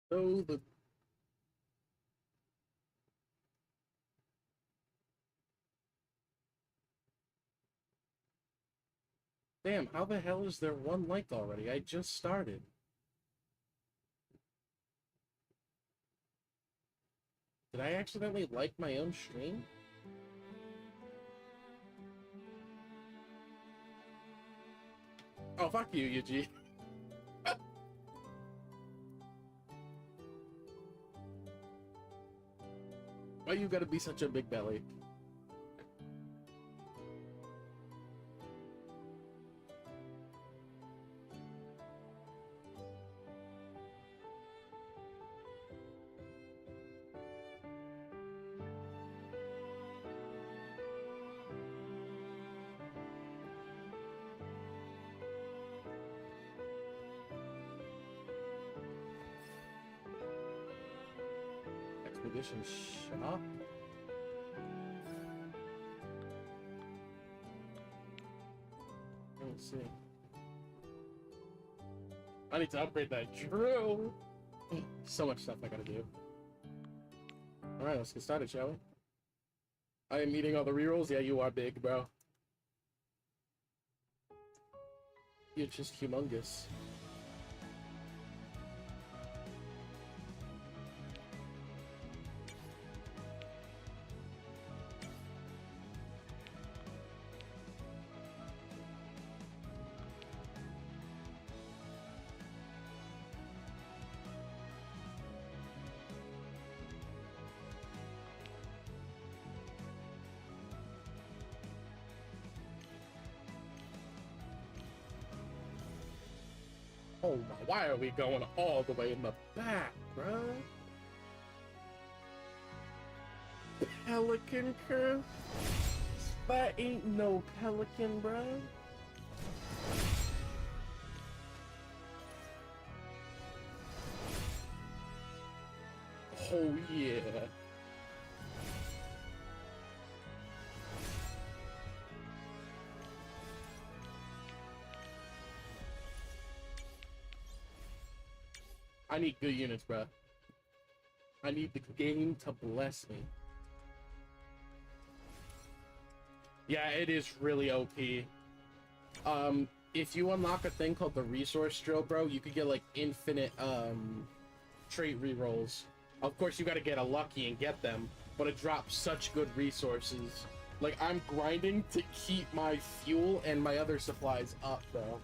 So the damn, how the hell is there one like already? I just started. Did I accidentally like my own stream? Oh, fuck you, Yuji. Why you gotta be such a big belly? Expedition shop? Let's see. I need to upgrade that drill. So much stuff I gotta do. Alright, let's get started, shall we? I am eating all the rerolls? Yeah, you are big, bro. You're just humongous. Oh my, why are we going all the way in the back, bro? Pelican curve? That ain't no pelican, bro. Oh yeah. I need good units, bro. I need the game to bless me. Yeah, it is really OP. If you unlock a thing called the resource drill, bro, you could get like infinite trait rerolls. Of course, you gotta get a lucky and get them, but it drops such good resources. Like, I'm grinding to keep my fuel and my other supplies up, bro.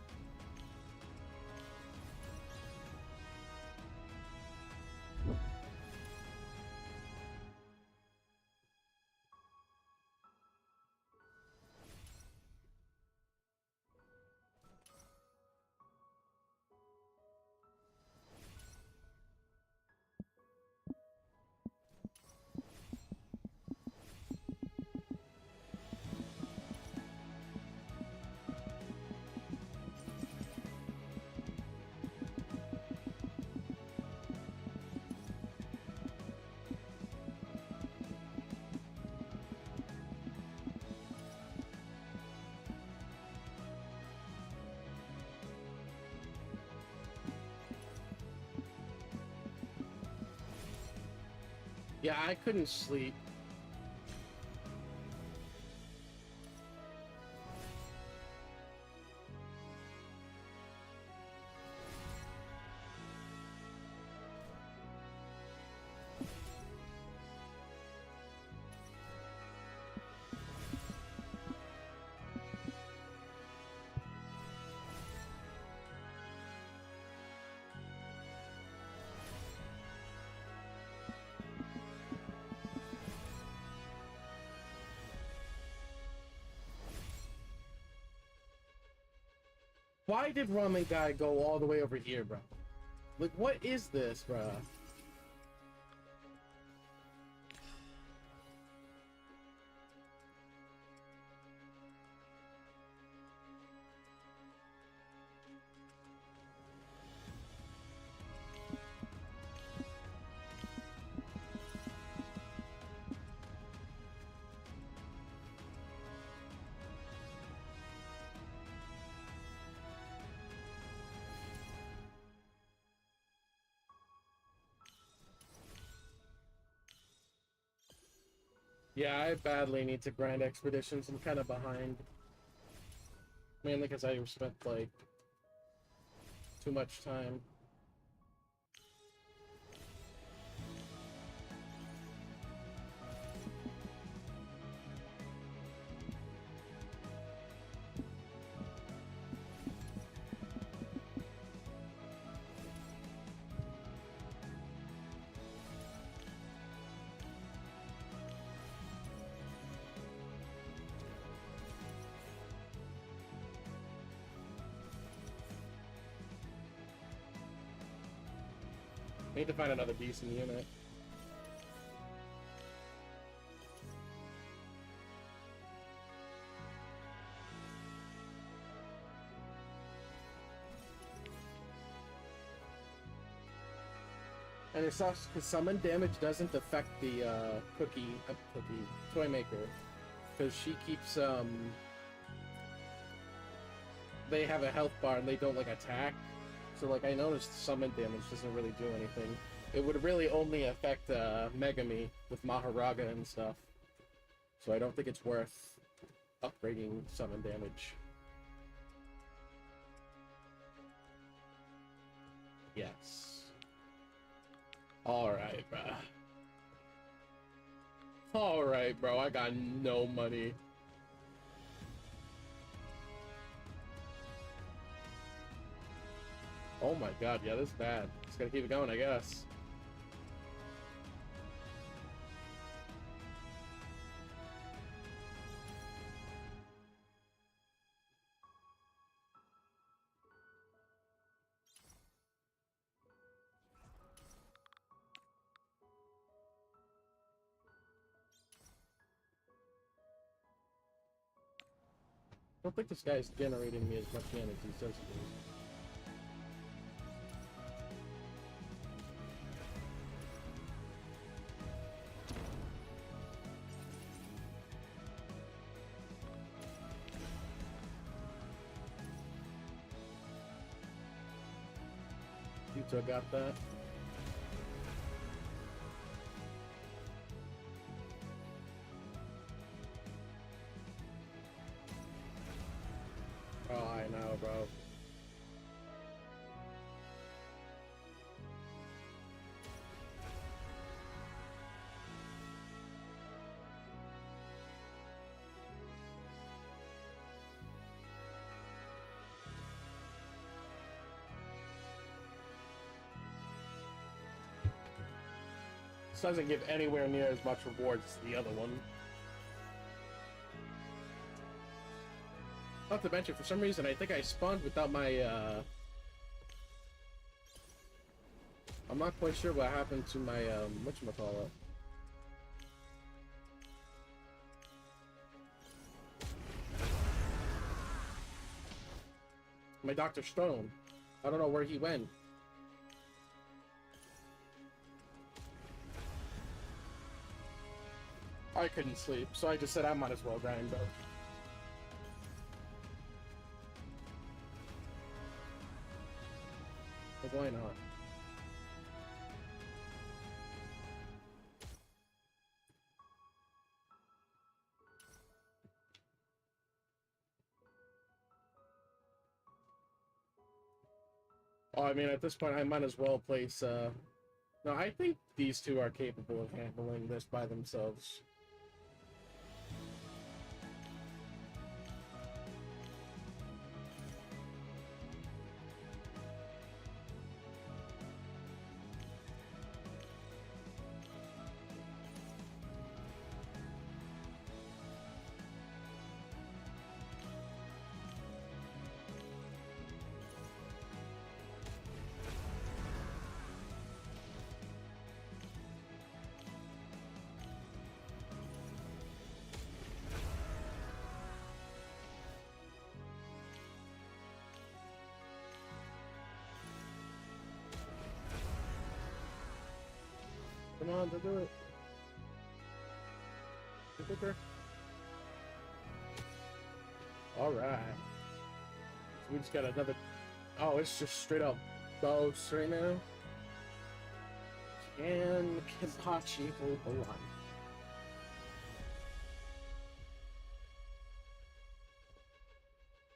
Yeah, I couldn't sleep. Why did Ramen Guy go all the way over here, bro? Like, what is this, bro? Yeah, I badly need to grind expeditions. I'm kind of behind. Mainly because I spent, like, too much time. I need to find another decent unit. And it sucks because summon damage doesn't affect the cookie toy maker, because she keeps they have a health bar and they don't like attack. So like I noticed summon damage doesn't really do anything. It would really only affect Megami with Maharaga and stuff. So I don't think it's worth upgrading summon damage. Yes. Alright, bruh. Alright, bro. I got no money. Oh my god, yeah, this is bad. Just gotta keep it going, I guess. I don't think this guy's generating me as much mana as he says he is. Yuto got that. Oh, I know, bro. This doesn't give anywhere near as much rewards as the other one. Not to mention, for some reason, I think I spawned without my, I'm not quite sure what happened to my, whatchamacallit. My Dr. Stone. I don't know where he went. I couldn't sleep, so I just said I might as well grind, though. Like, why not? Oh, I mean, at this point, I might as well place, No, I think these two are capable of handling this by themselves. Come on, do it. Quicker. Alright. So we just got another... Oh, it's just straight up boss right now. Can Kenpachi hold the line?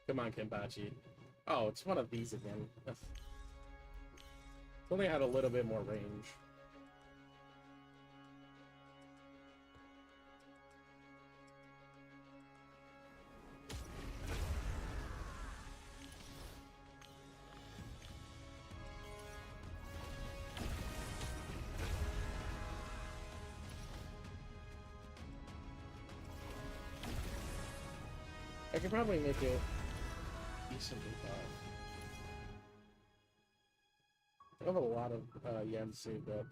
Come on, Kenpachi. Oh, it's one of these again. Only had a little bit more range. I could probably make it decently fast. I have a lot of yen saved up.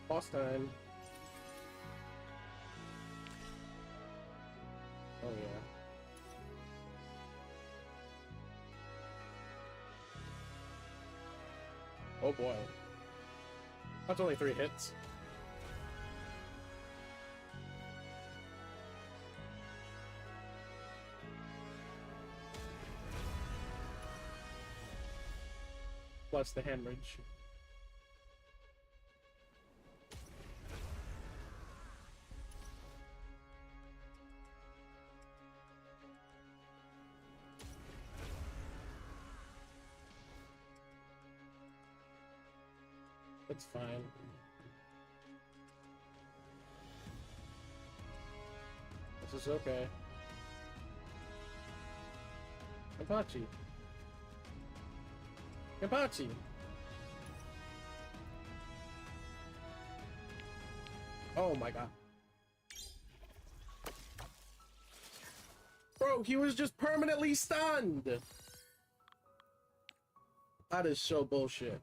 Boss time. Oh yeah. Oh boy. That's only 3 hits. Plus the hemorrhage. It's fine. This is okay. Kenpachi. Kenpachi! Oh my god. Bro, he was just permanently stunned! That is so bullshit.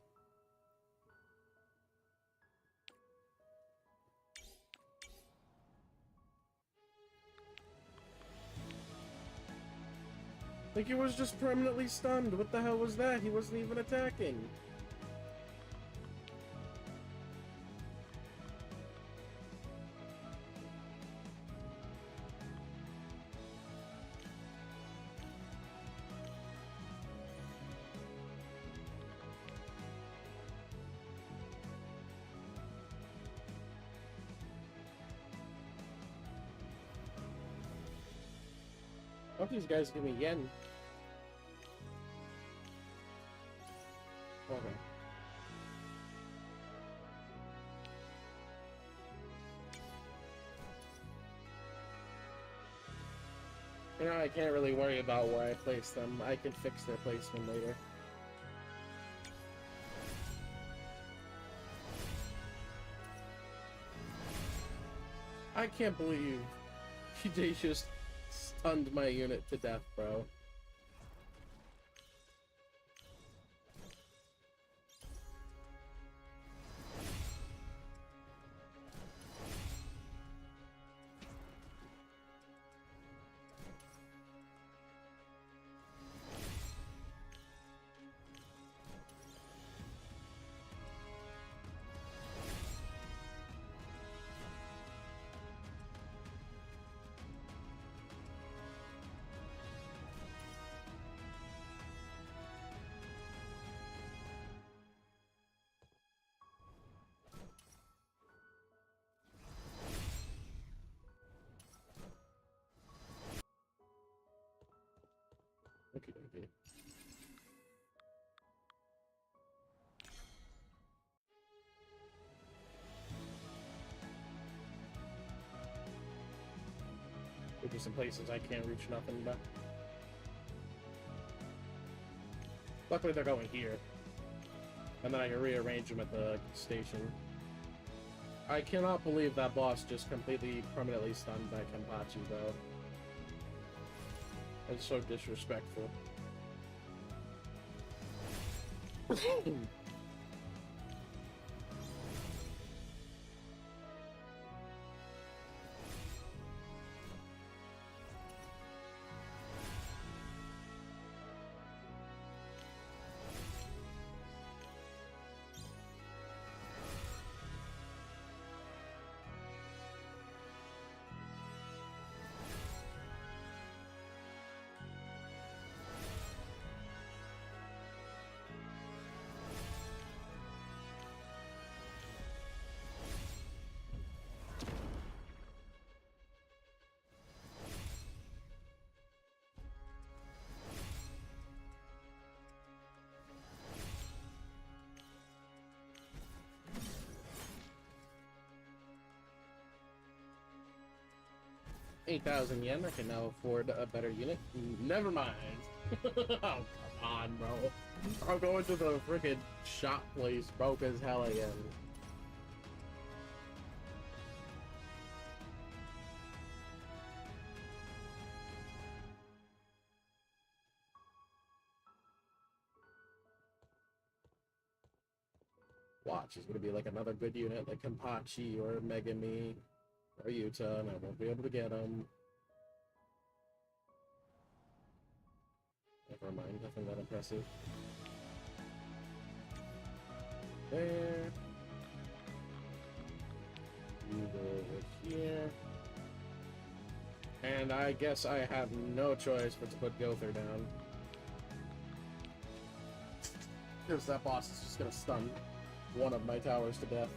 Like, he was just permanently stunned. What the hell was that? He wasn't even attacking. I hope these guys give me yen. Okay. You know, I can't really worry about where I place them. I can fix their placement later. I can't believe they just stunned my unit to death, bro. Okay, okay. There'll be some places I can't reach nothing, but luckily they're going here. And then I can rearrange them at the station. I cannot believe that boss just completely permanently stunned by Kenpachi, though. That's so disrespectful. 8,000 yen, I can now afford a better unit. Never mind. Oh, come on, bro. I'm going to the freaking shop place broke as hell again. Watch, is gonna be like another good unit like Kenpachi or Megami or Yuta, and I won't be able to get them. Never mind, nothing that impressive. There. You go over here. And I guess I have no choice but to put Gother down. Because that boss is just gonna stun one of my towers to death.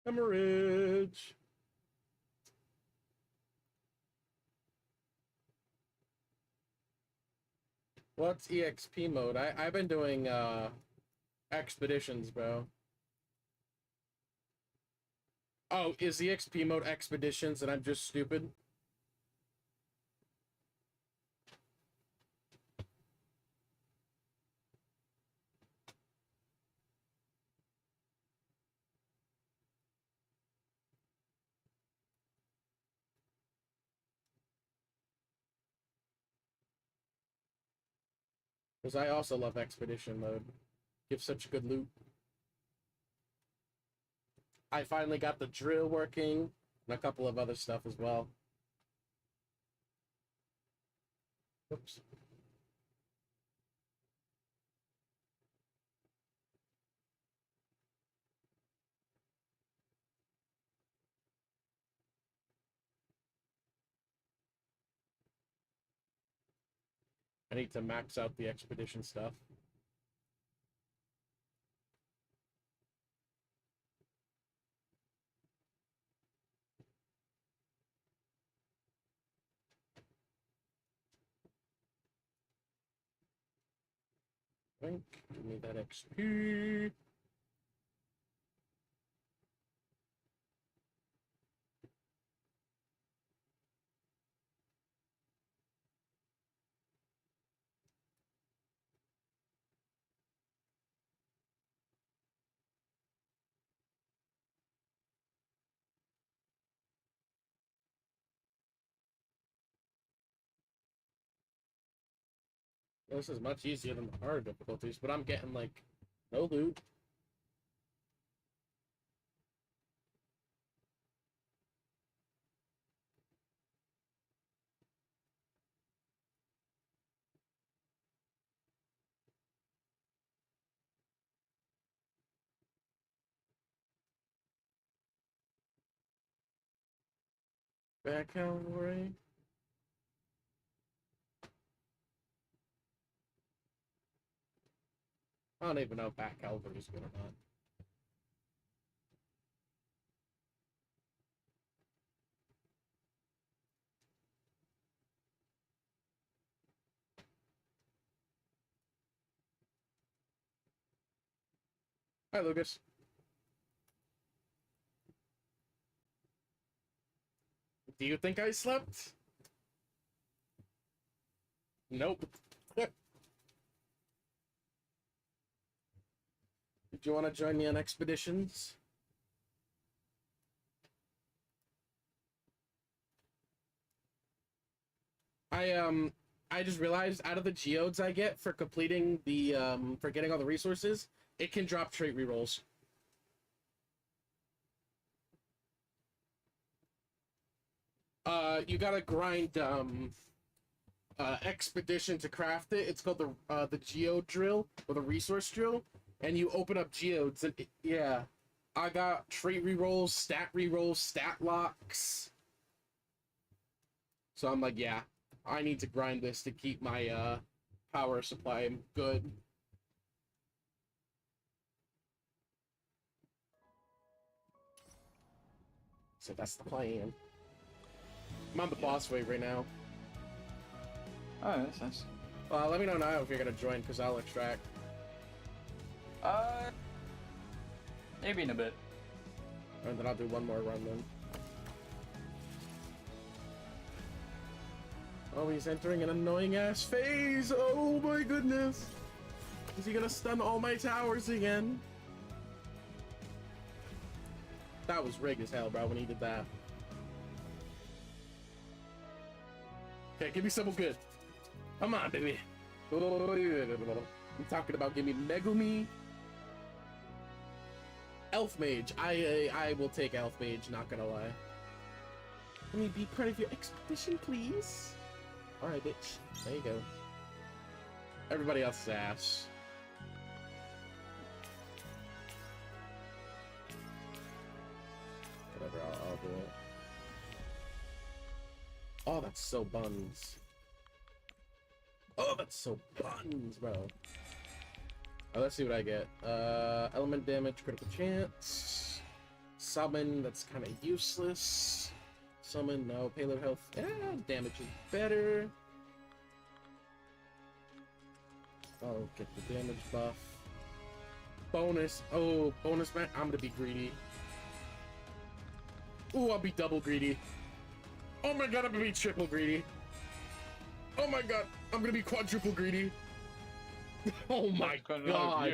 Hemorrhage! What's EXP mode? I've been doing expeditions, bro. Oh, is the XP mode expeditions and I'm just stupid? Because I also love expedition mode. Gives such good loot. I finally got the drill working and a couple of other stuff as well. Oops. I need to max out the expedition stuff. Think. Give me that XP. This is much easier than the hard difficulties, but I'm getting, like, no loot. Back cavalry. I don't even know if back cavalry is good or not. Hi, Lucas. Do you think I slept? Nope. Did you want to join me on expeditions? I just realized out of the geodes I get for completing the for getting all the resources, it can drop trait rerolls. You gotta grind expedition to craft it. It's called the geode drill or the resource drill, and you open up geodes and yeah, I got trait rerolls, stat locks. So I'm like, yeah, I need to grind this to keep my power supply good. So that's the plan. I'm on the boss wave right now. Oh, that's nice. Let me know now if you're gonna join, because I'll extract. Maybe in a bit. And then I'll do one more run then. Oh, he's entering an annoying ass phase! Oh my goodness! Is he gonna stun all my towers again? That was rig as hell, bro, when he did that. Okay, give me something good. Come on, baby. I'm talking about give me Megumi. Elf Mage. I will take Elf Mage, not gonna lie. Let me be part of your expedition, please. Alright, bitch. There you go. Everybody else's ass. Whatever, I'll do it. Oh, that's so buns. Oh, that's so buns, bro. Oh, let's see what I get. Element damage, critical chance. Summon, that's kind of useless. Summon, no. Payload health, damage is better. Oh, get the damage buff. Bonus, oh, bonus man. I'm gonna be greedy. Ooh, I'll be double greedy. Oh my god, I'm gonna be triple greedy. Oh my god, I'm gonna be quadruple greedy. Oh my god.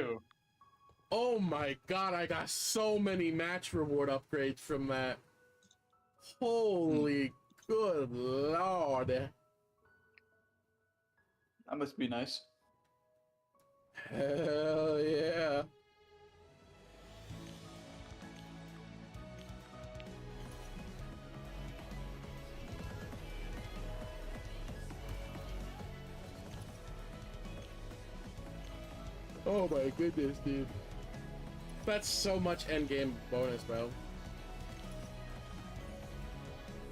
Oh my god, I got so many match reward upgrades from that. Holy good lord. That must be nice. Hell yeah. Oh my goodness, dude. That's so much endgame bonus, bro.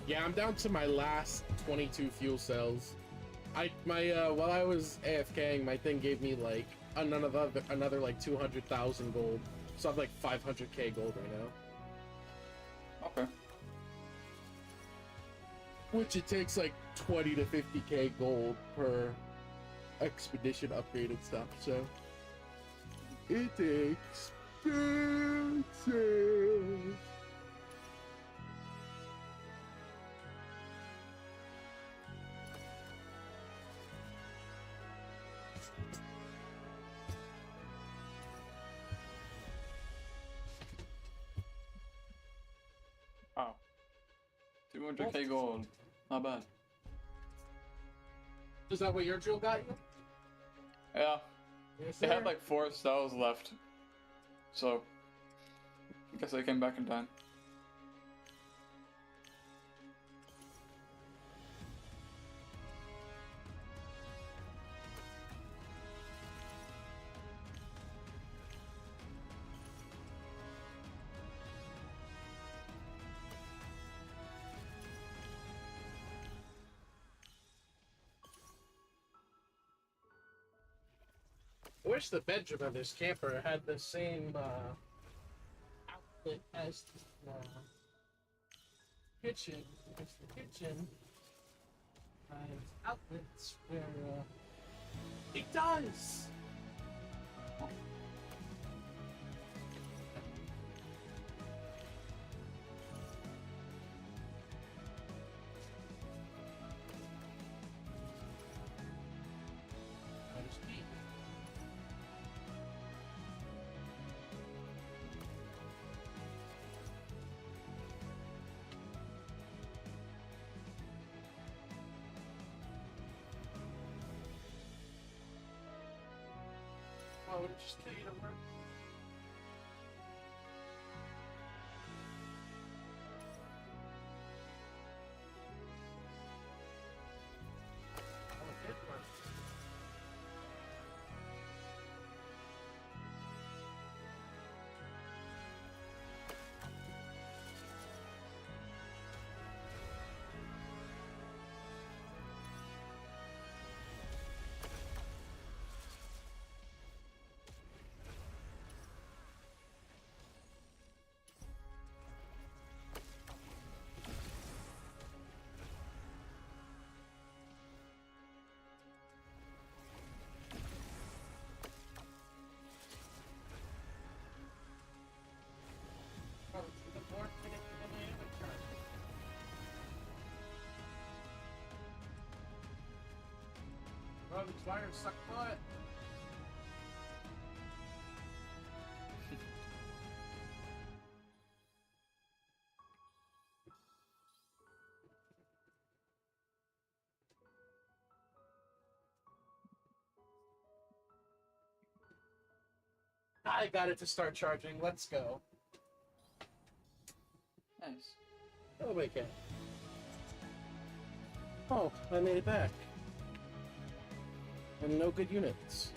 Yeah, I'm down to my last 22 fuel cells. While I was AFKing, my thing gave me like another like 200,000 gold. So I have like 500k gold right now. Okay. Which it takes like 20 to 50k gold per expedition upgrade and stuff, so it's expensive. Wow. 200k gold. Not bad. Is that what your drill got you? Yeah, Yes, they sir. had like 4 cells left, so I guess I came back in time. I wish the bedroom of this camper had the same outlet as the kitchen. Because the kitchen has outlets where it does. That is deep. Well, would it just kill you to work? Oh, it did work. Oh, it's the board connected to my avatar. Oh, these wires suck butt. I got it to start charging. Let's go. Nice. Oh, wait, can. Oh, I made it back. And no good units.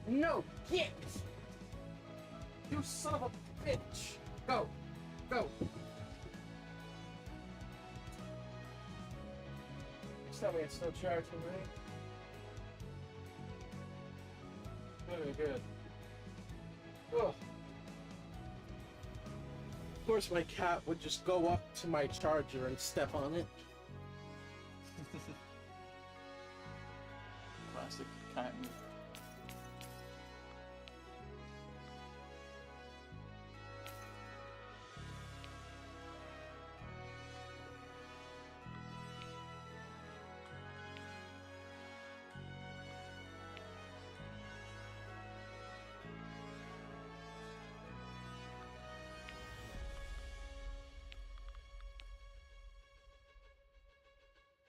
No, get! You son of a bitch! Go! Go! Please tell me it's still charging, right? Very good. Oh. Of course, my cat would just go up to my charger and step on it. Classic cat move.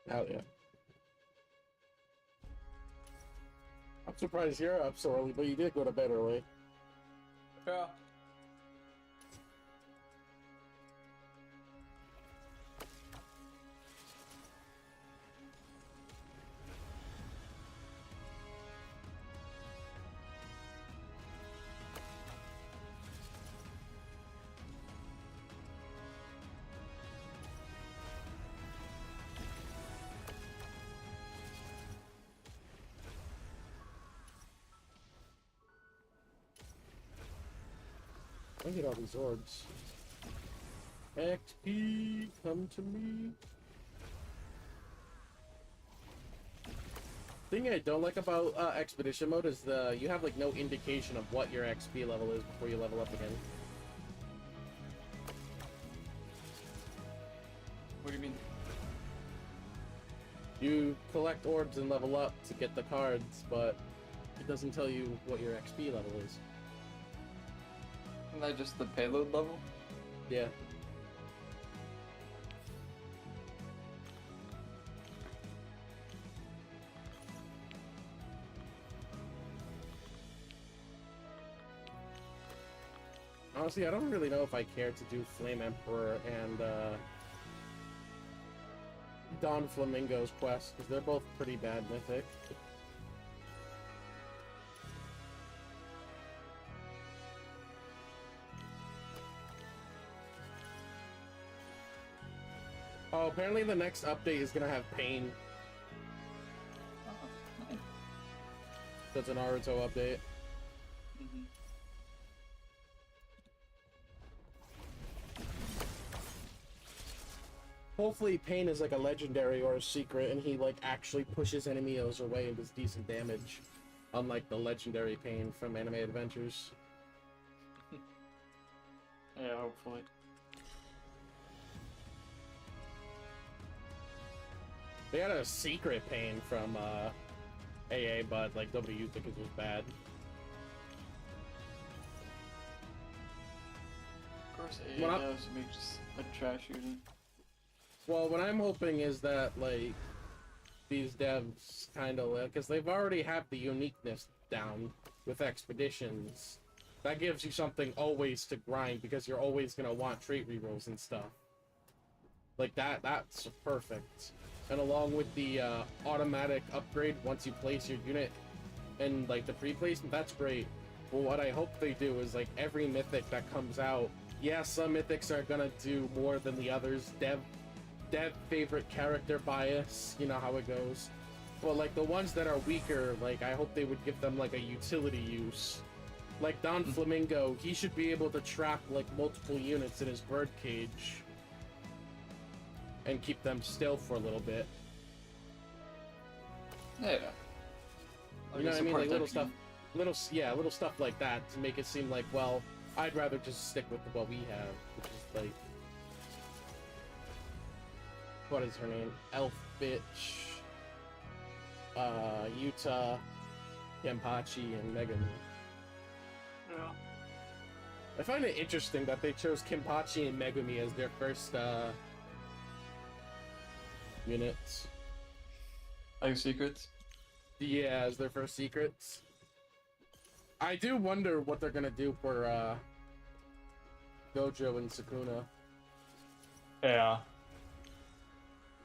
Hell yeah. I'm surprised you're up so early, but you did go to bed early. Yeah. Look at all these orbs. XP, come to me. Thing I don't like about expedition mode is you have like no indication of what your XP level is before you level up again. What do you mean? You collect orbs and level up to get the cards, but it doesn't tell you what your XP level is. Isn't that just the payload level? Yeah. Honestly, I don't really know if I care to do Flame Emperor and Don Flamingo's quest, because they're both pretty bad mythic. Oh, apparently the next update is gonna have pain. Oh, nice. That's an Naruto update. Mm-hmm. Hopefully Pain is like a legendary or a secret and he like actually pushes enemies away and does decent damage. Unlike the legendary Pain from Anime Adventures. Yeah, hopefully. They had a secret Pain from AA, but like nobody used it because it was bad. Of course, Well, AA does make just a trash shooting. Well, what I'm hoping is that like these devs kind of, because they've already have the uniqueness down with expeditions. That gives you something always to grind because you're always gonna want trait rerolls and stuff. Like that's perfect. And along with the automatic upgrade once you place your unit and like the pre-placement, that's great. But what I hope they do is like every mythic that comes out, yeah, some mythics are gonna do more than the others. Dev favorite character bias, you know how it goes. But like the ones that are weaker, like I hope they would give them like a utility use. Like Don Flamingo, he should be able to trap like multiple units in his bird cage and keep them still for a little bit. Yeah. You know what I mean? Like little stuff, little stuff like that to make it seem like, well, I'd rather just stick with what we have, which is like, what is her name? Elf Bitch, Yuta, Kenpachi, and Megami. Yeah. I find it interesting that they chose Kenpachi and Megami as their first units. Like secrets? Yeah, as their first secrets. I do wonder what they're gonna do for Gojo and Sukuna. Yeah.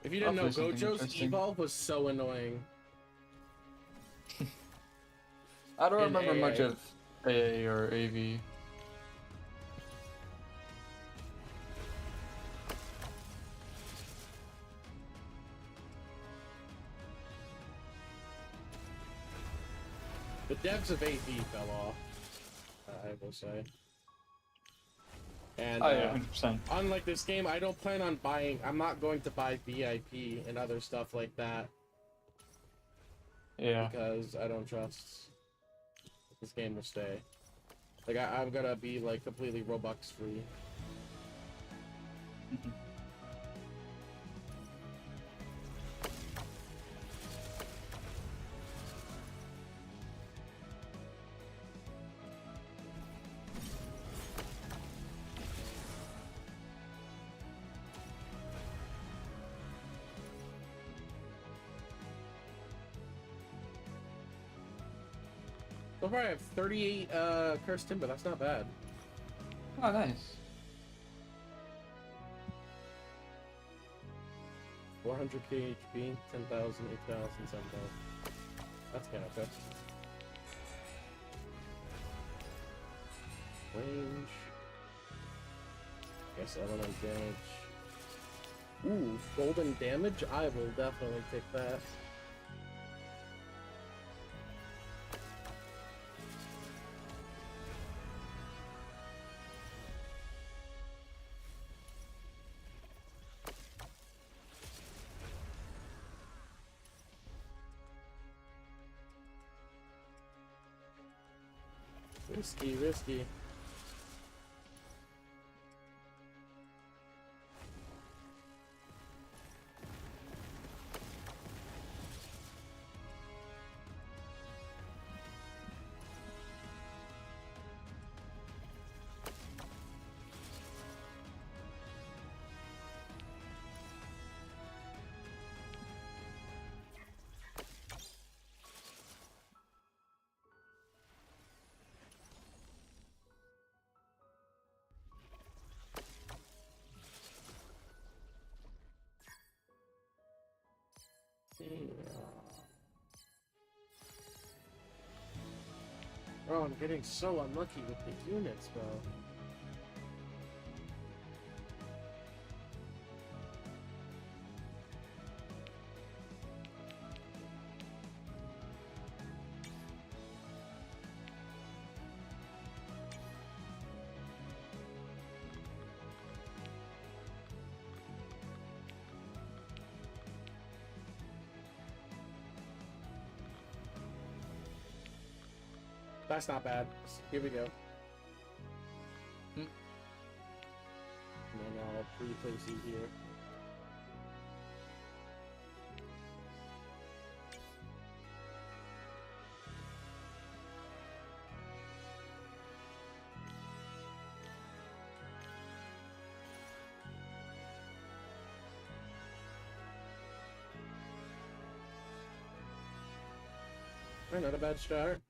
If you didn't know, Hopefully something Gojo's interesting. evolve was so annoying. I don't In remember much AA. of AA or AV. The devs of AV fell off, I will say. And Oh yeah, 100%. unlike this game, I don't plan on buying. I'm not going to buy VIP and other stuff like that Yeah. because I don't trust this game will stay. Like I'm gonna be like completely Robux free. Mhm. So far, I have 38 cursed timber. That's not bad. Oh, nice. 400 KHP, 10,000, 8,000, 7,000. That's kind of good. Range. Guess element damage. Ooh, golden damage? I will definitely take that. Risky, risky. Bro, I'm getting so unlucky with the units, bro. That's not bad. Here we go. Hmm. And then I'll pre-place you here. Not a bad start.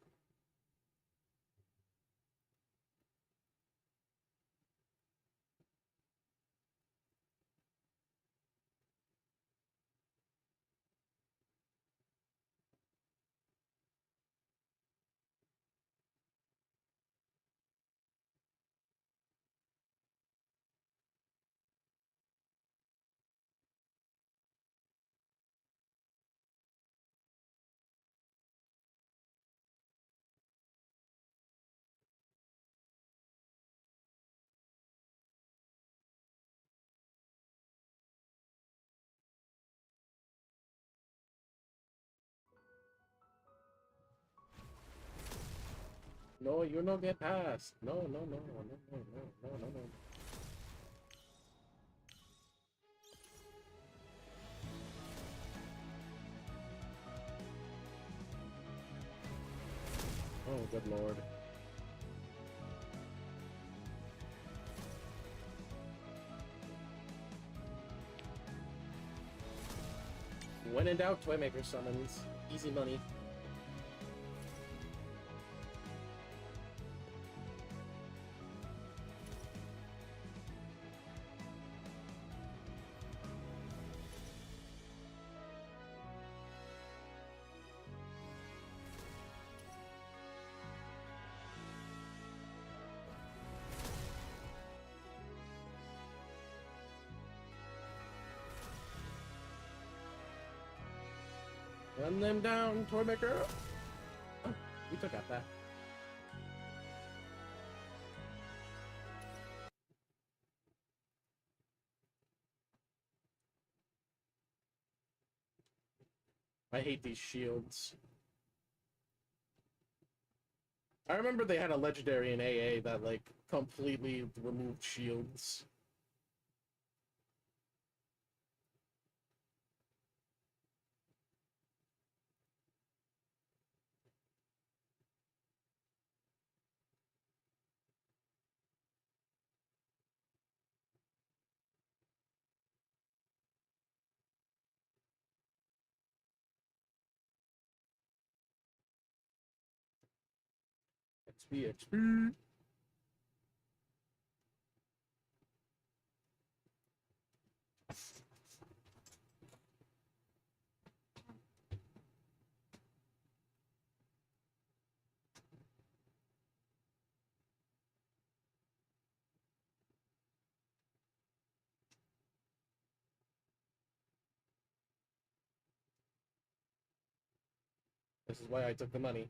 No, you no get past. No, no, no, no, no, no, no, no, no. Oh, good lord. When in doubt, Toymaker summons. Easy money. Run them down, Toymaker. Oh, we took out that. I hate these shields. I remember they had a legendary in AA that, like, completely removed shields. XP, XP. This is why I took the money.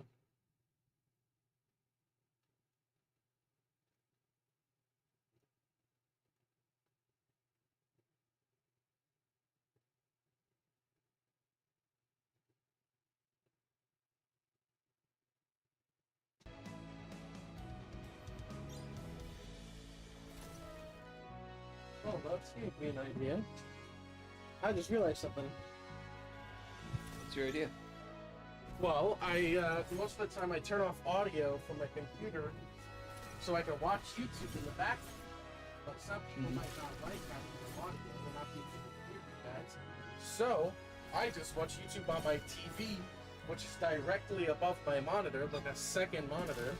Oh, that gave me an idea. I just realized something. What's your idea? Well, most of the time I turn off audio from my computer so I can watch YouTube in the background. But some people might not like having the audio. They're not using the computer pads. So, I just watch YouTube on my TV, which is directly above my monitor, like a second monitor.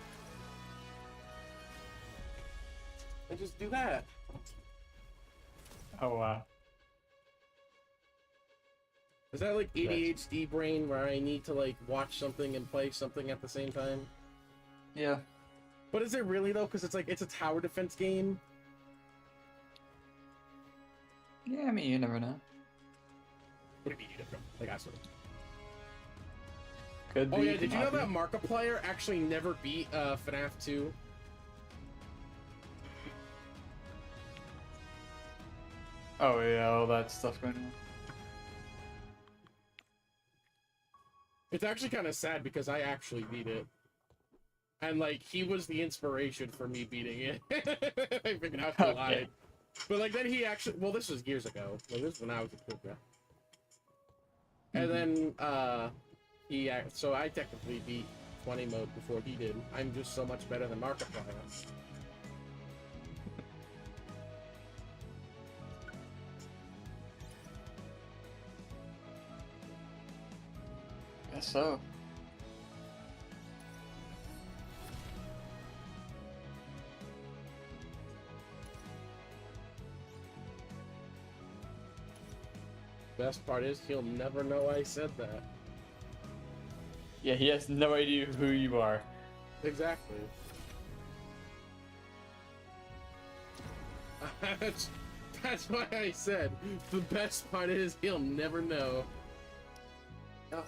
And just do that. Oh, wow. Is that like ADHD brain where I need to like watch something and play something at the same time? Yeah. But is it really though? Because it's like it's a tower defense game. Yeah, I mean, you never know. What do you mean you don't? Like I sort of. Could be. Oh yeah, did you know cannot that be. Markiplier actually never beat FNAF 2? Oh yeah, all that stuff going on. It's actually kind of sad because I actually beat it. And like he was the inspiration for me beating it. I figured out to lie. But like then he actually this was years ago. Like this was when I was a kid, yeah. And then so I technically beat 20 mode before he did. I'm just so much better than Markiplier. Guess so. Best part is he'll never know I said that. Yeah, he has no idea who you are. Exactly. That's why I said the best part is he'll never know. Oh.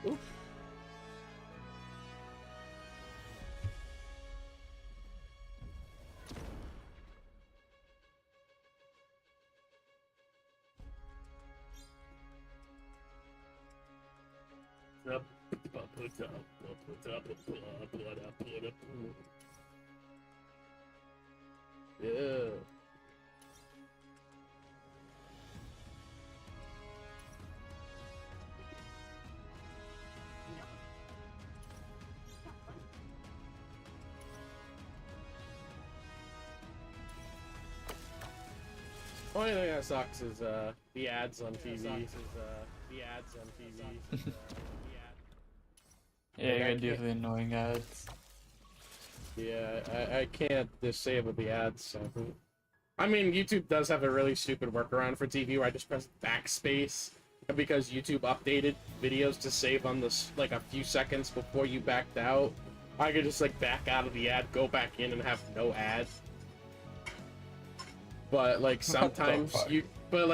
Oof. Yeah. Only thing that sucks is the ads on TV. Yeah, you gotta deal with the annoying ads. Yeah, I can't disable the ads. So. I mean, YouTube does have a really stupid workaround for TV where I just press backspace, and because YouTube updated videos to save on this like a few seconds before you backed out, I could just like back out of the ad, go back in, and have no ads. But like sometimes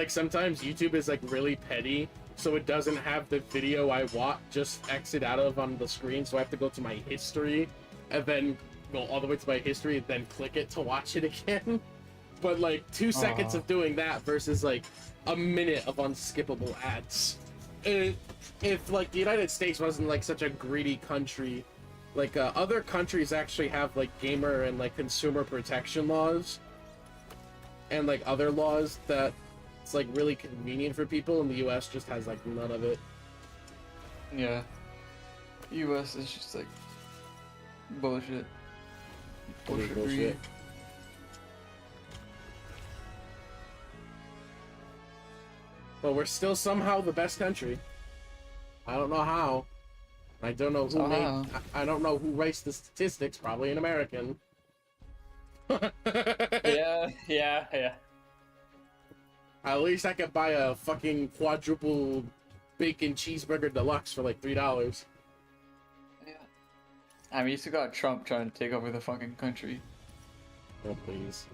sometimes YouTube is like really petty, so it doesn't have the video I want just exit out of on the screen, so I have to go to my history and then go all the way to my history and then click it to watch it again. But like 2 seconds of doing that versus like a minute of unskippable ads. If like the United States wasn't like such a greedy country, like other countries actually have like gamer and like consumer protection laws and like other laws that it's like really convenient for people, and the US just has like none of it. Yeah. US is just like bullshit. Bullshit. But we're still somehow the best country. I don't know how. I don't know who made, I don't know who raced the statistics. Probably an American. Yeah. At least I could buy a fucking quadruple bacon cheeseburger deluxe for like $3. Yeah. I mean, you still got Trump trying to take over the fucking country. Oh please.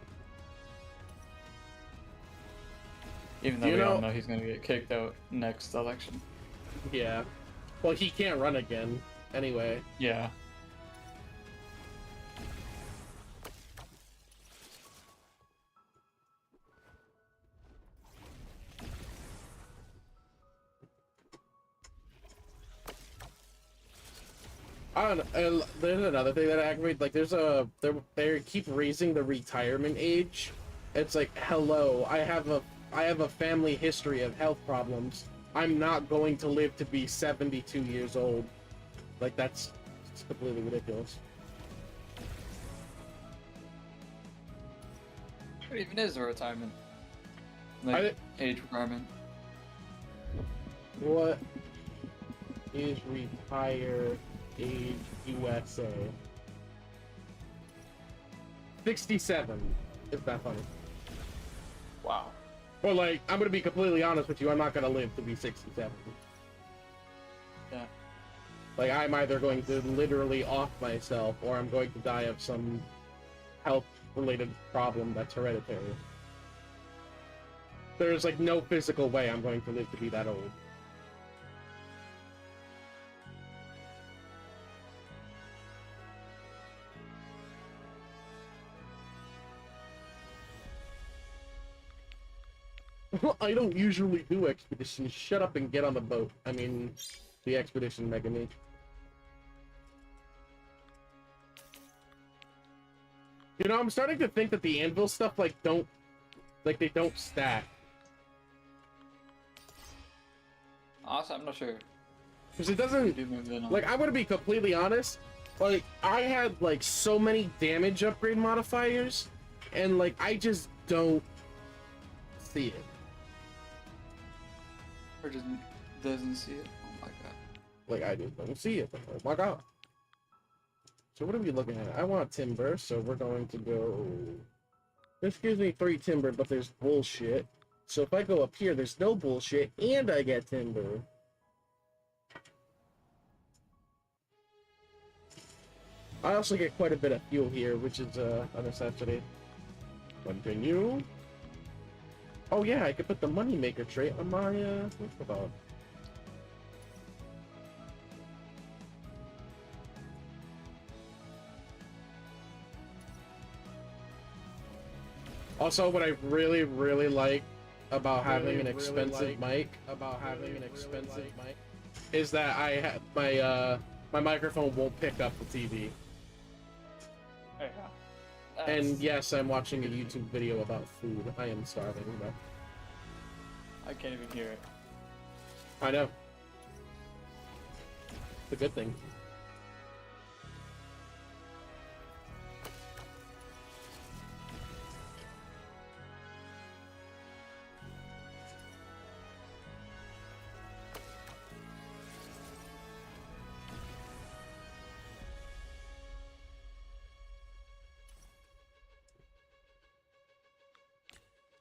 Even though we all know he's gonna get kicked out next election. Yeah. Well, he can't run again. Anyway. Yeah. I don't know. There's another thing that aggravates. Like, they keep raising the retirement age. It's like, hello, I have a family history of health problems. I'm not going to live to be 72 years old. Like, it's completely ridiculous. What even is a retirement? Like, age requirement? What? is retire age USA. 67. Is that funny? Wow. Well, like, I'm gonna be completely honest with you, I'm not gonna live to be 67. Yeah. Like, I'm either going to literally off myself, or I'm going to die of some health-related problem that's hereditary. There's, like, no physical way I'm going to live to be that old. I don't usually do expeditions. Shut up and get on the boat. I mean, the expedition, Megami. You know, I'm starting to think that the anvil stuff, like, they don't stack. Honestly, I'm not sure. Because it doesn't, like, I'm gonna be completely honest, like, I had, like, so many damage upgrade modifiers, and, like, I just don't see it. Or doesn't see it? Oh my god. Like, I just don't see it. Oh my god. So what are we looking at? I want timber, so we're going to go... This gives me 3 timber, but there's bullshit. So if I go up here, there's no bullshit, and I get timber. I also get quite a bit of fuel here, which is a necessity. Continue. Oh yeah, I could put the moneymaker trait on my, what's it called? Also, what I really, really like about having an expensive mic, is that I have my microphone won't pick up the TV. Yeah. And yes, I'm watching a YouTube video about food. I am starving, but I can't even hear it. I know. It's a good thing.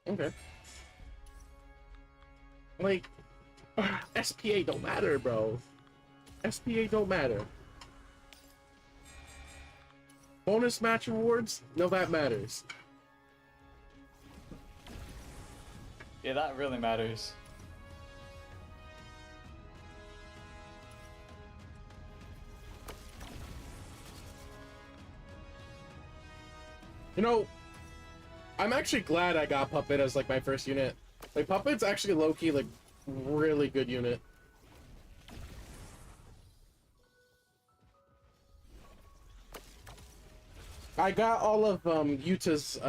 Okay. Like, SPA don't matter, bro. SPA don't matter. Bonus match rewards? No, that matters. Yeah, that really matters. You know, I'm actually glad I got Puppet as, like, my first unit. Like, Puppet's actually low-key, like, really good unit. I got all of, Yuta's,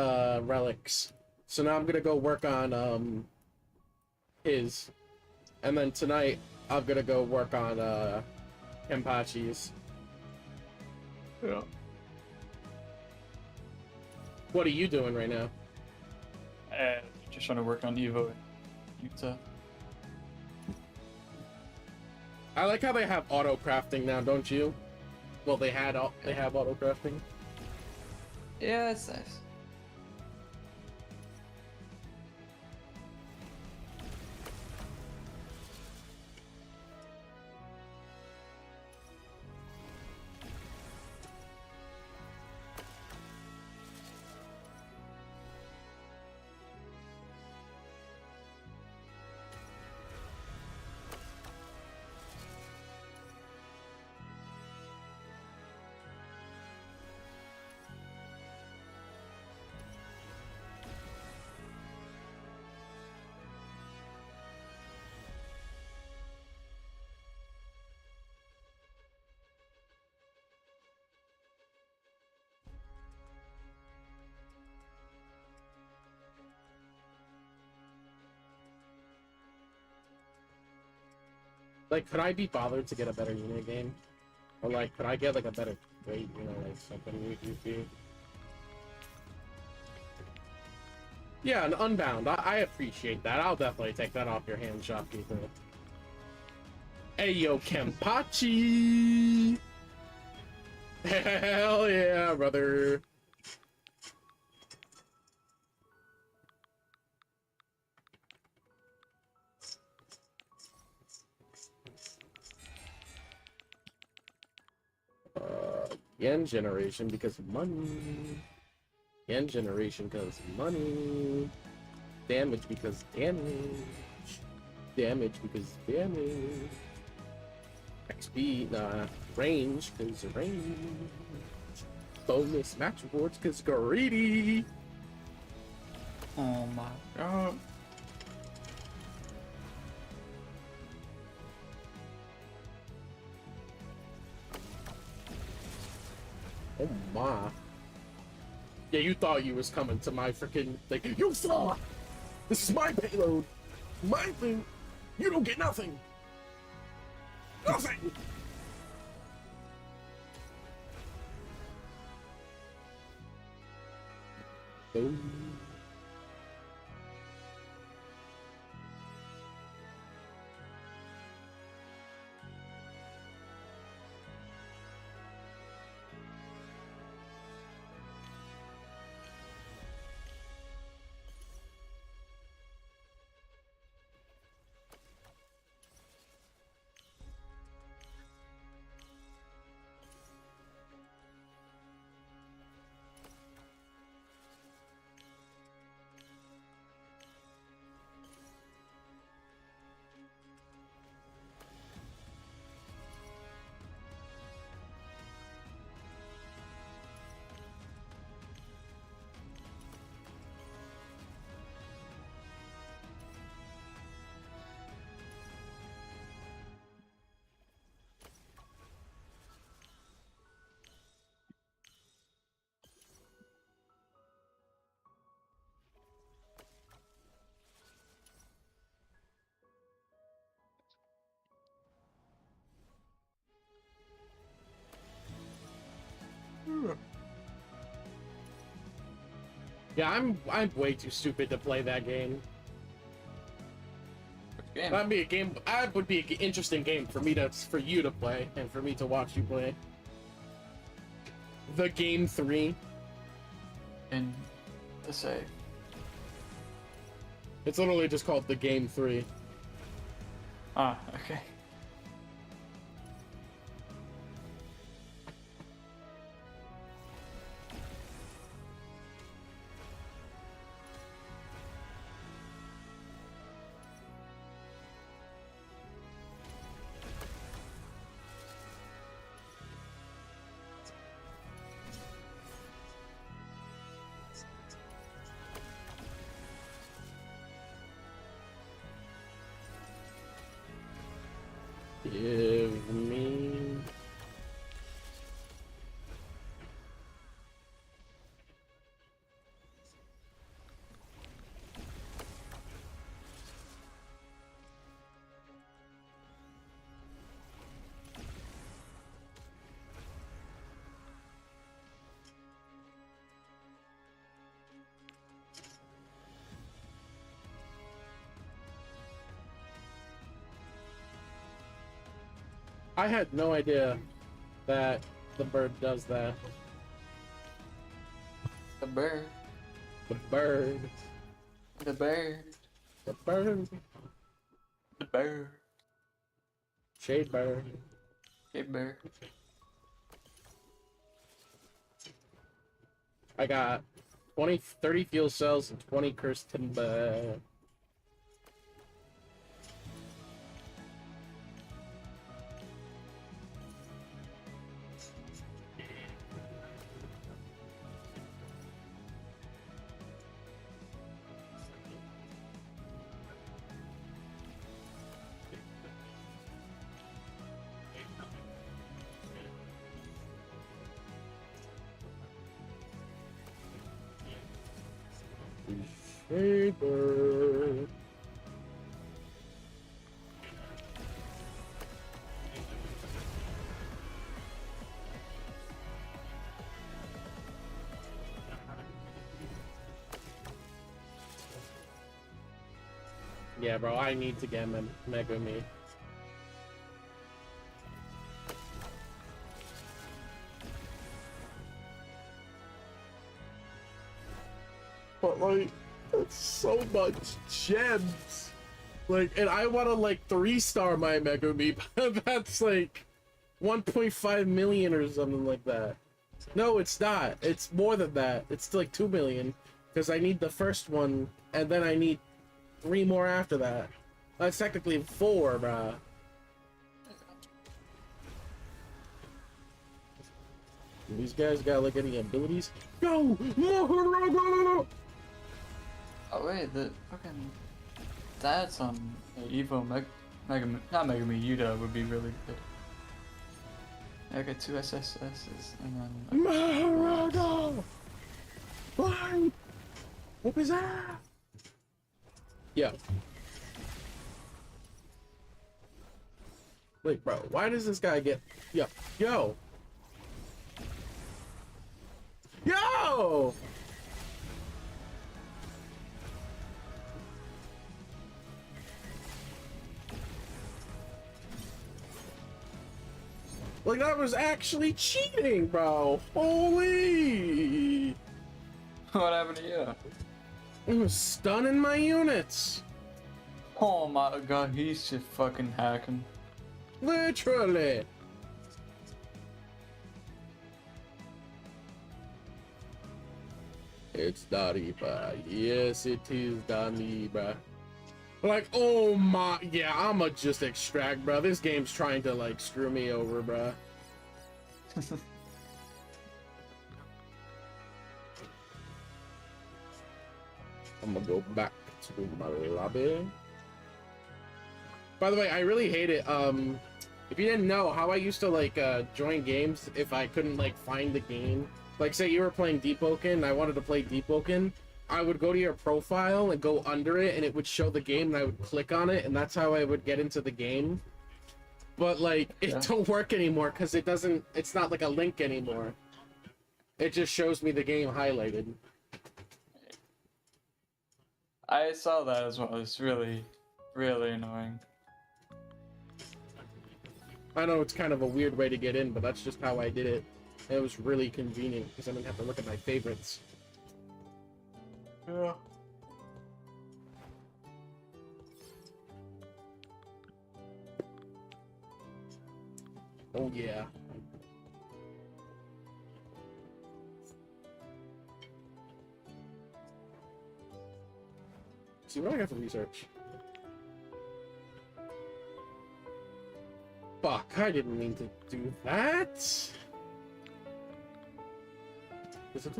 relics. So now I'm gonna go work on, his. And then tonight, I'm gonna go work on, Kenpachi's. Yeah. What are you doing right now? Just trying to work on Evo and Utah. I like how they have auto crafting now, don't you? Well, they have auto crafting. Yeah, it's nice. Like, could I be bothered to get a better unit game? Or, like, could I get, like, a better rate, you know, like, something you. Yeah, an Unbound. I appreciate that. I'll definitely take that off your hand, shopkeeper. Hey yo, Kempachi! Hell yeah, brother. Yen generation because of money. Yen generation because of money. Damage because damage. Damage because damage. XP, nah. Range because range. Bonus match rewards because greedy. Oh my god. Oh my. Yeah, you thought you was coming to my freaking thing. You saw! This is my payload. My thing. You don't get nothing. Nothing! Boom. Yeah, I'm way too stupid to play that game. Game. That'd be a game. That would be an interesting game for you to play and for me to watch you play. The Game 3. In the save. It's literally just called The Game 3. Ah, okay. Give me... I had no idea that the bird does that. The bird. The bird. The bird. The bird. The bird. Shade bird. Hey bird. I got 30 fuel cells and 20 cursed timber. Shade bird. Yeah, bro, I need to get Mega Me. bro. That's so much gems. Like, and I want to like 3-star my Megumi, but that's like 1.5 million or something like that. No, it's not. It's more than that. It's like 2 million because I need the first one and then I need 3 more after that. That's technically 4, bruh. Do these guys got like any abilities? Go! Maharaga! Oh wait, the fucking stats on Evo not Megami Yuta would be really good. I got 2 SSSs and then Maharaga! Why? What was that? Yo. Wait, bro, why does this guy get... Yo. Yo! Yo! Like, that was actually cheating, bro. Holy! what happened to you? It was stunning my units. Oh my god, he's just fucking hacking. Literally. It's Dariba. Yes, it is Dariba. Like, oh my, yeah, I'ma just extract, bro. This game's trying to like screw me over, bro. I'm gonna go back to my lobby. By the way, I really hate it. If you didn't know how I used to like join games if I couldn't like find the game. Like, say you were playing Deepoken and I wanted to play Deepoken, I would go to your profile and go under it and it would show the game and I would click on it and that's how I would get into the game. But like, it don't work anymore because it's not like a link anymore. It just shows me the game highlighted. I saw that as well. It's really, really annoying. I know it's kind of a weird way to get in, but that's just how I did it. And it was really convenient because I didn't have to look at my favorites. Yeah. Oh yeah. See what I got for research. Fuck, I didn't mean to do that. Is it?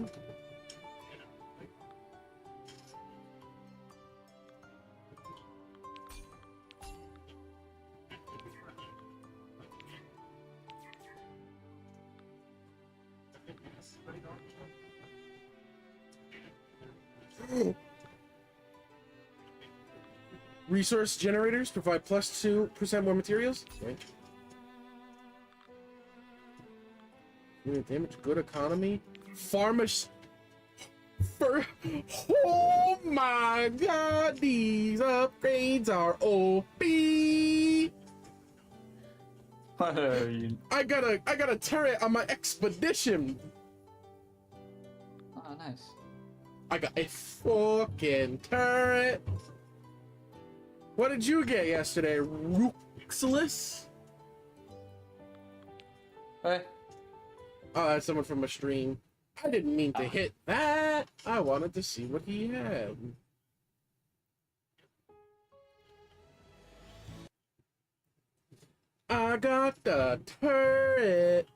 Resource generators provide plus 2% more materials. Right. Unit damage, good economy. Farmers. For oh my god, these upgrades are OP. What are you? I got a turret on my expedition. Oh, nice. I got a fucking turret. What did you get yesterday, Rooxless? Hey. Oh, that's someone from a stream. I didn't mean to hit that. I wanted to see what he had. I got the turret.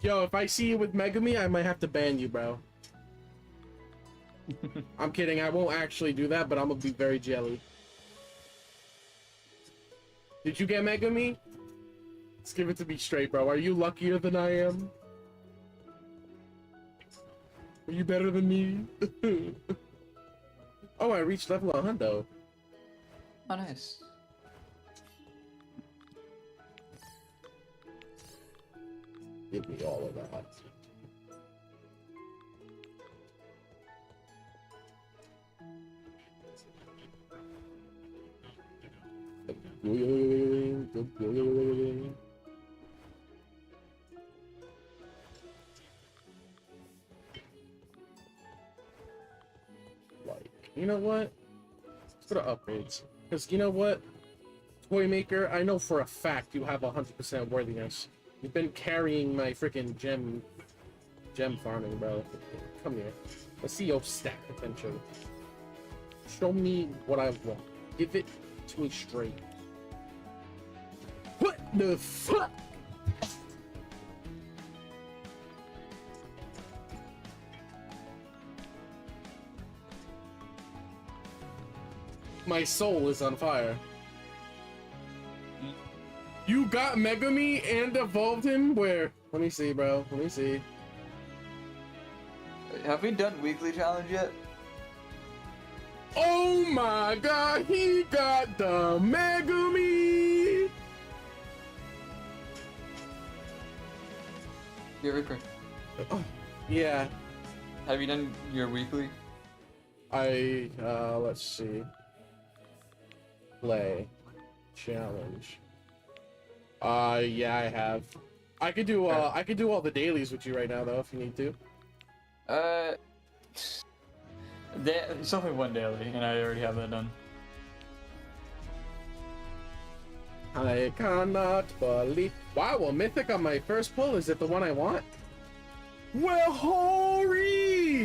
Yo, if I see you with Megami, I might have to ban you, bro. I'm kidding. I won't actually do that, but I'm gonna be very jelly. Did you get Megami? Let's give it to me straight, bro. Are you luckier than I am? Are you better than me? Oh, I reached level 100. Oh, nice. Give me all of that. Light. know what? Let's go to upgrades. Because you know what? Toy Maker, I know for a fact you have 100% worthiness. You've been carrying my freaking gem farming, bro. Come here. Let's see your stack potential. Show me what I want. Give it to me straight. What the fuck? My soul is on fire. You got Megami and evolved him? Where? Let me see, bro. Let me see. Have we done weekly challenge yet? Oh my god, he got the Megami! Yeah, Reaper. Oh, yeah. Have you done your weekly? Let's see. Play. Challenge. Yeah, I have. I could do all the dailies with you right now, though, if you need to. It's only one daily, and I already have that done. I cannot believe. Wow, a mythic on my first pull. Is it the one I want? Well, holy!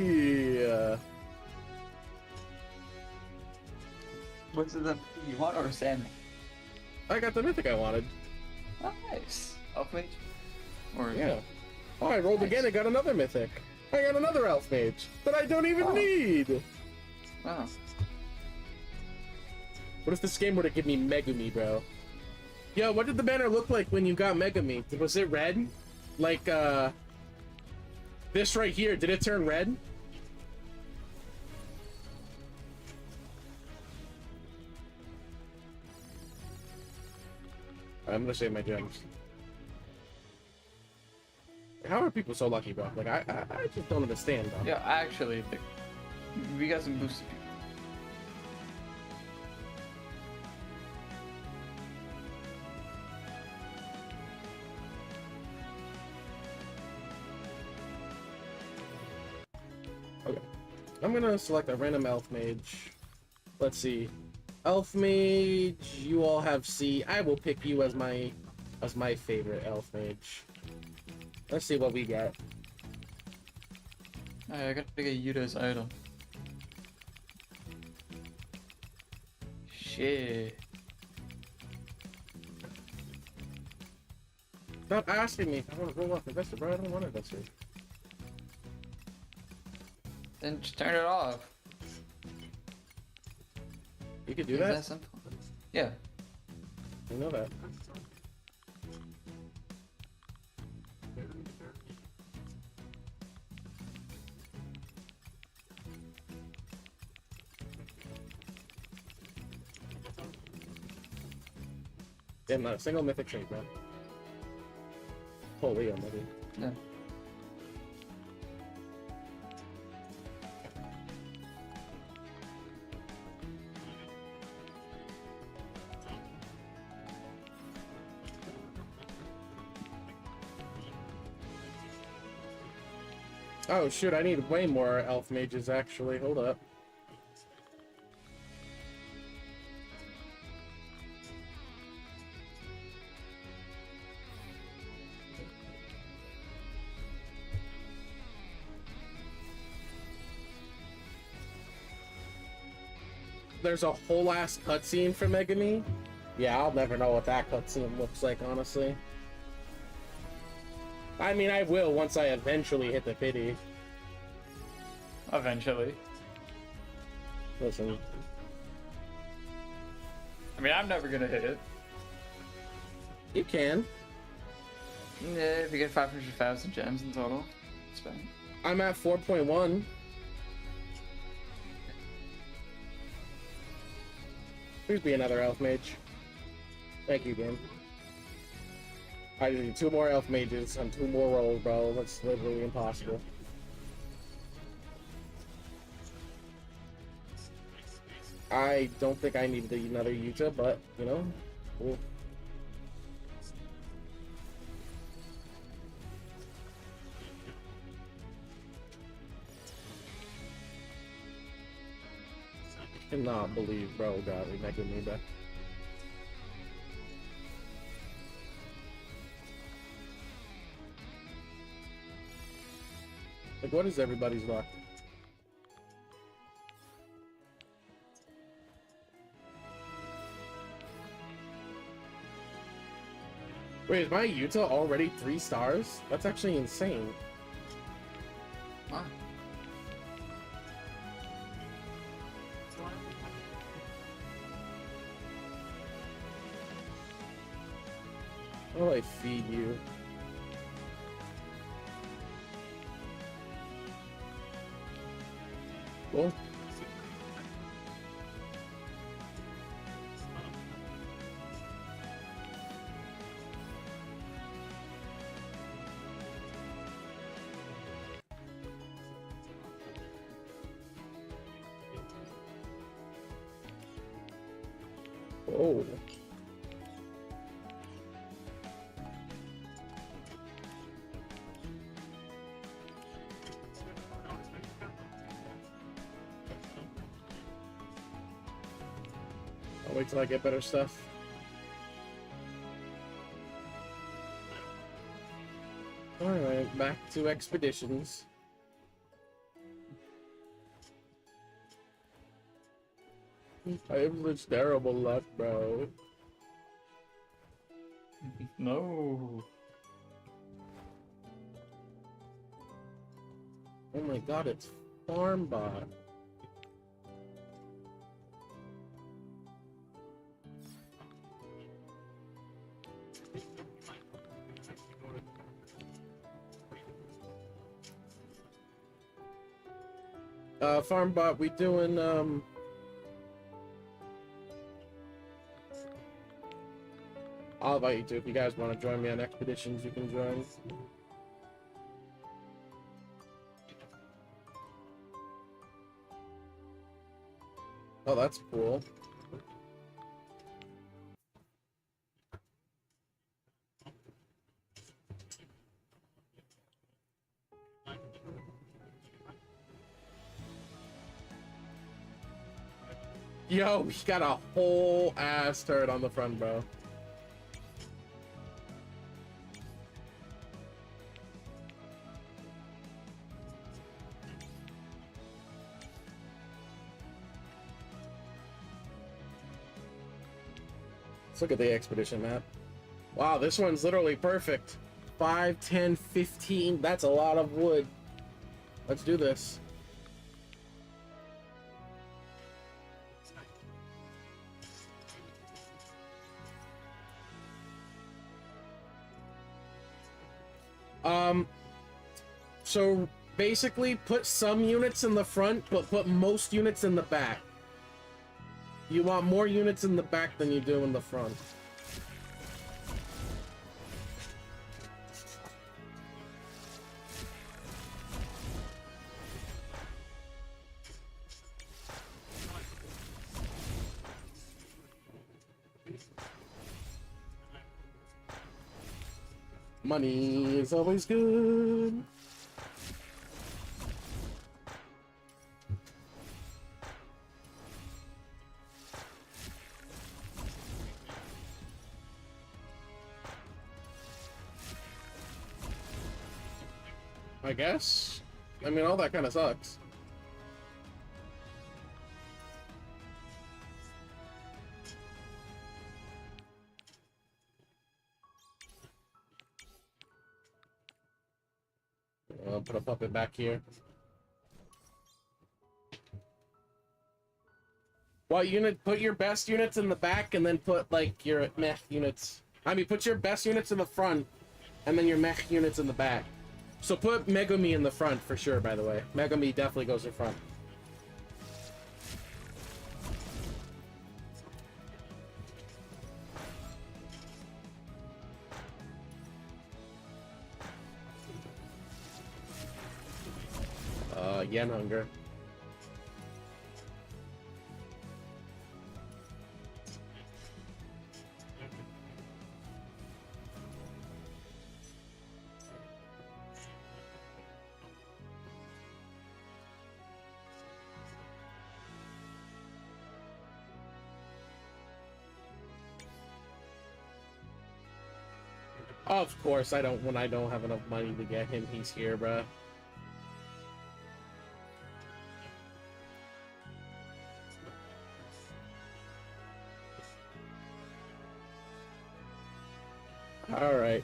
What's the you want or Sam? I got the mythic I wanted. Oh, nice. Elf mage? Or Yeah. Oh, I rolled nice. again. I got another mythic. I got another elf mage that I don't even need. Oh. What if this game were to give me Megami, bro? Yo, what did the banner look like when you got Megami? Was it red? Like, this right here, did it turn red? I'm gonna save my gems. How are people so lucky, bro? Like, I just don't understand, bro. Yeah, actually, we got some boosted people. Okay. I'm gonna select a random elf mage. Let's see. Elf mage, you all have C. I will pick you as my favorite elf mage. Let's see what we get. Alright, I gotta get Yuta's item. Shit. Stop asking me if I want to roll off investor, bro. I don't want to investor. Then just turn it off. You could do It's that? that simple. Yeah. I know that. Damn, not a single mythic trait, bro. Holy, I'm ready. Yeah. Oh shoot, I need way more elf mages actually. Hold up. There's a whole ass cutscene for Megami. Yeah, I'll never know what that cutscene looks like, honestly. I mean, I will once I eventually hit the pity. Eventually. Listen, I mean, I'm never gonna hit it. you can. Yeah, if you get 500,000 gems in total, spend. I'm at 4.1. Please be another elf mage. Thank you, game. I just need 2 more elf mages and 2 more rolls, bro. That's literally impossible. I don't think I need another Yuta, but, you know, cool. cannot believe bro got me making me back. Like, what is everybody's luck? Wait, is my Utah already 3 stars? That's actually insane. Wow. How do I feed you? Cool. Oh. I'll wait till I get better stuff. Alright, back to expeditions. I have such terrible luck, bro. No. Oh my god, it's farm bot. Farm bot, we doing I'll invite you to. If you guys want to join me on expeditions, you can join. Oh, that's cool. Yo, he got a whole ass turret on the front, bro. Let's look at the expedition map. Wow, this one's literally perfect. 5, 10, 15. That's a lot of wood. Let's do this. So basically put some units in the front, but put most units in the back. You want more units in the back than you do in the front. Money is always good. I guess. I mean, all that kind of sucks. I'll put a puppet back here. Well, put your best units in the back and then put, like, your mech units. I mean, put your best units in the front and then your mech units in the back. So put Megumi in the front for sure, by the way. Megumi definitely goes in front. Yen hunger. Of course, I don't. When I don't have enough money to get him, he's here, bruh. All right,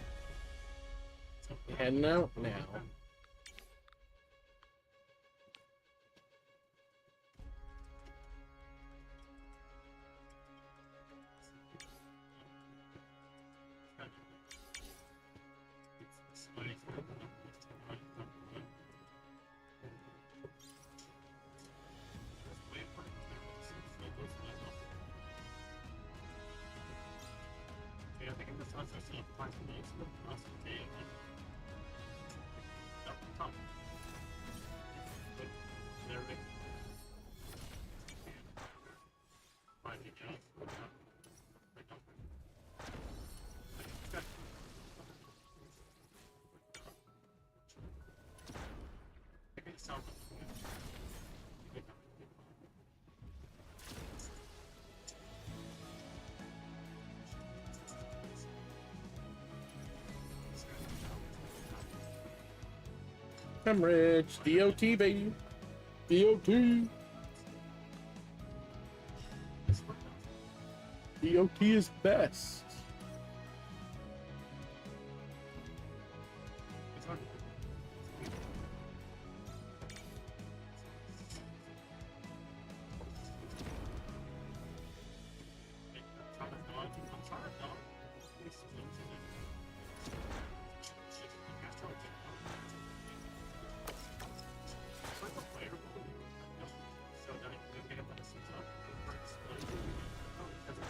heading out now. I'm rich. DOT, baby. DOT. DOT is best.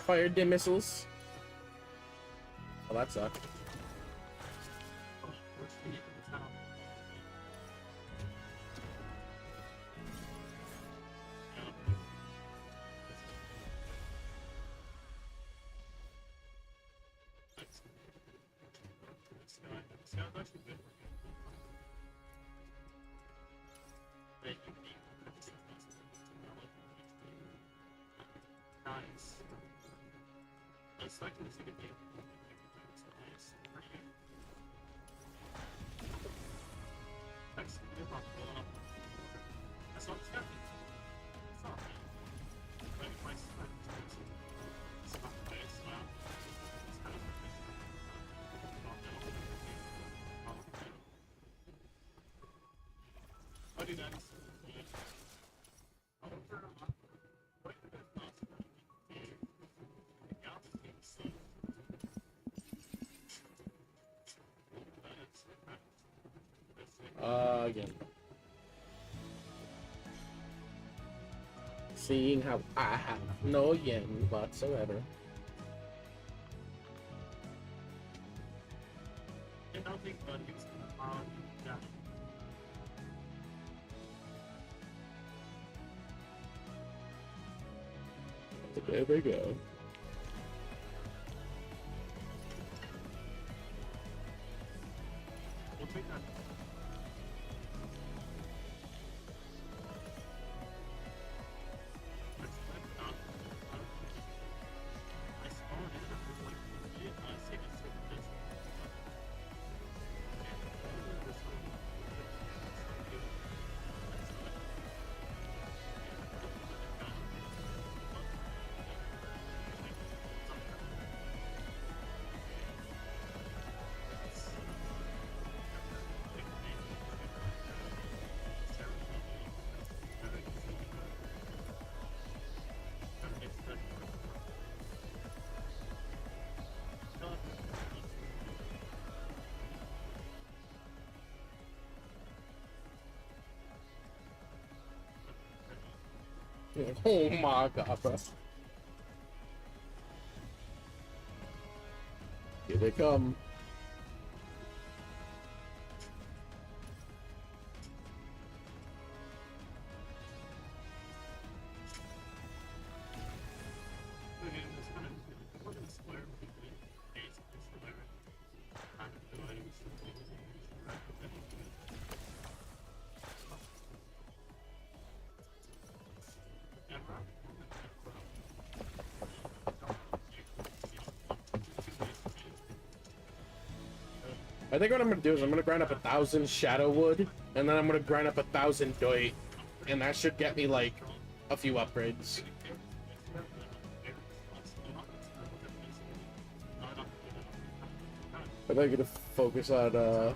Fired the missiles. Oh, that sucked. Again. Seeing how I have no yen whatsoever. There we go. Oh my god, bro. Here they come. I think what I'm gonna do is I'm gonna grind up 1,000 shadow wood, and then I'm gonna grind up 1,000 doit, and that should get me like a few upgrades. I think I'm gonna focus on the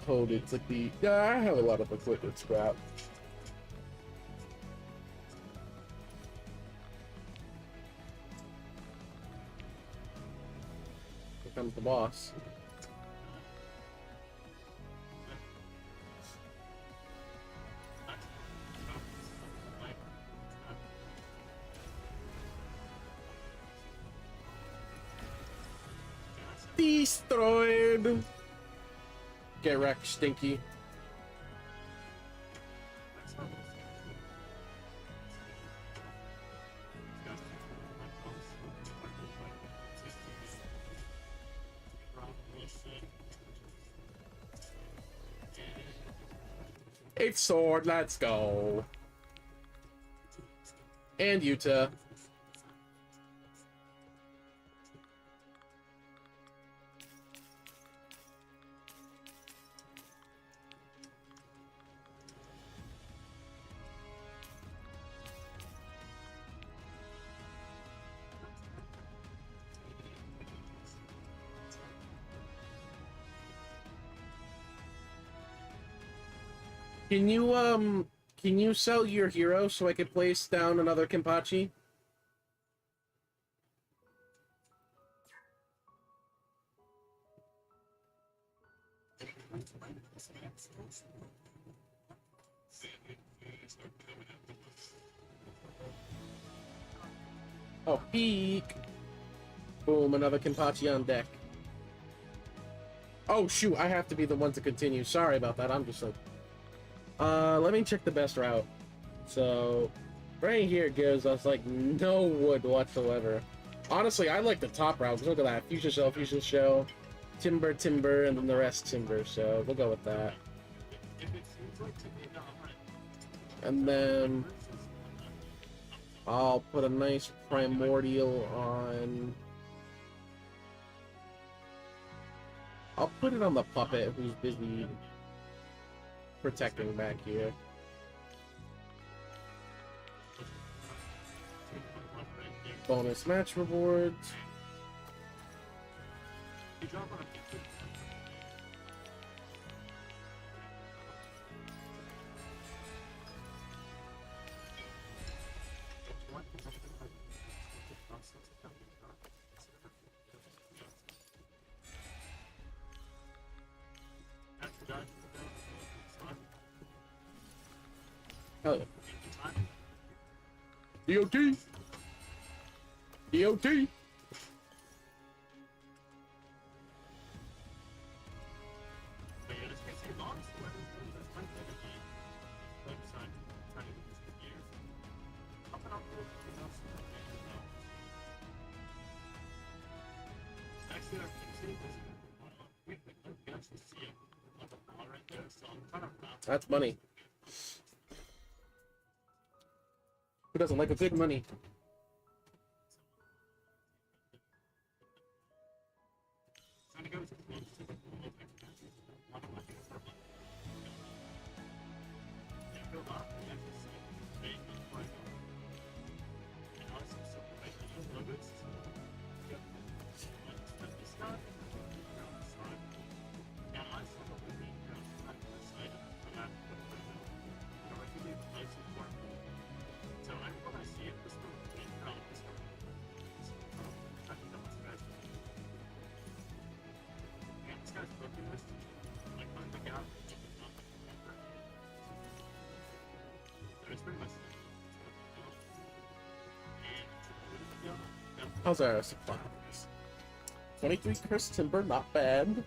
components, like the I have a lot of equipment scrap. Here comes the boss. Destroyed. Get wrecked, Stinky. Eighth sword, let's go. And Utah. Can you sell your hero so I can place down another Kenpachi? Oh, peek! Boom, another Kenpachi on deck. Oh, shoot, I have to be the one to continue. Sorry about that, I'm just like... let me check the best route. So, right here gives us, like, no wood whatsoever. Honestly, I like the top route, because look at that. Fusion Shell, Timber, Timber, and then the rest Timber, so we'll go with that. And then... I'll put a nice Primordial on... I'll put it on the puppet who's busy protecting back here. Bonus match rewards. Hell yeah. DOT! DOT! That's money. Who doesn't like a good money? How's our supplies? 23 cursed timber, not bad.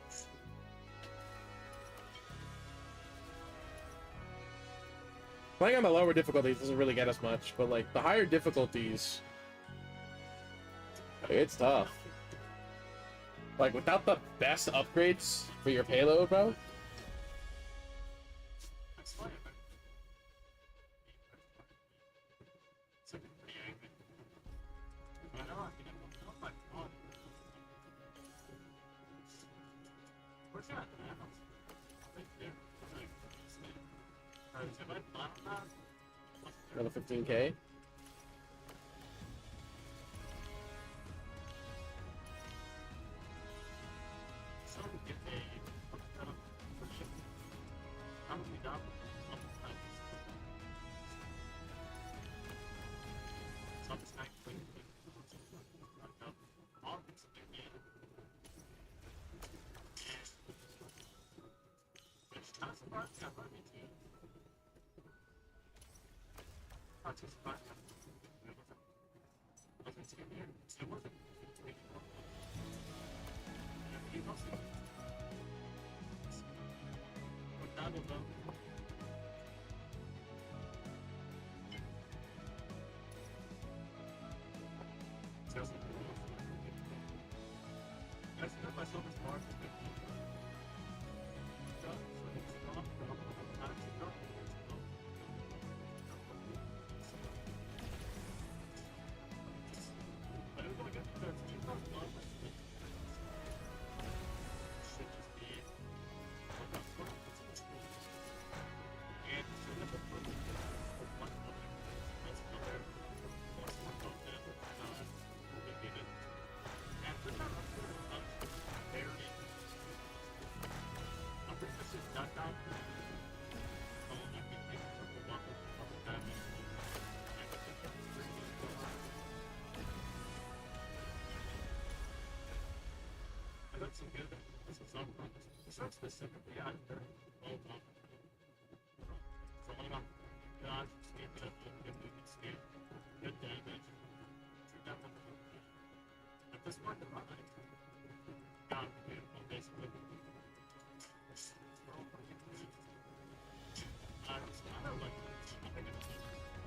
Playing on the lower difficulties doesn't really get us much, but like the higher difficulties, it's tough. Like without the best upgrades for your payload, bro. Another 15K.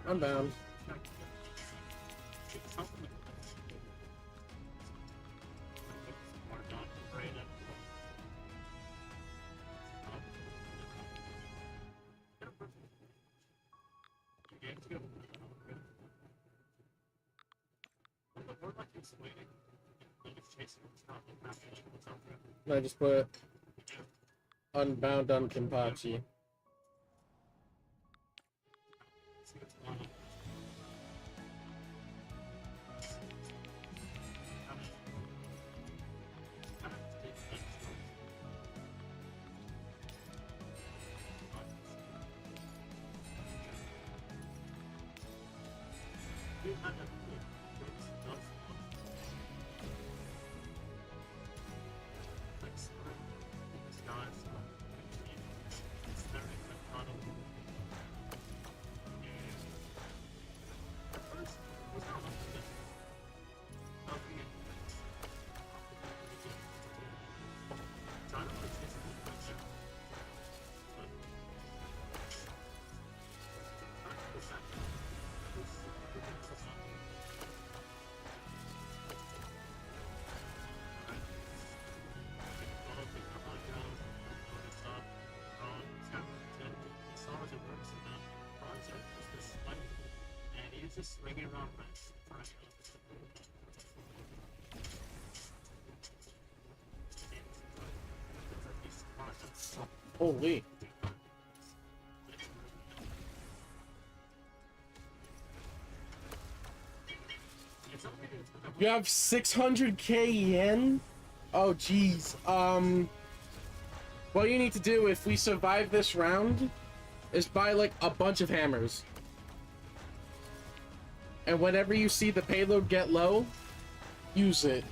Unbound. I just put Unbound on Kenpachi. Just swinging around Holy. You have 600k yen? Oh, jeez. What you need to do if we survive this round is buy, like, a bunch of hammers. And whenever you see the payload get low, use it.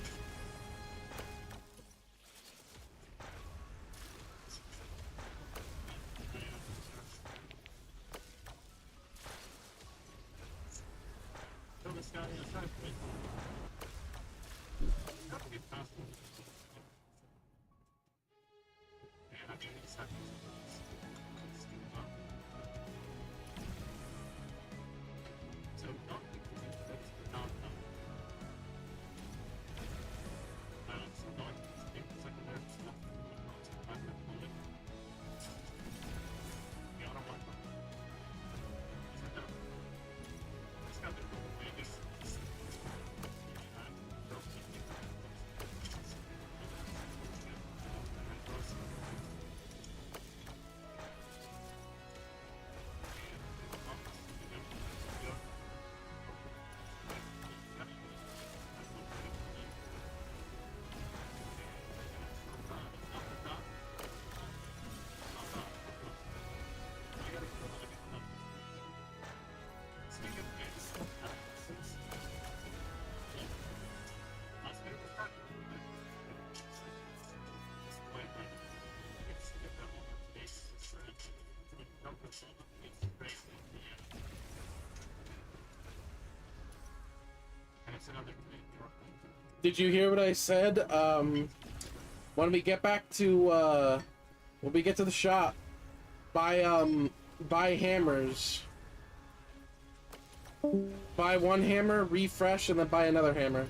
Did you hear what I said? When we get back to when we get to the shop, buy hammers. Buy one hammer, refresh, and then buy another hammer.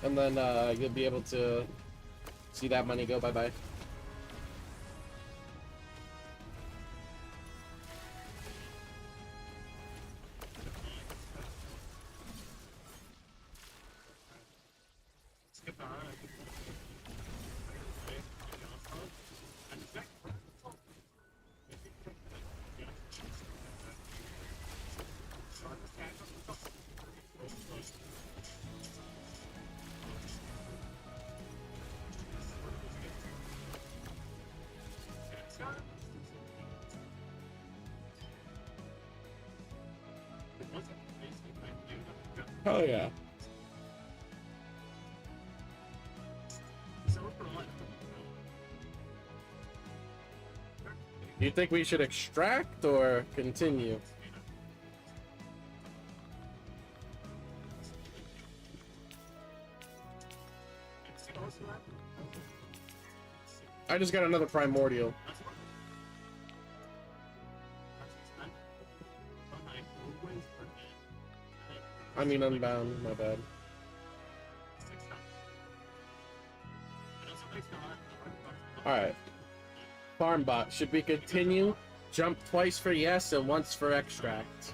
And then you'll be able to see that money go bye-bye. Oh yeah. You think we should extract or continue? I just got another primordial. I mean unbound, my bad. Alright. Farm bot, should we continue? Jump twice for yes and once for extract.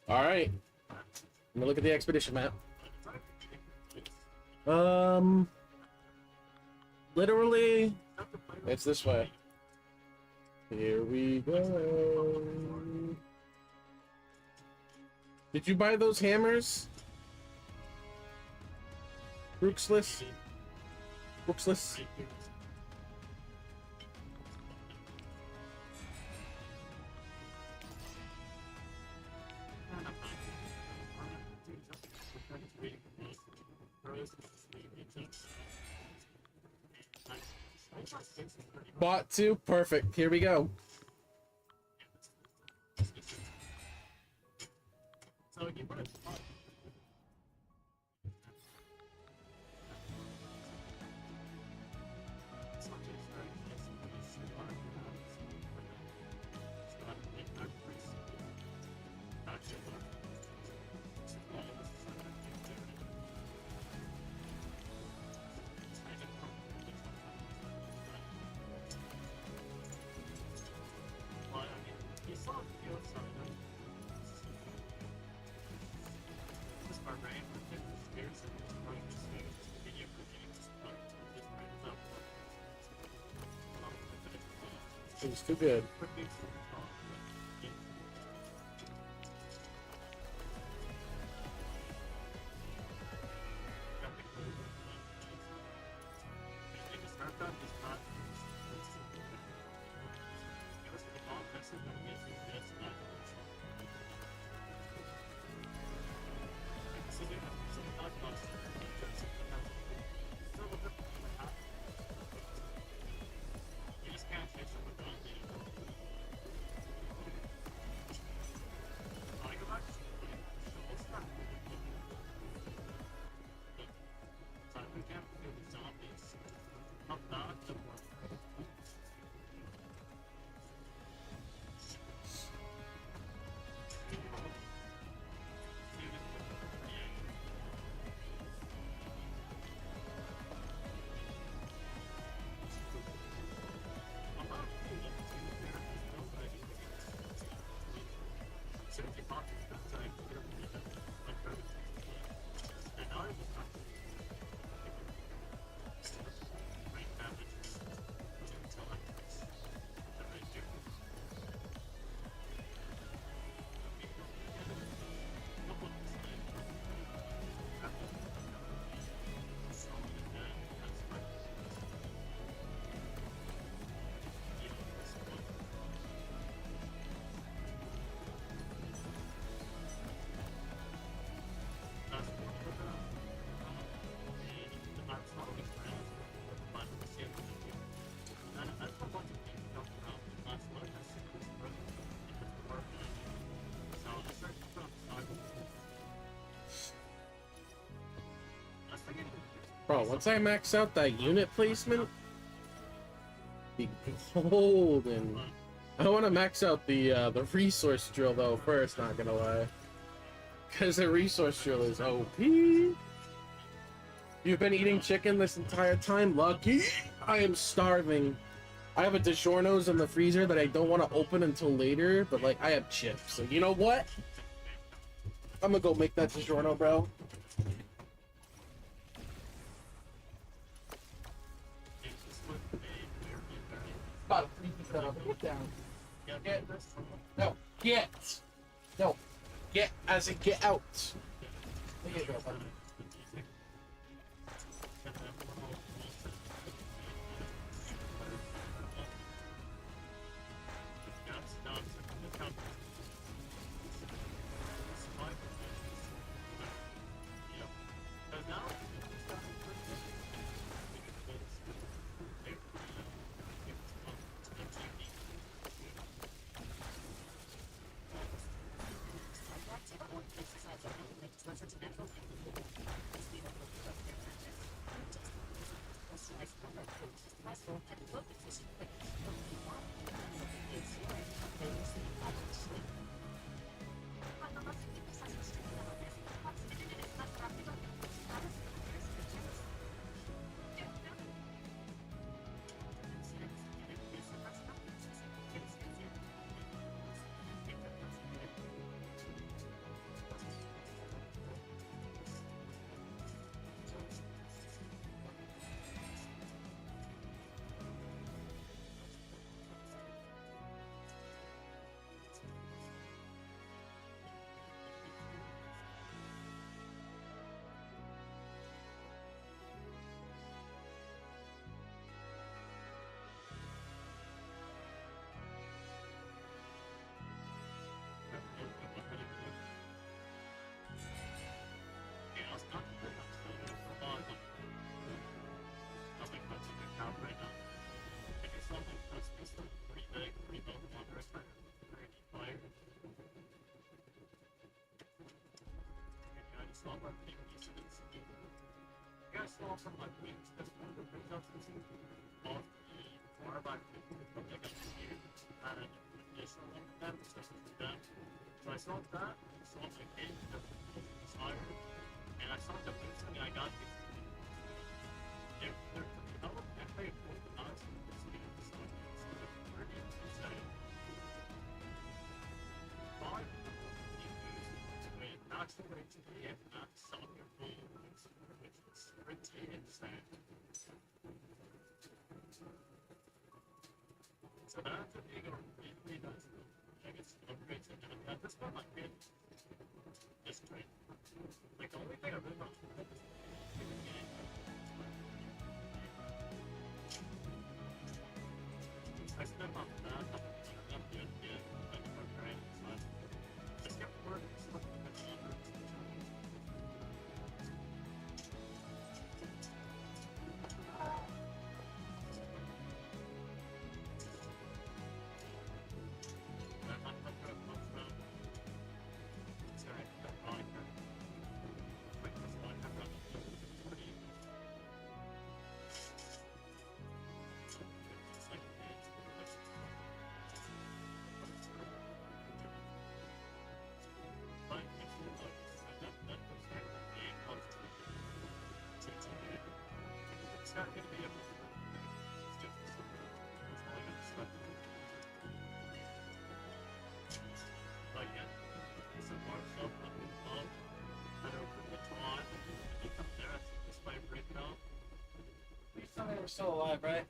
Alright. I'm gonna look at the expedition map. Literally, it's this way. Here we go. Did you buy those hammers? Brooksless? Brooksless? Bought two? Perfect. Here we go. It's too good. know. Once I max out that unit placement, be golden. I want to max out the resource drill though first. Not gonna lie, because the resource drill is OP. You've been eating chicken this entire time? Lucky. I am starving. I have a DiGiorno's in the freezer that I don't want to open until later, but like I have chips. So you know what? I'm gonna go make that DiGiorno, bro. About to freak this up. Get down. Get. No. Get. No. Get as in get out. There you go, buddy. So I saw that, saw my game, inspired, and I saw the first thing I got is they're developed and very important not to see the stuff instead of learning instead of five with accelerated and not soccer goals, which is sprinting instead. So that's a big really nice I guess upgrades and at this point my kid is great. Like the only thing I really want to do is I spent on that, I'm good, yeah, I'm great, so just get work and stuff like that. We're still alive, right?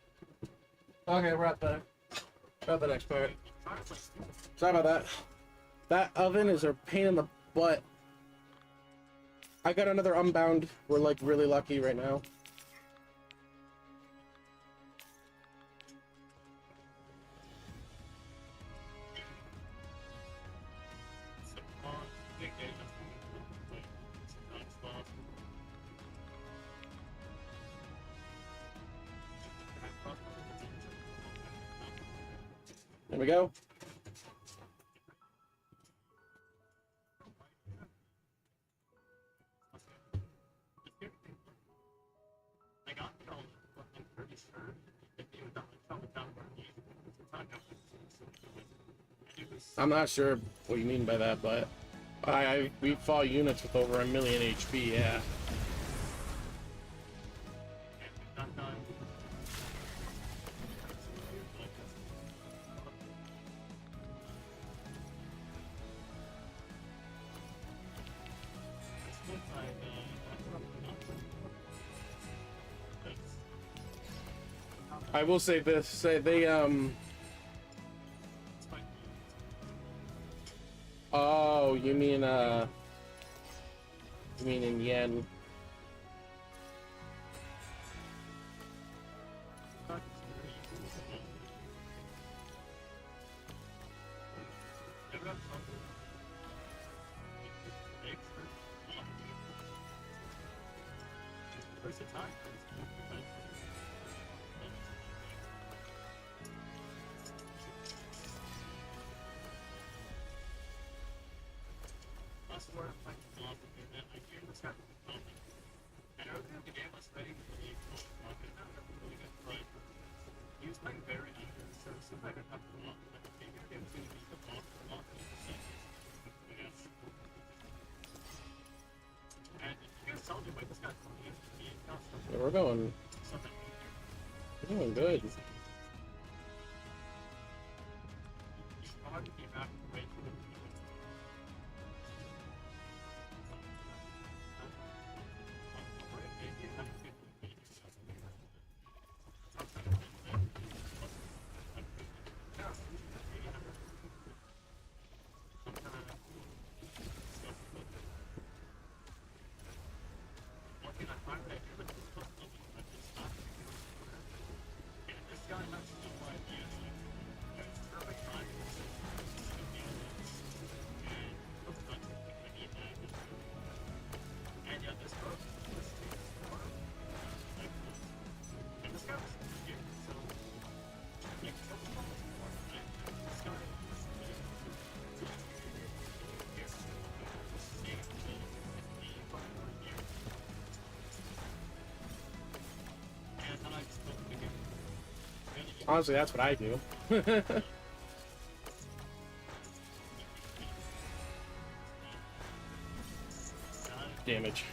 Okay, we're at the next part. Sorry about that. That oven is a pain in the butt. I got another unbound. We're like really lucky right now. There we go. I'm not sure what you mean by that, but we fought units with over 1,000,000 HP. Yeah. Not done. I will say this: say they Oh, you mean in yen? Yeah, we're going good. Honestly, that's what I do. Damage.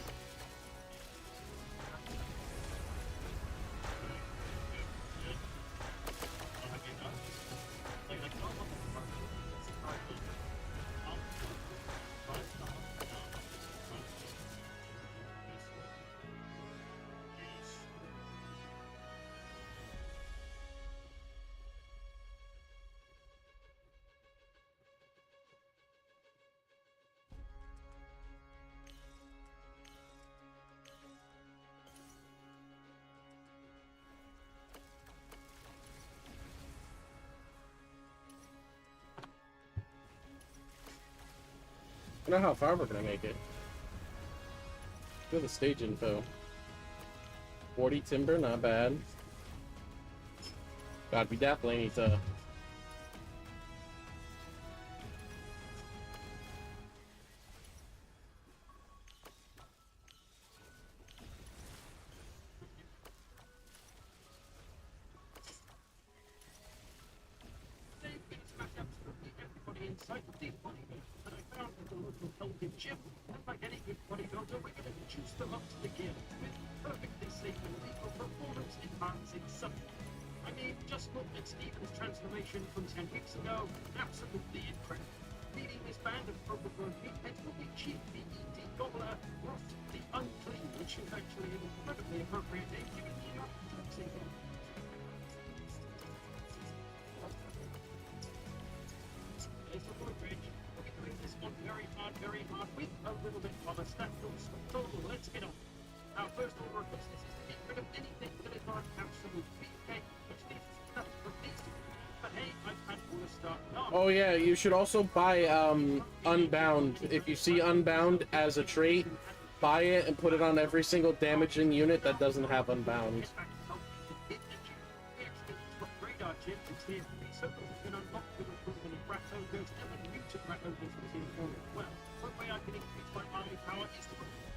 I don't know how far we're gonna make it. Look at the stage info. 40 timber, not bad. God, we definitely need to. Gym, and like any good bodybuilder, we're going to juice them up to the gills with perfectly safe and legal performance-enhancing supplements. I mean, just look at Stephen's transformation from 10 weeks ago. Absolutely incredible. Feeding this band of overgrown meatheads will be cheap, the gobbler, rot, the unclean, which is actually an incredibly appropriate name given the toxic. There's the wood bridge. This one very hard with a little bit of a stack total. Let's get on. Our first order of business is to get rid of anything that is not absolute beefcake, which leaves nothing for these. But hey, I've had to start now. Oh yeah, you should also buy Unbound. If you see Unbound as a trait, buy it and put it on every single damaging unit that doesn't have Unbound.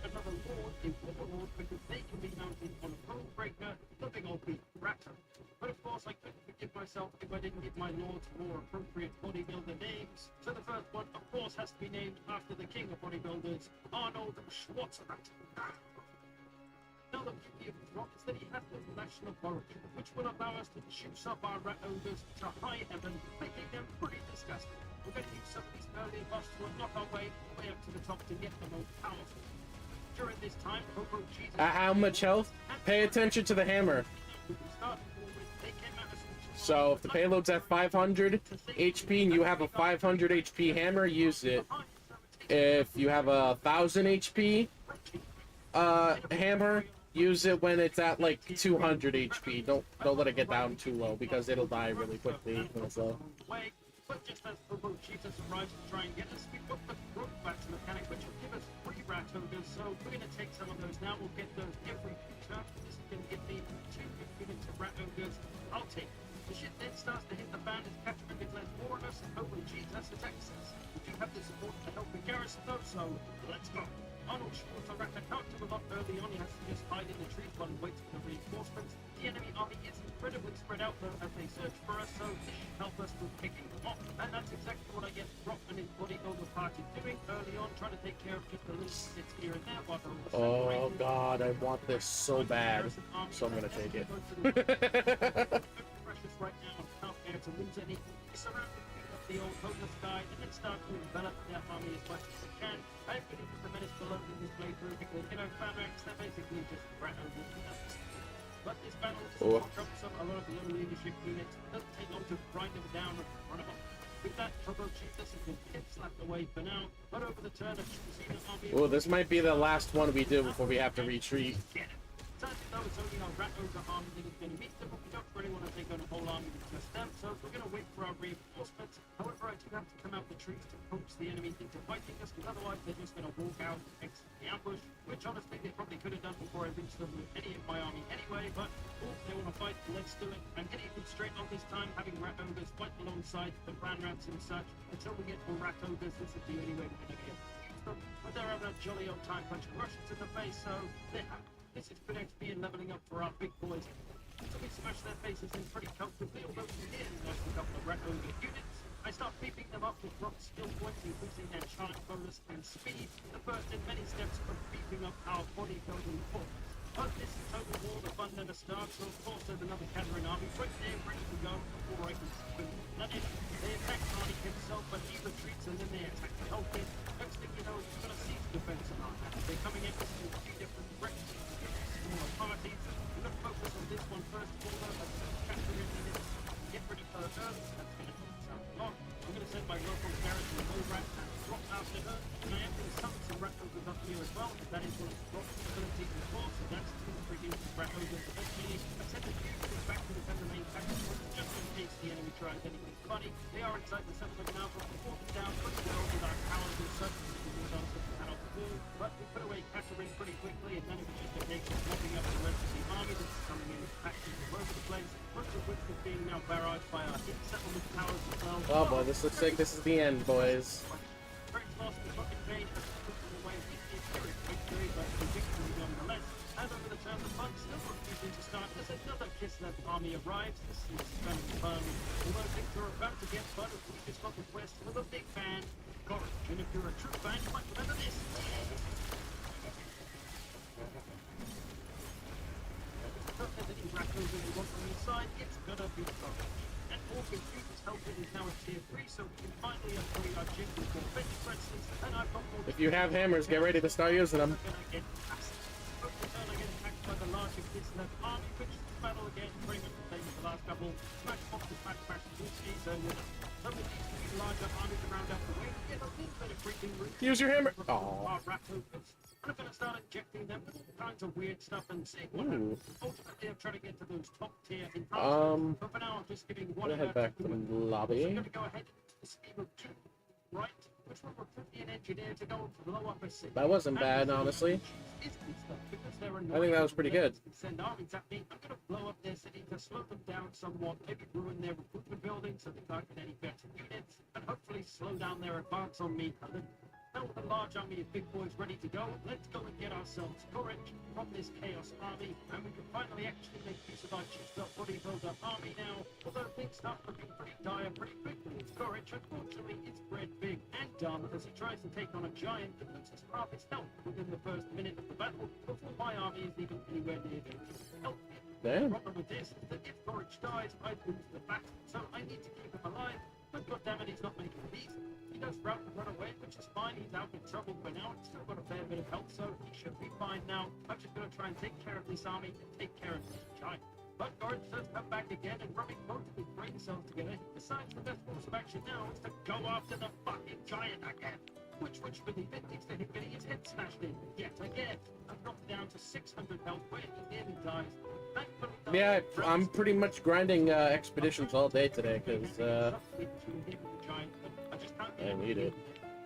Another lord in Warlord because they can be mounted on a Roll Breaker, living OP Raptor. But of course, I couldn't forgive myself if I didn't give my lords more appropriate bodybuilder names. bodybuilders. So the first one, of course, has to be named after the king of bodybuilders, Arnold Schwarzenegger. Now the beauty of his rock is that he has this flesh laboratory, which will allow us to juice up our rat ogres to high heaven, making them pretty disgusting. We're going to use some of these early buffs to unlock our way up to the top to get the most powerful. During this time, Hobo Jesus... How much health? Pay attention to the hammer. So if the payload's at 500 HP and you have a 500 HP hammer, use it. If you have a 1000 HP hammer, use it when it's at like 200 HP. Don't let it get down too low because it'll die really quickly when it's low. But just as Hobo Jesus arrives to try and get us, we've got the growth bats mechanic, which will give us free rat ogres. So we're going to take some of those now. We'll get those every future. This is going to give me 2 units of rat ogres. I'll take it. The shit then starts to hit the fan as Catherine declares war on us and Hobo Jesus attacks us. We do have the support to help the garrison though, so let's go. Arnold Schwarzenegger can't do a lot early on. He has to just hide in the trees while he waits for the reinforcements. The enemy army is incredibly spread out though as they search for us, so this should help us with picking them off. And that's exactly what I get Rock and his bodybuilder party doing early on, trying to take care of just a little bits here and there while they're Oh god, I want this so bad. So I'm gonna take it. Precious right now, not there to lose any. Surround the old homeless guy and then start to develop their army as much as they can. I believe the menace below in this playthrough because, you know, Fabrics, they're basically just rat ogres. But this battle is more troublesome. A lot of low leadership units. It doesn't take long to grind them down and run them off. With that, Hobo Jesus has been hit slapped away for now. But over the turn of choosing an army... Oh, this might be the last one we do before we have to retreat. Turns out it's only our rat ogre army that is going to meet them, but we don't really want to take on a whole army with just them, so we're going to wait for our reinforcements. However, I do have to come out the trees to coax the enemy into fighting us, because otherwise they're just going to walk out and exit the ambush, which honestly they probably could have done before I reached them with any of my army anyway, but they want to fight, let's do it. I'm getting them straight on this time, having rat ogres fight alongside the ran rats and such, until we get more rat ogres. This is the only way we're going to get them. But they're having a jolly old time punching Russians in the face, so they're happy. This is good XP and leveling up for our big boys. So we smash their faces in pretty comfortably, although we did invest a couple of rat ogre units. I start beeping them up with rock skill points, increasing their charge bonus and speed. The first in many steps of beefing up our bodybuilding force. But this is total war, the fun never starts, so of course there's another Catherine army right there ready to go before I can spin blooded. They attack Arnie himself, but he retreats and then they attack the whole thing. Next thing you know, it's going to siege defense on that. They're coming at us in a few different directions. Smaller parties. We're going to focus on this one first of all, though. Catherine units. Get rid of her early. That's going to help us out a lot. I'm going to send my local garrison to Bull Rat and drop after her. And I am going to summon some rat ogres up here as well. That is one of the Rock's abilities as well, so that's two freaking rat ogres eventually. I sent a few units back to defend the main faction just in case the enemy tries anything funny. They are inside the settlement now, but we fought them down pretty well with our powers and such. But we put away Catherine pretty quickly, and then it was just a case of mopping up the rest of the army that's coming in factions all over the place, much of which is being now barraged by our hit settlement powers as well. Oh boy, this looks like this is the end, boys. Very lost the fucking pain as we put them away with the Pyrrhic victory, but the victory nonetheless. And over the turn, the fun still refusing to start as another Kislev army arrives. This is kind of fun. Although things are about to get fun, we just got the quest with a big fan. And if you're a true fan, you might remember this. Don't have any rappers that you want on your side, it's gonna be fun. And Orphan Future's helping is now at tier 3, so we can finally upgrade our gym with more bench presses, and I've got more... If you have hammers, get ready to start using them. Over the turn, I get attacked by the larger Kislev army, which is battle again, pretty much the same as the last couple. Smash, pop, smash, smash, Gucci's, and some of these larger armies around out the way get a little bit of freaking room. Use your hammer. Our rat ogres. I'm gonna start injecting them with all kinds of weird stuff and see what happens. Ultimately, I'm trying to get to those top tier enhancements. But for now, I'm just giving one of head back to the lobby. So I'm gonna go ahead into the scheme of 2, right? Which will recruit an engineer to go and blow up a city. That wasn't bad, honestly. I think that was pretty good. Send armies at me. I'm going to blow up their city to slow them down somewhat, maybe ruin their recruitment buildings so they can't get any better units, and hopefully slow down their advance on me. Now with a large army of big boys ready to go, let's go and get ourselves courage from this Chaos army, and we can finally actually make use of our juiced up bodybuilder army now, although things start looking pretty dire pretty quickly. Courage, unfortunately, is dumb as he tries to take on a giant that loses half his health within the first minute of the battle before my army is even anywhere near going to help him. The Damn. problem with this is that if Gorich dies, I lose the battle, so I need to keep him alive, but goddammit, he's not making it easy. He does route and run away, which is fine. He's out in trouble by now. He's still got a fair bit of health, so he should be fine now. I'm just going to try and take care of this army and take care of this giant. But Gorich does come back again, and rubbing both of his brain cells together, he decides the best course of action now is to go after the fucking giant again. Which believe it, leads to him getting his head smashed in yet again. I'm knocked down to 600 health where he nearly dies. Thankfully, though, Yeah, I'm pretty much grinding expeditions all day today because I need it.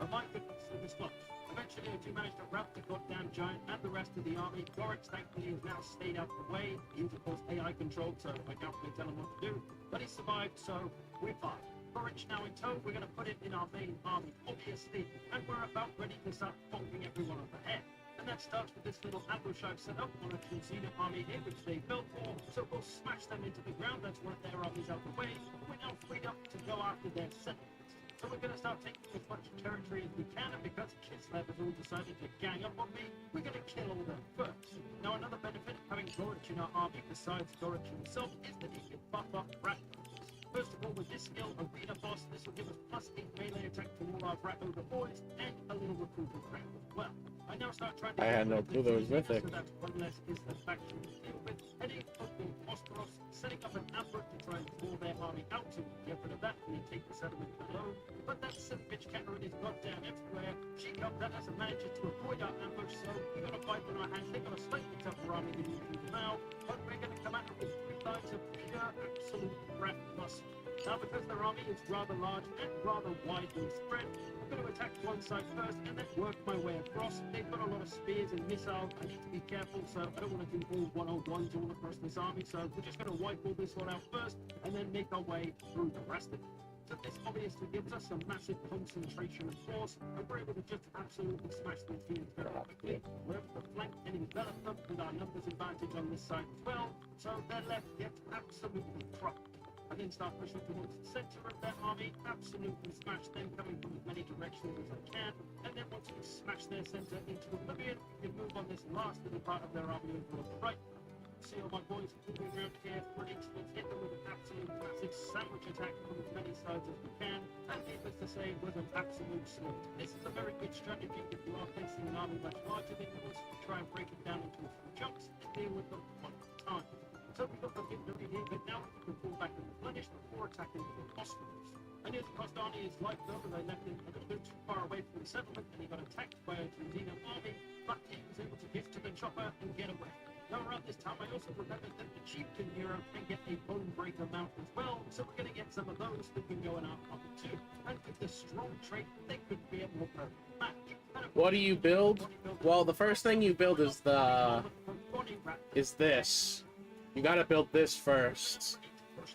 I might have this much. Eventually, I do manage to rout the goddamn giant and the rest of the army. Gorich, thankfully, has now stayed out of the way. He is, of course, AI controlled, so I can't really tell him what to do. But he survived, so we're fine. Gorich now in tow. We're going to put it in our main army, obviously. And we're about ready to start bonking everyone on the head. And that starts with this little ambush I've set up on a Xena army here, which they built for. So we'll smash them into the ground. That's one of their armies out the way. We're now freed up to go after their settlements. So we're going to start taking as much territory as we can, and because Kislev has all decided to gang up on me, we're going to kill all of them first. Now, another benefit of having Gorich in our army, besides Gorich himself, is that he can buff up rat boys. First of all, with this skill, Arena Boss, this will give us +8 melee attack to all our rat ogre boys, and a little recruitment crap as well. I now start trying to... I had no clue that was mythic. So that's one less is the faction to deal with. Heading up to Ostros, setting up an ambush to try and pull their army out to get rid of that and then take the settlement below. But that son of a bitch Catherine is goddamn everywhere. She comes at us and manages to avoid our ambush, so we got a fight on our hands. They've got a slightly tougher army than usual now, but we're going to come at them with 3 lines of pure absolute rat muscle. Now, because their army is rather large and rather widely spread, I'm going to attack one side first and then work my way across. They've got a lot of spears and missiles. I need to be careful, so I don't want to do all one-on-ones all across this army, so we're just going to wipe all this one out first and then make our way through the rest of it. So this obviously gives us a massive concentration of force, and we're able to just absolutely smash these teams very quickly. We're able to flank and envelop them with our numbers advantage on this side as well, so their left gets absolutely trucked. And then start pushing towards the center of their army, absolutely smash them coming from as many directions as I can, and then once we smash their center into oblivion, we can move on this last little part of their army over on the right. See all my boys moving around here, ready to hit them with an absolute massive sandwich attack from as many sides as we can, and needless to say, was an absolute slaughter. This is a very good strategy if you are facing an army much larger than yours, to try and break it down into a few chunks and deal with them one at a time. So we got the victory here, but now we can fall back and replenish before attacking the hospitals. I knew the Costani's life though, but I left him a little bit too far away from the settlement, and he got attacked by a Xena army, but he was able to get to the chopper and get away. Now around this time, I also remembered that the Chieftain hero can get a Bone Breaker mount as well, so we're going to get some of those that can go in our army too. And with the strong trait, they could be a more perfect match. What do you build? Well, the first thing you build is this. You gotta build this first.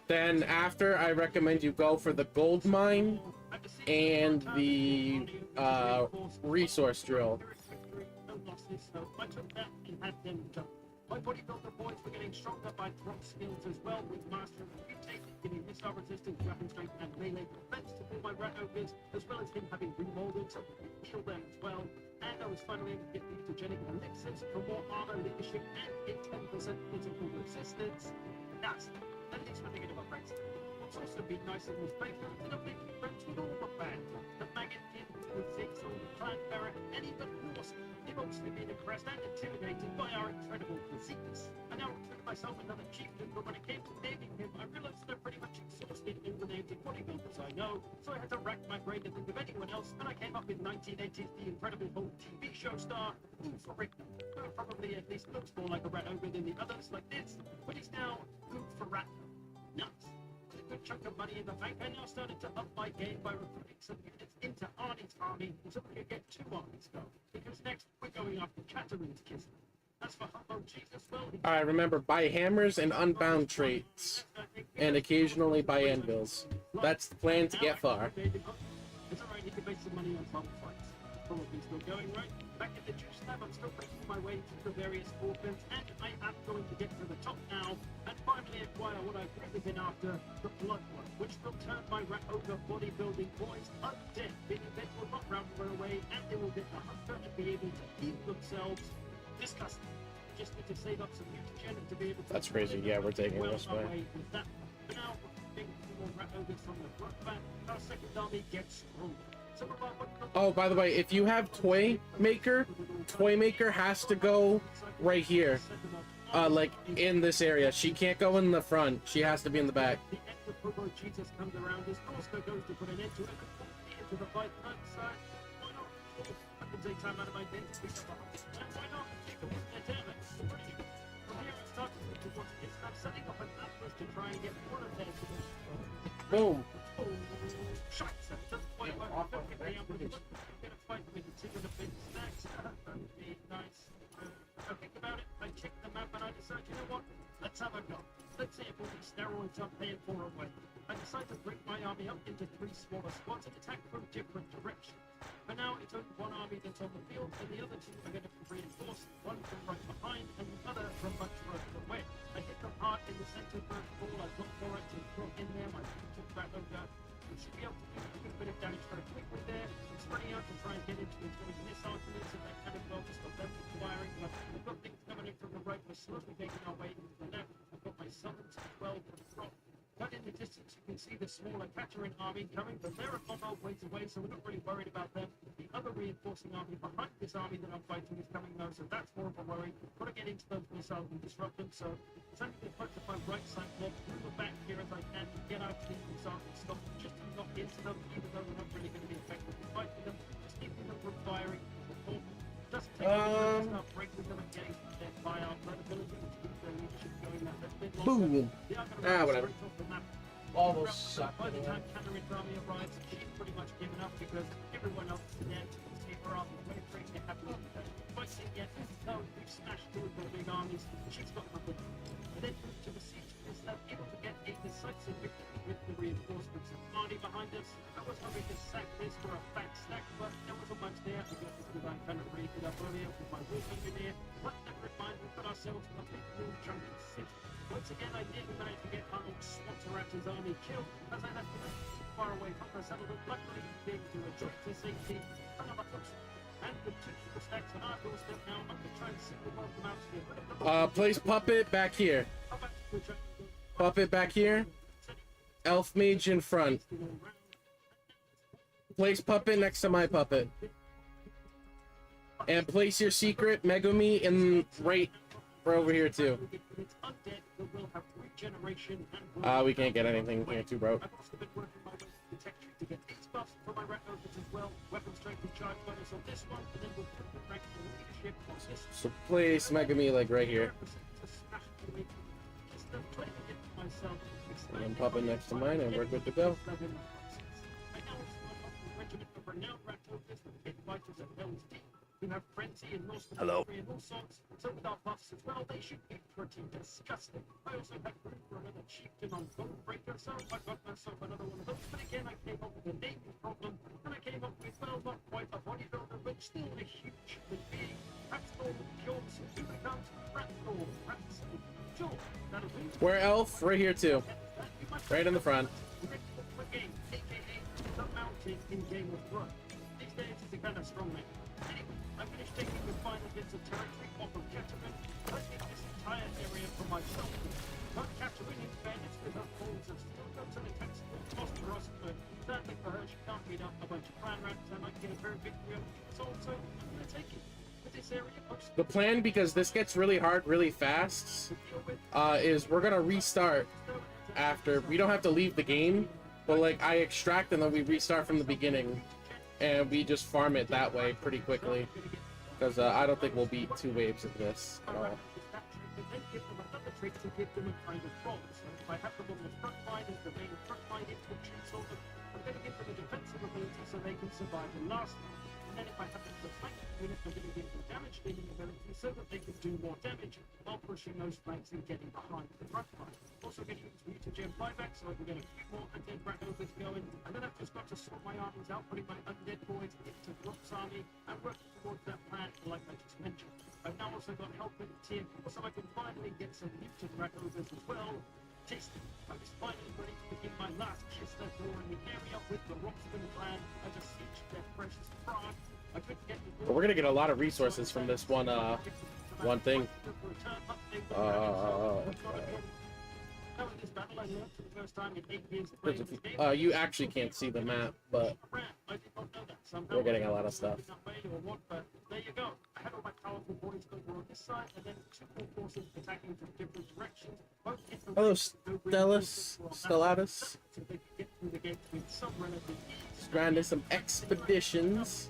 Then after, I recommend you go for the gold mine and the resource drill. My bodybuilder boys were getting stronger by drop skills as well, with mastering mutate, giving missile resistance, weapon strength, and melee defense to all my rat ogres, as well as him having remolded so we could heal them as well. And I was finally able to get mutagenic elixirs for more armor, leadership, and a 10% physical resistance. That's at least we're thinking about race. What's also been nice in this playthrough is that I'm making friends with all the band. The Maggot Kid, the Zigzag, the Clan Ferret, and even Horse. They've obviously been impressed and intimidated by our incredible physiques. I now recruited myself another chieftain, but when it came to naming him, I realized that I'm pretty much exhausted in the names of bodybuilders I know, so I had to rack my brain to think of anyone else, and I came up with 1980's The Incredible Hulk TV show star, Goof Rickman, who probably at least looks more like a rat ogre than the others like this, but he's now Goof for Rat. Nuts. With a good chunk of money in the bank, I now started to up my game by recruiting some units into Arnie's army, so we could get 2 armies going, because next we're going after Chattering's kiss. As for Humbo Jesus, well... Alright, remember, buy hammers and unbound traits, and occasionally buy anvils. That's the plan to get far. It's alright, he can make some money on some fights. probably still going, right? Back at the juice lab, I'm still making my way through the various orphans, and I am going to get to the top now, and finally acquire what I've really been after, the blood one, which will turn my rat ogre bodybuilding boys undead, meaning they will not run away, and they will get the hunter and be able to heal themselves. Disgusting. Just need to save up some mutagen to be able to... That's crazy. Yeah, we're taking well this way. With that. For now, we're getting more rat ogres from the front back. Our second army gets stronger. Some of our... Oh, by the way, if you have Toy Maker has to go right here. Like in this area. She can't go in the front. She has to be in the back. The end of Provo Jesus comes around. His Norska goes to put an end to it. And into the fight outside. Why not? I can take time out of my day to pick up a hunter. And why not? Take a look at their damage. From here it starts to move towards it. I'm setting up an atlas to try and get one of their Boom. Oh, shots. That doesn't quite work. Don't get me. I'm gonna fight with the tip of the big stacks. That'd be nice. I think about it, I check the map and I decide, you know what? Let's have a go. Let's see if all these steroids are paying for a way. I decide to break my army up into 3 smaller squads and attack from different directions. For now, it's only one army that's on the field, and the other 2 are going to be reinforced, one from right behind, and the other from much further away. I hit them hard in the center first ball. I look for it to throw in there. My two battle gun. We should be able to do a good bit of damage very quickly there. I'm spreading out to try and get into the missile units, and that kind of well to stop them from firing. But we've got things coming in from the right. We're slowly making our way into the left. I've got my summons as well to the front. But in the distance, you can see the smaller Katerin army coming, but they're a long ways away, so we're not really worried about them. The other reinforcing army behind this army that I'm fighting is coming though, so that's more of a worry. Got to get into those missiles and disrupt them, so it's only to focus my right side left through the back here as I can to get out to these missiles and stop them, just to knock into them, even though we're not really going to be effective in fighting them, just keeping them from firing. Doesn't take a start breaking them and getting their fire credibility, which keeps their leadership going that bit longer. Boom. Whatever. Almost sucked. By the time Katerin army arrives, she's pretty much given up because everyone else is dead. See her army way free, they have nothing fighting yet. No, we've smashed 2 of their big armies. She's got nothing. And then move to the siege is able to get a decisive victory with the reinforcements. Army behind us. I was hoping to sack this for a fat stack, but there wasn't much there. I guess it's because I kind of raised it up earlier with my wolf engineer. But never mind, we put ourselves in a big blue chunky city. Once again, I did manage to get Arnold Swatteraptor's army killed as I left him far away from the settlement. Luckily, he came to a joint to safety. Another close. And with 2 super stacks on our doorstep now, I'm going to try and see the world from out here. Place Puppet back here. Puppet back here. Elf Mage in front. Place Puppet next to my Puppet. And place your secret Megumi in right over here too. We can't get anything here too, bro. So place Megumi like right here. And Puppet next to mine, and we're good to go. Hello. So with our buffs as well, they should be pretty disgusting. I also have room for another chieftain on Gunbreaker, so I got myself another one of those. But again, I came up with a naming problem, and I came up with, well, not quite a bodybuilder, but still a huge being. Ratstall kills, who becomes Ratstall, Ratstall. Sure, that'll do. We're Elf right here too. Right in the front. Game, aka the Mountain in Game of Thrones. These days, it's a kind of strong name. Anyway, I finished taking the final bits of territory off of Katerin. I think this entire area for myself. But Katerin, in fairness, with her balls have still got some intense cost for us, but sadly for her, she can't beat up a bunch of clan rats and I can get a very victory on the soul, so I'm gonna take it. But this area looks The plan, because this gets really hard really fast, is we're gonna restart after. We don't have to leave the game, but like I extract and then we restart from the beginning, and we just farm it that way pretty quickly. Because I don't think we'll beat 2 waves of this at all. I have them on the front line as the main front line infantry, so I'm going to give them a defensive ability so they can survive the last one. then if I happen to flank the unit, I'm going to give them damage dealing ability so that they can do more damage while pushing those flanks and getting behind the front line. Also going to use mutagen buyback so I can get a few more undead rat ogres going, and then I've just got to sort my armies out, putting my undead boys into Brock's army and working towards that plan like I just mentioned. I've now also got help with the tier, so I can finally get some mutant rat ogres as well. Tasty. I was finally ready to begin my last kiss that door in the area with the Roxton clan as a siege their precious pride. I couldn't get the But we're gonna get a lot of resources from this one thing. You actually can't see the map, but we're getting a lot of stuff. There you go. I had all my powerful boys over on this side, and then two more forces attacking from different directions. Hello, Stellatus. So they could get through the gate with some relative ease. Stranded some expeditions.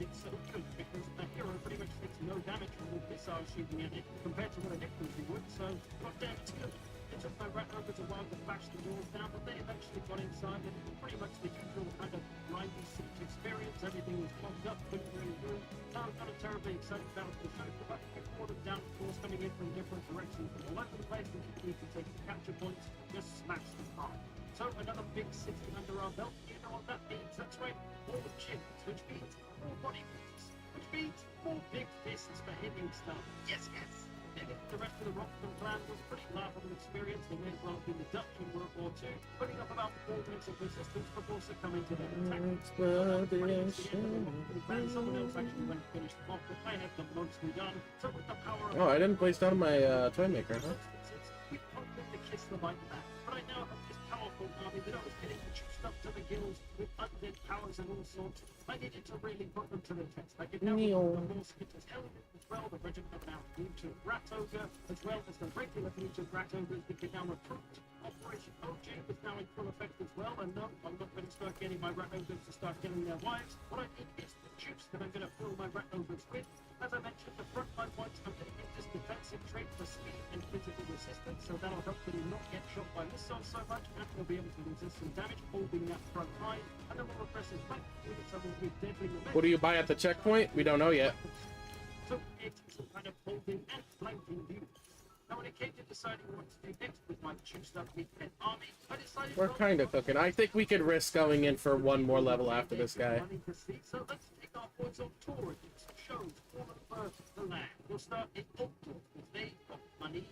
It's so good because the hero pretty much takes no damage from the missiles shooting at it compared to what an infantry would, so goddamn it's good. It took my rat ogres a while to bash the walls down, but they eventually got inside, and it was pretty much the usual kind of grindy siege experience. Everything was plugged up, couldn't really move. Not a terribly exciting battle for the show, but a lot of down force coming in from different directions. All over the place, we need to take capture points, just smash them hard. So another big city under our belt. You know what that means? That's right, more chins, which means more body fists, which means more big fists for hitting stuff. Yes, yes. Maybe the rest of the Rockman clan was a pretty laughable experience. They may as well have been the Dutch in World War II, putting up about 4 minutes of resistance before succumbing to their attack. Someone else actually went and finished them off, but I had them mostly done. So with the power of... Oh, I didn't place down my toy maker, huh? We pumped them to kiss them like that. But I now have this powerful army that I was getting juiced up to the gills with undead powers and all sorts. I needed to really put them to the test. I could now put the more skitters element as well, the regiment of now mutant rat ogre, as well as the regular mutant rat ogres that can now recruit. Operation OJ is now in full effect as well, and no, I'm not going to start getting my rat ogres to start killing their wives. What I need is the juice that I'm going to fill my rat ogres with. As I mentioned, the frontline points, I'm going to get this defensive trait for speed and physical resistance, so that'll help them not get shot by missiles so much, and they'll be able to resist some damage holding that front line, and then we'll repress his flank units with deadly momentum. What do you buy at the checkpoint? We don't know yet. So it's some kind of holding and flanking units. Now when it came to deciding what to do next with my juiced up weekend army, I decided... We're kind of cooking. I think we could risk going in for one more level after this guy. So let's take our boys on tour and do some shows all over the land. We'll start in Oakland because they got money.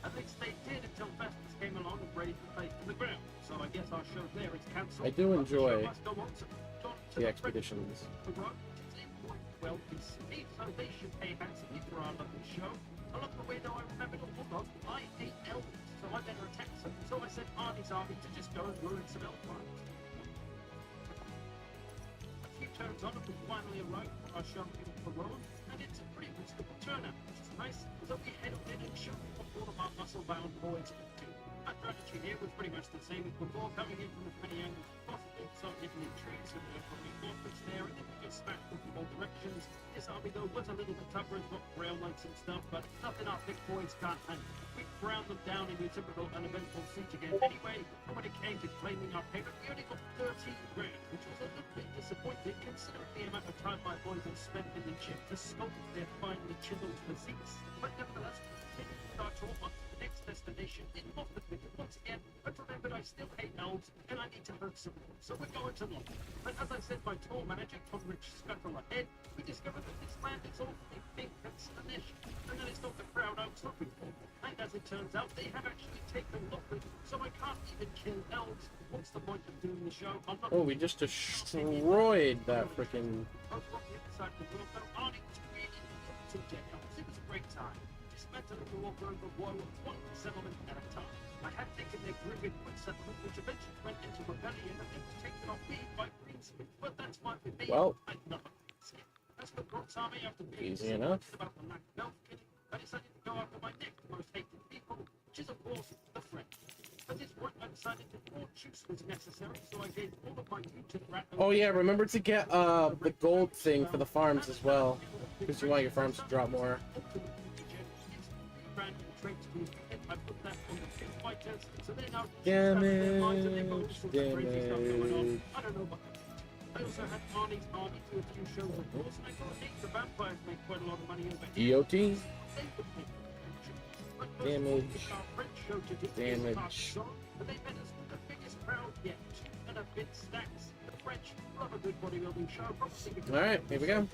At least they did until Festus came along and raised the place to the ground. So I guess our show there is cancelled. I do enjoy the the expeditions. The road is in point well BC, so they should pay handsomely for our lovely show. Along the way, though, I remembered, hold on, I hate elves, so I better attack some. So I sent Arnie's army to just go and ruin some elf farms. A few turns on, we finally arrived for our show in Peron, and it's a pretty reasonable turnout, which is nice. So we head on in and show what all of our muscle-bound boys can do. Our strategy here was pretty much the same as before, coming in from as many angles as possible, some hidden in trees, so there were probably orphans there, and then we just smacked them from all directions. This army, though, was a little bit tougher, it's got rail lights and stuff, but nothing our big boys can't handle. We ground them down in your typical uneventful siege again anyway, and when it came to claiming our payment, we only got 13 grand, which was a little bit disappointing considering the amount of time my boys had spent in the gym to sculpt their finely chiseled physiques. But nevertheless, we continued with our tour on to the next destination in Moffat, once again, but remembered I still hate elves, and I need to hurt some more, so we're going to London. And as I said, my tour manager, Conrich Scuttle ahead, we discovered that this land is awfully big and Spanish, and that it's not the crowd I was looking for. And as it turns out, they have actually taken London, so I can't even kill elves. What's the point of doing the show? I'm not... Oh, we just destroyed that freaking... Arnie was really to check out. It was a great time. Dismantling the walk over one settlement at a time. I had taken their Griffin settlement, which eventually went into rebellion and then was taken off me by Greensmith. But that's fine with me. Well, I love it. As for Brock's army, after being easy enough. about the lack of elf killing, I decided to go after my next most hated people, which is of course the French. At this point, I decided that more juice was necessary, so I gave all of my mutant rat. Oh yeah, remember to get the gold thing for the farms as well, because you want your farms to drop more. Damage. Damage. I don't know, but I also had Arnie's army to a few shows of course, and I thought, hey, the vampires make quite a lot of money over here. EOT. They would make but first Damage. of all, our French show to do Damage. but they met us with the biggest crowd yet, and a bit stacks. The French love a good bodybuilding show. All right, here we go.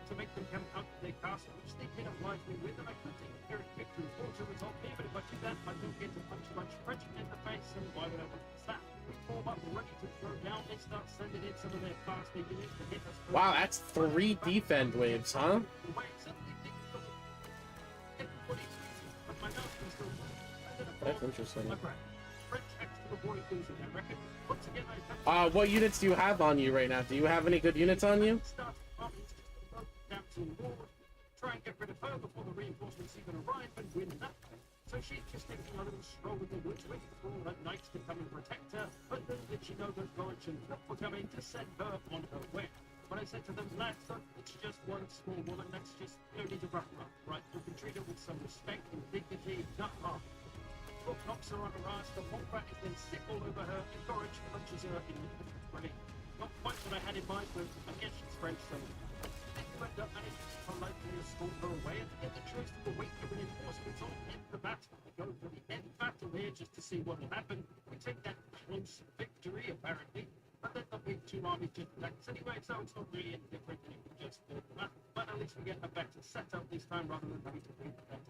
To make them come out to their castle, which they did oblige me with, and I could take a Pyrrhic victory for to result here, but if I do that, I don't get to punch much French in the face, and why would I want to that? We form up ready to throw down, they start sending in some of their faster units to hit us. Wow, that's 3 defend waves, huh? That's interesting. What units do you have on you right now? Do you have any good units on you? Try and get rid of her before the reinforcements even arrive and win that. So she's just taking a little stroll in the woods, waiting for all her knights to come and protect her. But little did she know that Gorich and Flip were coming to send her on her way. But I said to them, lads, look, it's just one small woman. Let's just no need to rough her up, right? We can treat her with some respect and dignity, not harm. Flip knocks her on her ass, the Wombat is then sick all over her, and Gorich punches her in the brain. Not quite what I had in mind, but I guess she's French, so but managed to politely escort her away and get the choice to await the reinforcements or end the battle. We go for the end battle here just to see what will happen. We take that close victory, apparently, and then the big 2 armies just attacks anyway, so it's not really any different than it would just do. But at least we get a better setup this time rather than having to wait for that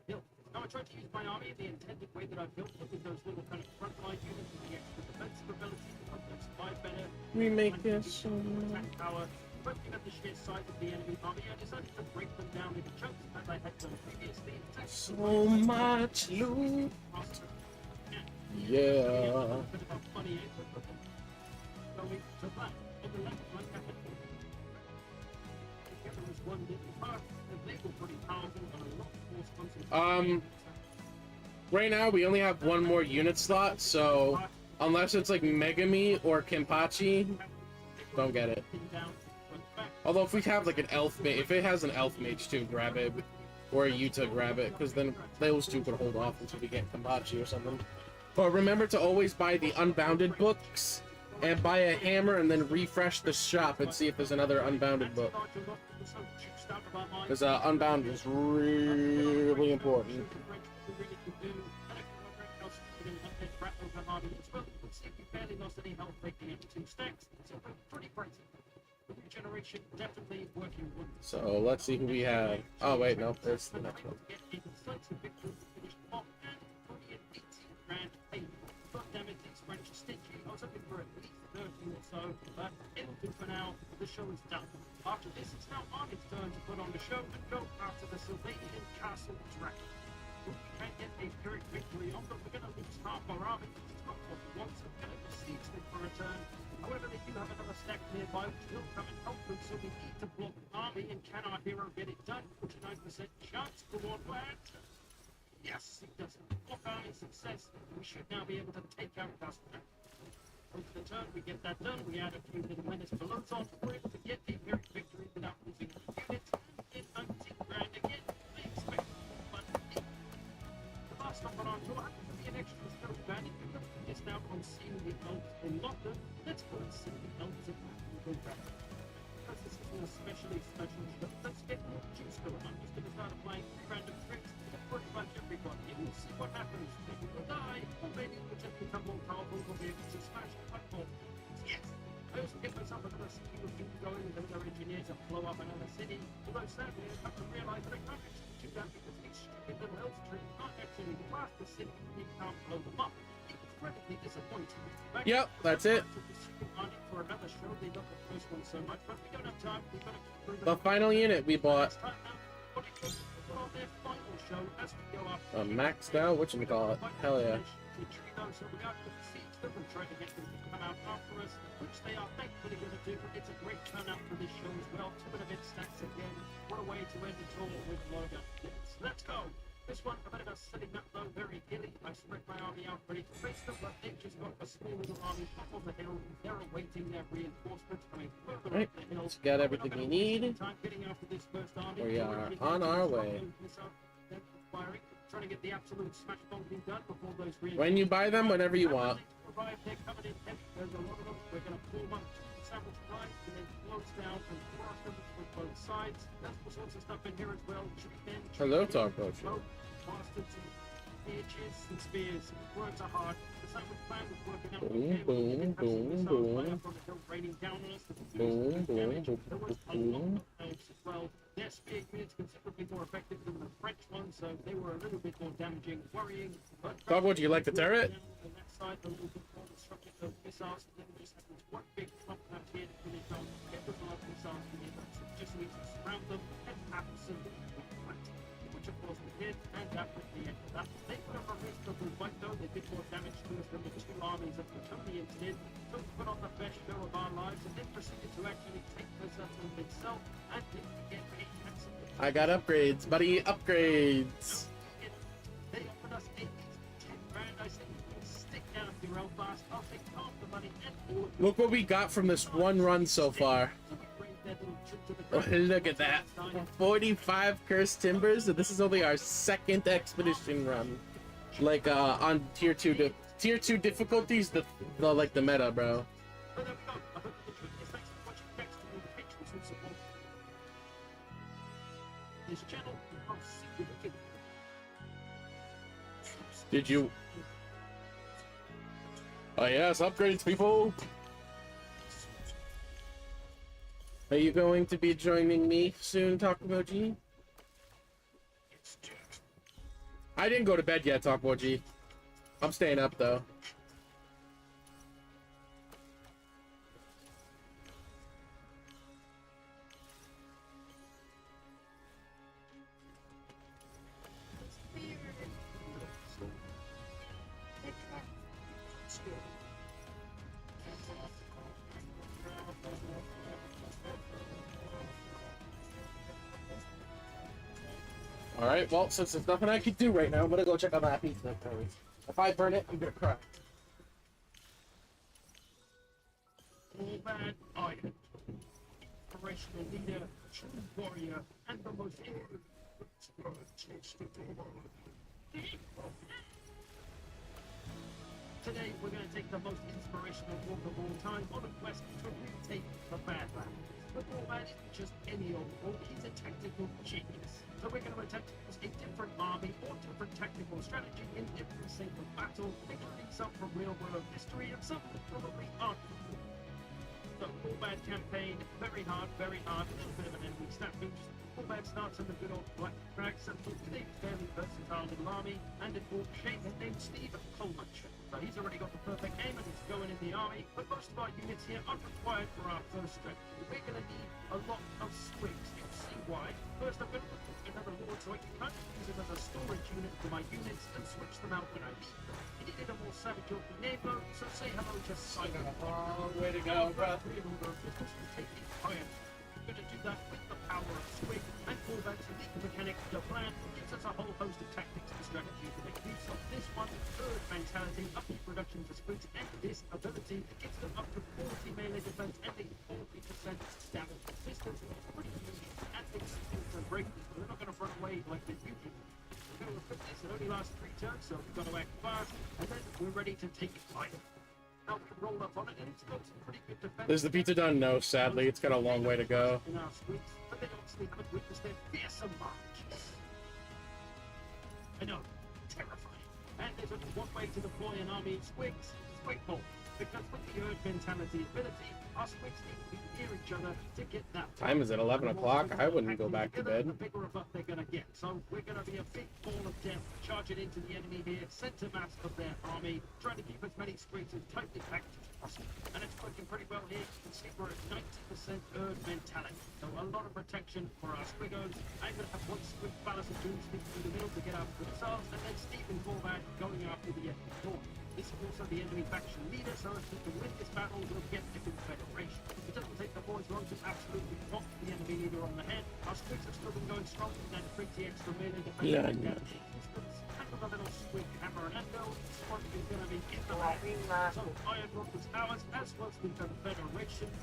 hill. Now I tried to use my army in the intended way that I built it with those little kind of frontline units with the extra defensive ability to help them survive better. We make this attack power. Looking at the sheer size of the enemy army, I decided to break them down into chunks as I had done previously. so much loot. Yeah. Right now we only have 1 more unit slot, so unless it's like Megami or Kenpachi, don't get it. Although if we have like an elf mage, if it has an elf mage too, grab it, or a Yuta, grab it, because then those 2 could hold off until we get Kenpachi or something. But remember to always buy the Unbounded books, and buy a hammer, and then refresh the shop and see if there's another Unbounded book. Because Unbounded is really important. So let's see who we have. Oh wait, no, there's the next one. For now, the show is done. After this, it's now Arnie's turn to put on the show and go after the Sylvanian Castle Dragon. We can't get a Pyrrhic victory on, but we're going to lose half our army, which is not what we want, so we're going to besiege them for a turn. However, they do have another stack nearby, which will come and help them, so we need to block the army, and can our hero get it done? 49% chance for one word. Yes, he does. Block army success. We should now be able to take out Castle Dragon. Over the turn, we get that done. We add a few little menace balloons on. We're able to get a Pyrrhic victory without losing units. In 19 grand again, I expect but the last stop on our tour happens to be an extra snow bandit. It's now on seeing the elves in London. Let's go and see the elves of London. Because this is an especially special show, let's get more juice going. I'm just going to start applying 3 random tricks to pretty much everybody. And we'll see what happens. Maybe we'll die, or maybe we'll just become more powerful. We'll be able to smash yes! I also get myself another city of people going with other engineers and blow up another city. Although sadly, I have to realize that I can't actually do that because these stupid little elf trees can't actually blast the city and you can't blow them up. Incredibly disappointing. Yep, that's it. For another show, they love the first one so much, but we don't have time. We've got to keep moving. The final unit we bought. Maxed out? Whatchamacallit? Hell yeah. So we are to besiege them and try to get them to come out after us, which they are thankfully going to do. It's a great turnout for this show as well. 2 and a bit stacks again. What a way to end it all with logo. Let's go. This one, a bit of a sitting up though, very hilly. I spread my army out ready to face them, but they've just got a small little army up on the hill. They're awaiting their reinforcements coming further up the hill. Let's get everything we need. We are on our way. Trying to get the absolute smash bombing done before those when you buy them, whenever you want. They're coming in heavy. There's a lot of them. We're going to sandwich fries, and then close down and cross them with both sides. There's all sorts of stuff in here as well. Chicken, Hello, Talk Potion. bastards, and spears and spears. Words are hard. The sandwich plan was working out Boom, okay. boom, We didn't have some boom, missiles way boom. up on the hill raining down on us. Boom, boom, Damage. boom, There was a boom. lot of elves as well. Their spear units considerably more effective than the French ones, so they were a little bit more damaging, worrying. But Dogwood, do you like the turret? on that side, a little bit more destructive of missiles, and then we just have this one big clump out here to finish on. Get the blood missiles in here, so we just need to surround them and absolutely fight. Which of course we did, and that was the end of that. They put up a reasonable fight though. They did more damage to us than the two armies of the Plutonians did. So we put on the best show of our lives, and then proceeded to actually take the settlement itself and did get a handsome. I got upgrades, buddy. Upgrades. They offered us 10 grand. I said, stick down with your own boss. I'll take half the money and all of Look what we got from this one run so far. So we braved that little trip to the Oh, ground. look at that. 45 cursed timbers. And this is only our second expedition run. Like on tier 2 difficulties, the like the meta, bro. But there we go. I hope you enjoyed this. Thanks for watching. Thanks to all the patrons who support this channel. I'll see you again. Did you? Oh yes, upgrades, people. Are you going to be joining me soon, Takamoji? I didn't go to bed yet, Takamoji. I'm staying up though. Alright, well, since there's nothing I can do right now, I'm gonna go check on that pizza. If I burn it, I'm gonna cry. All bad iron. Operational leader, true warrior, and the most Today, we're going to take the most inspirational walk of all time on a quest to retake the Badlands. But Warman isn't just any old walk, he's a tactical genius. So we're going to attempt to use a different army or different tactical strategy in every single battle, including some from real-world history and some that probably aren't. So, Warman campaign, very hard, a little bit of an enemy snap boost. Warman starts in the good old Black Crags and with a fairly versatile little army, and an orc shape named Steve Colemuncher. So he's already got the perfect aim and he's going in the army, but most of our units here aren't required for our first strategy. We're going to need a lot of squigs. You'll see why. First, I'm going to put another lord so I can kind of use him as a storage unit for my units and switch them out when I need them. He needed a more savage orky name though, so say hello to Simon. Way to go, bro. We're going to do that with the power of Squig and callbacks to the mechanic. The plan gives us a whole host of tactics and strategies to make use of this one. Third mentality, upkeep reduction to Squigs, and this ability gives them up to 40 melee defense and a 40% damage resistance. Pretty unique and extreme to break this, but they're not going to run away like they usually do. We're going to equip this. It only lasts 3 turns, so we've got to act fast, and then we're ready to take it live. Now we can roll up on it, and it's got some pretty good defense. Is the pizza done? No, sadly. It's got a long way to go. In our suites, but they obviously haven't witnessed their fearsome march. I know, terrifying. And there's only one way to deploy an army of squigs, Squigbolt. Because with the Earth Mentality ability, our squigs need to be near each other to get that. Time is at 11 o'clock. I wouldn't go back to bed. The bigger a buff they're gonna get. So we're gonna be a big ball of death, charging into the enemy here, center mass of their army, trying to keep as many squigs as tightly packed as possible. And it's working pretty well here. You can see we're at 90% Earth Mentality. So a lot of protection for our squiggos. I'm gonna have one squig Ballas of Doom sneak through the middle to get after themselves, and then Stephen Corvac going after the enemy door. This is also the enemy faction leader, so if we can win this battle, we'll get the Confederation. It doesn't take the boys long to absolutely pop the enemy leader on the head. Our squigs have still been going strong with that pretty extra melee defense and damage resistance. And with a little squig hammer and anvil, this one is going to be in the bag. So Iron Rock was ours, as was the Confederation.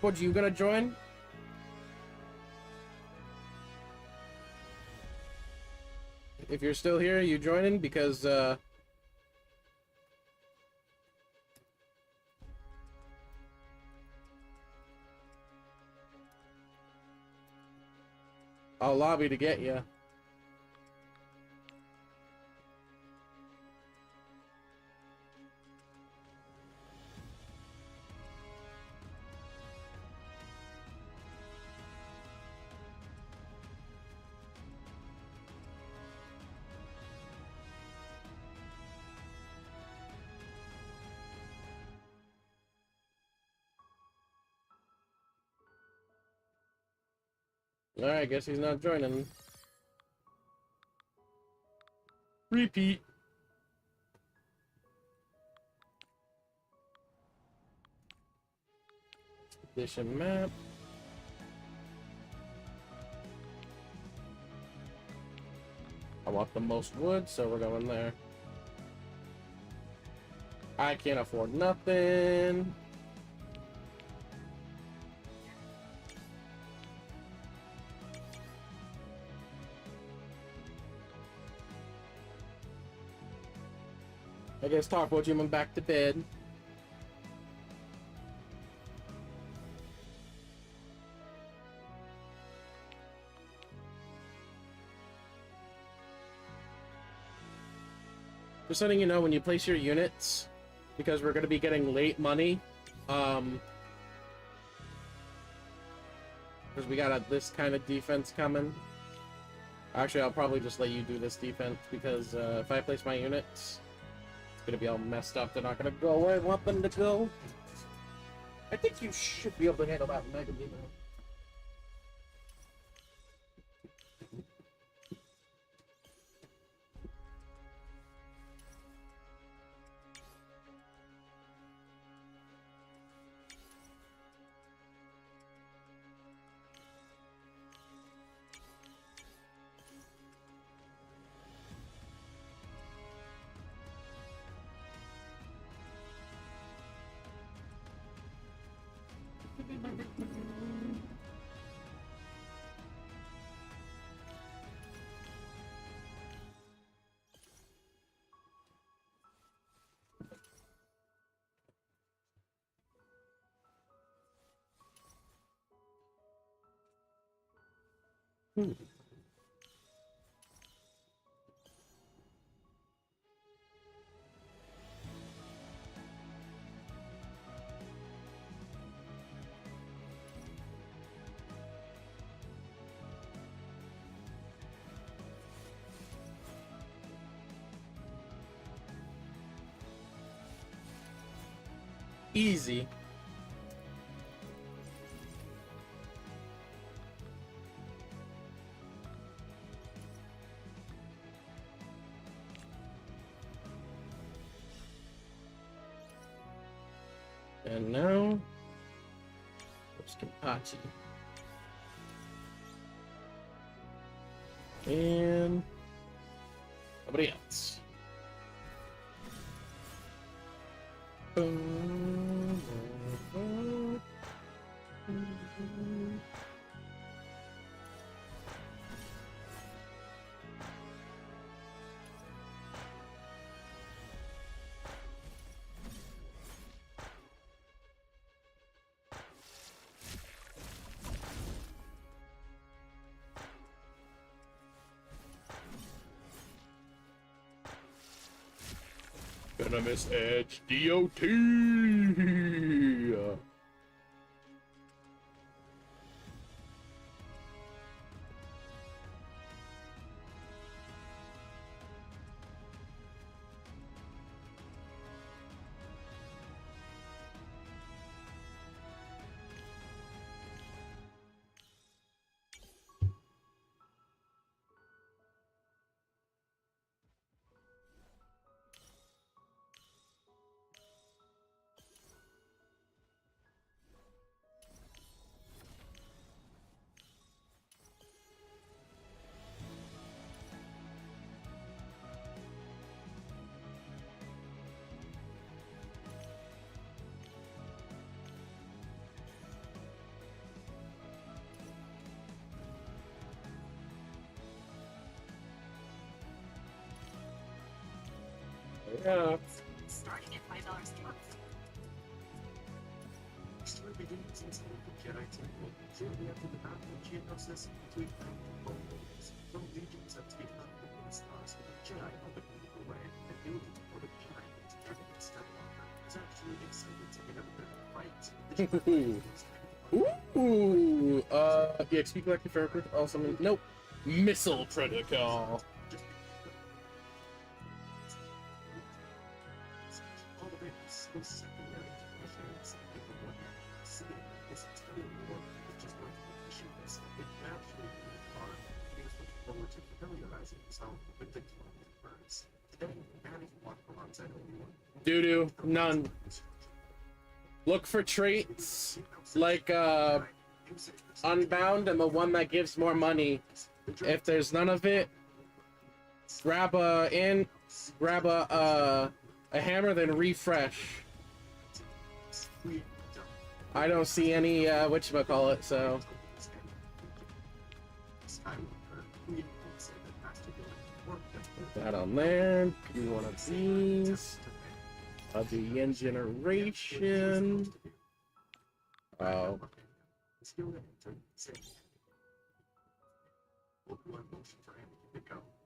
What, you gonna join? If you're still here, you joining? Because, I'll lobby to get you. Alright, guess he's not joining. Repeat. Expedition map. I want the most wood, so we're going there. I can't afford nothing. I guess talk about you when back to bed. Just letting you know, when you place your units, because we're going to be getting late money, because we got this kind of defense coming. Actually, I'll probably just let you do this defense, because if I place my units, it's going to be all messed up. They're not going to go where I want them to go. I think you should be able to handle that Mega Beam. Easy. And now, there's Kenpachi. And nobody else. Gonna miss Edge DOT. Yeah. Starting at $5 a month. Story begins in the Jedi Temple, shortly after the Battle of Geonosis between Empires. From legions have taken up the stars, Jedi opened the way and building for the Jedi to get a step longer. It's actually excited to get up there and fight. Ooh. EXP collected for also. Nope. Missile Protocol. All of it is so secondary to missions. If the one seeing this entire war is just going to be missions, it naturally will be hard. He was looking forward to familiarizing himself with the clone birds. Today, Manny walked alongside Obi-Wan. Doo-doo. None. Look for traits like Unbound and the one that gives more money. If there's none of it, grab a hammer, then refresh. I don't see any whatchamacallit, so put that on there. Do one of these. I'll do yen generation. Oh.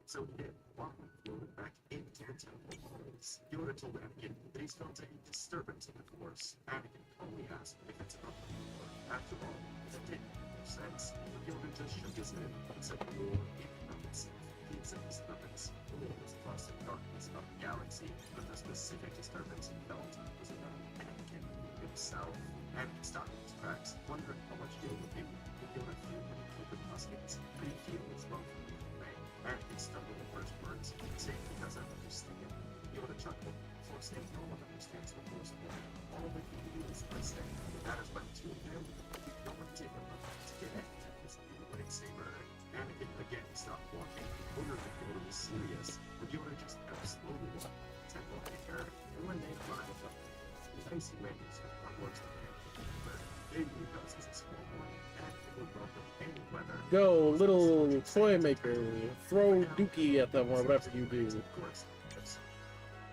So he did, walking forward back into the temple halls. Yoda told Anakin that he's felt a disturbance in the Force. Anakin only asked if it's about the war. After all, that didn't make no sense. Yoda just shook his head and said war in and of itself. He said disturbance. The war was the vast darkness of the galaxy, but the specific disturbance he felt was about Anakin himself. Anakin stopped in his tracks, wondering how much Yoda would be. Would Yoda feel when he killed the muskets? Could he feel his love for the way? Anakin stumbled the first words, saying he doesn't understand. Yoda chuckled, before saying no one understands the Force war. All that he knew is listen. That is when two of them, no one did enough to get at his lightsaber. Anakin again stopped walking, ordered that Yoda was serious, but Yoda just kept slowly walking. Temple Anchor, and when they arrived up, the icy winds of onwards to Anakin. They knew those as a small one, Anakin would welcome any weather. Go, little toy maker. Throw dookie at them or whatever you do. Of course,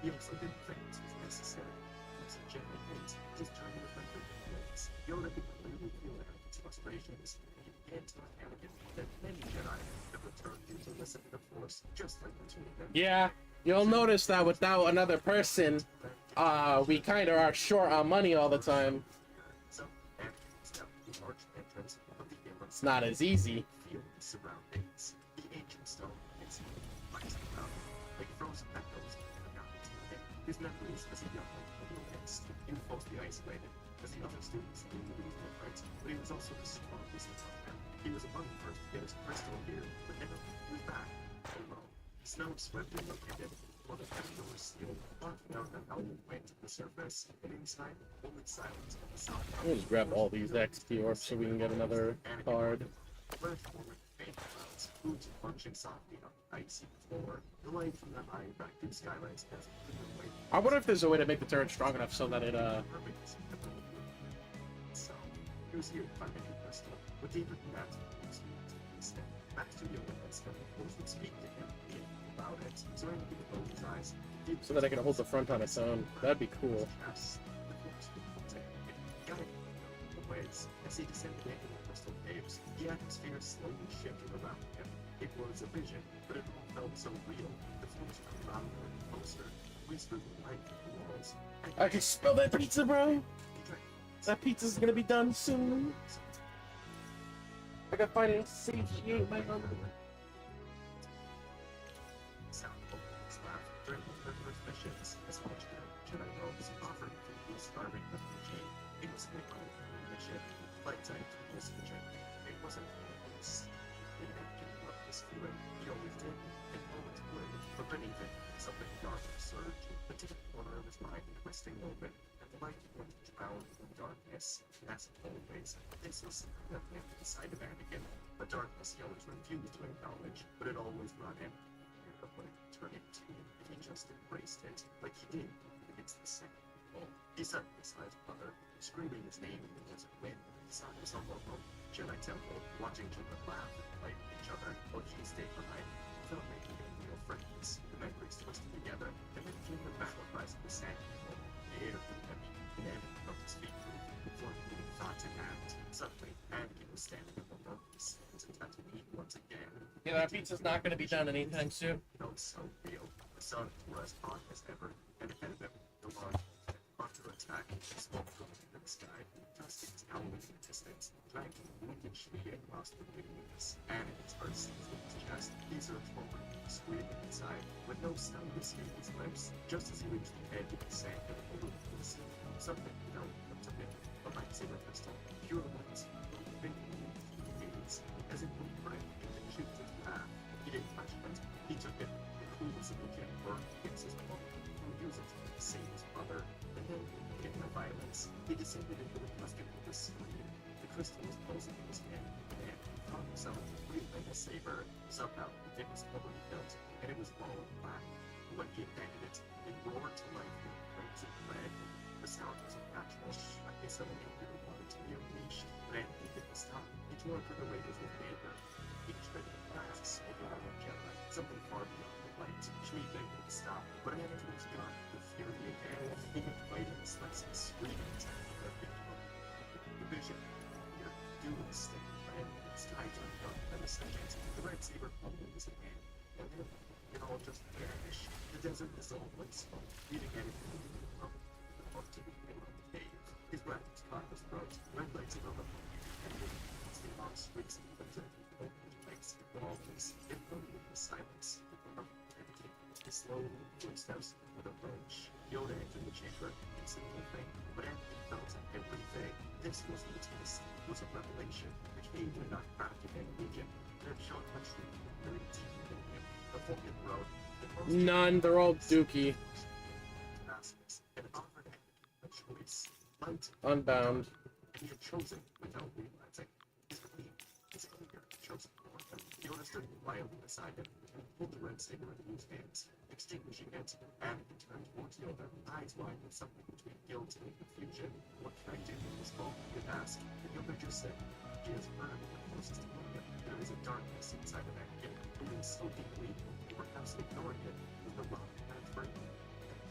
he also didn't think this was necessary. He was a Jedi hate, just trying to defend the ways. Yoda could clearly feel Anakin's frustrations. He began to tell Anakin that many Jedi have returned to listen to the Force, just like the two of them. Yeah, you'll notice that without another person, we kind of are short on money all the time. So, Anakin stepped to the arch entrance of the inner It's not as easy. feel the surroundings. The ancient stone is rising up like frozen echoes of the mountains. His memories as a young man were mixed. He was mostly isolated, as the other students knew that he was different, but he was also the strongest among them. He was among the first to get his crystal here, but now he was back, alone. Snow swept in located, while the heavy doors sealed, blocking out the howling wind to the surface, and inside, only silence and the sound of We'll just grab all these XP orbs so we can get another card. Flash forward, faint clouds, boots punching softly on the icy floor. The light from the high vacuum skylights has driven away. I wonder if there's a way to make the turret strong enough so that it So, he was here to find a new crystal, but deeper than that, he was here to instead. Back to Yoda and Stella would speak to him about it, so I could close his eyes. so that I can hold the front on its own. That'd be cool. Yes, the Force would protect him, guiding him the ways. As he descended into the crystal caves, the atmosphere slowly shifted around him. It was a vision, but it all felt so real. The Force grew louder and closer, whispered the light of the walls. I can smell that pizza, bro. He drank That pizza's gonna be done soon. I gotta finally satiate my hunger. sound of his laugh during one of their first missions as much Jedi robes offered for the starving refugee. It was an incredible mission, flight time to this mission. It wasn't always an active of this feeling. He always did, and always would, but beneath it, something dark surged, the deep corner of his mind twisting open, and the light went drown in the darkness. As always, this was something that lived inside of Anakin. The darkness he always refused to acknowledge, but it always brought him of what it would turn into if he just embraced it, like he did against the second people. He sat beside his brother, screaming his name in the desert wind. He saw himself alone, Jedi Temple, watching children laugh and fight with each other, while he stayed behind, without making any real friends. The memories twisted together, and then came the battle Yeah, that pizza's not gonna be done anytime soon. Felt so real. The sun was hot as ever, and ahead of them, the large under attack, smoke from the sky, dust its howling in the distance, dragging woundishly across the wilderness, and its heart seized in his chest. He surged forward, screaming inside, with no sound escaping his lips. Just as he reached the edge of the sand and over the sea, something fell to him. A lightsaber pistol, pure light, faintly in his gaze, as if would break and shoot his path. He didn't question it. He took it. The coolness of the gem burned against his palm. He would use it to save his mother. And then, in the violence, he descended into the musket with a scream. The crystal was pulsing in his hand, and he found himself wielding a saber. Somehow, it was heavily built, and it was all black. When he abandoned it, it roared to life with crimson red. The sound was unnatural. Like a sudden anger wanted to be unleashed, but he didn't stop. He tore through the rages with anger. He treaded fast, over the Jedi, something far beyond the light. Shmi begged him to stop, but Anakin was gone with fury again. He could fight and slice and scream and attack with every blow. The vision, your dual stick, red, its tides are dark by the second. The red saber pummeled in his hand, and then it all just vanished. The desert dissolved like smoke, leaving Anakin in the room, to the middle of the cave. His breath was caught in his throat, red lights above him, and as the arms racing the desert, legs walls, it floated in the silence. His slow footsteps with a approach. Yoda entered the chamber, considering the thing, but Anakin felt everything. This was intimacy, was a revelation, which he would not crafted in religion. There shone a truth very deep in him. A Vulcan road. None, they're all dookie. And offered Anakin a choice. Light. Unbound. He had chosen without realizing. His queen, his anger, chosen for him. Yoda stood quietly beside him and pulled the red saber into his hands, extinguishing it. Anakin turned towards Yoda, eyes wide with something between guilt and confusion. What can I do in this moment? He asked, and Yoda just said, he has heard the closest to him. There is a darkness inside of Anakin, moving so deeply, and perhaps ignoring it was the wrong path for him.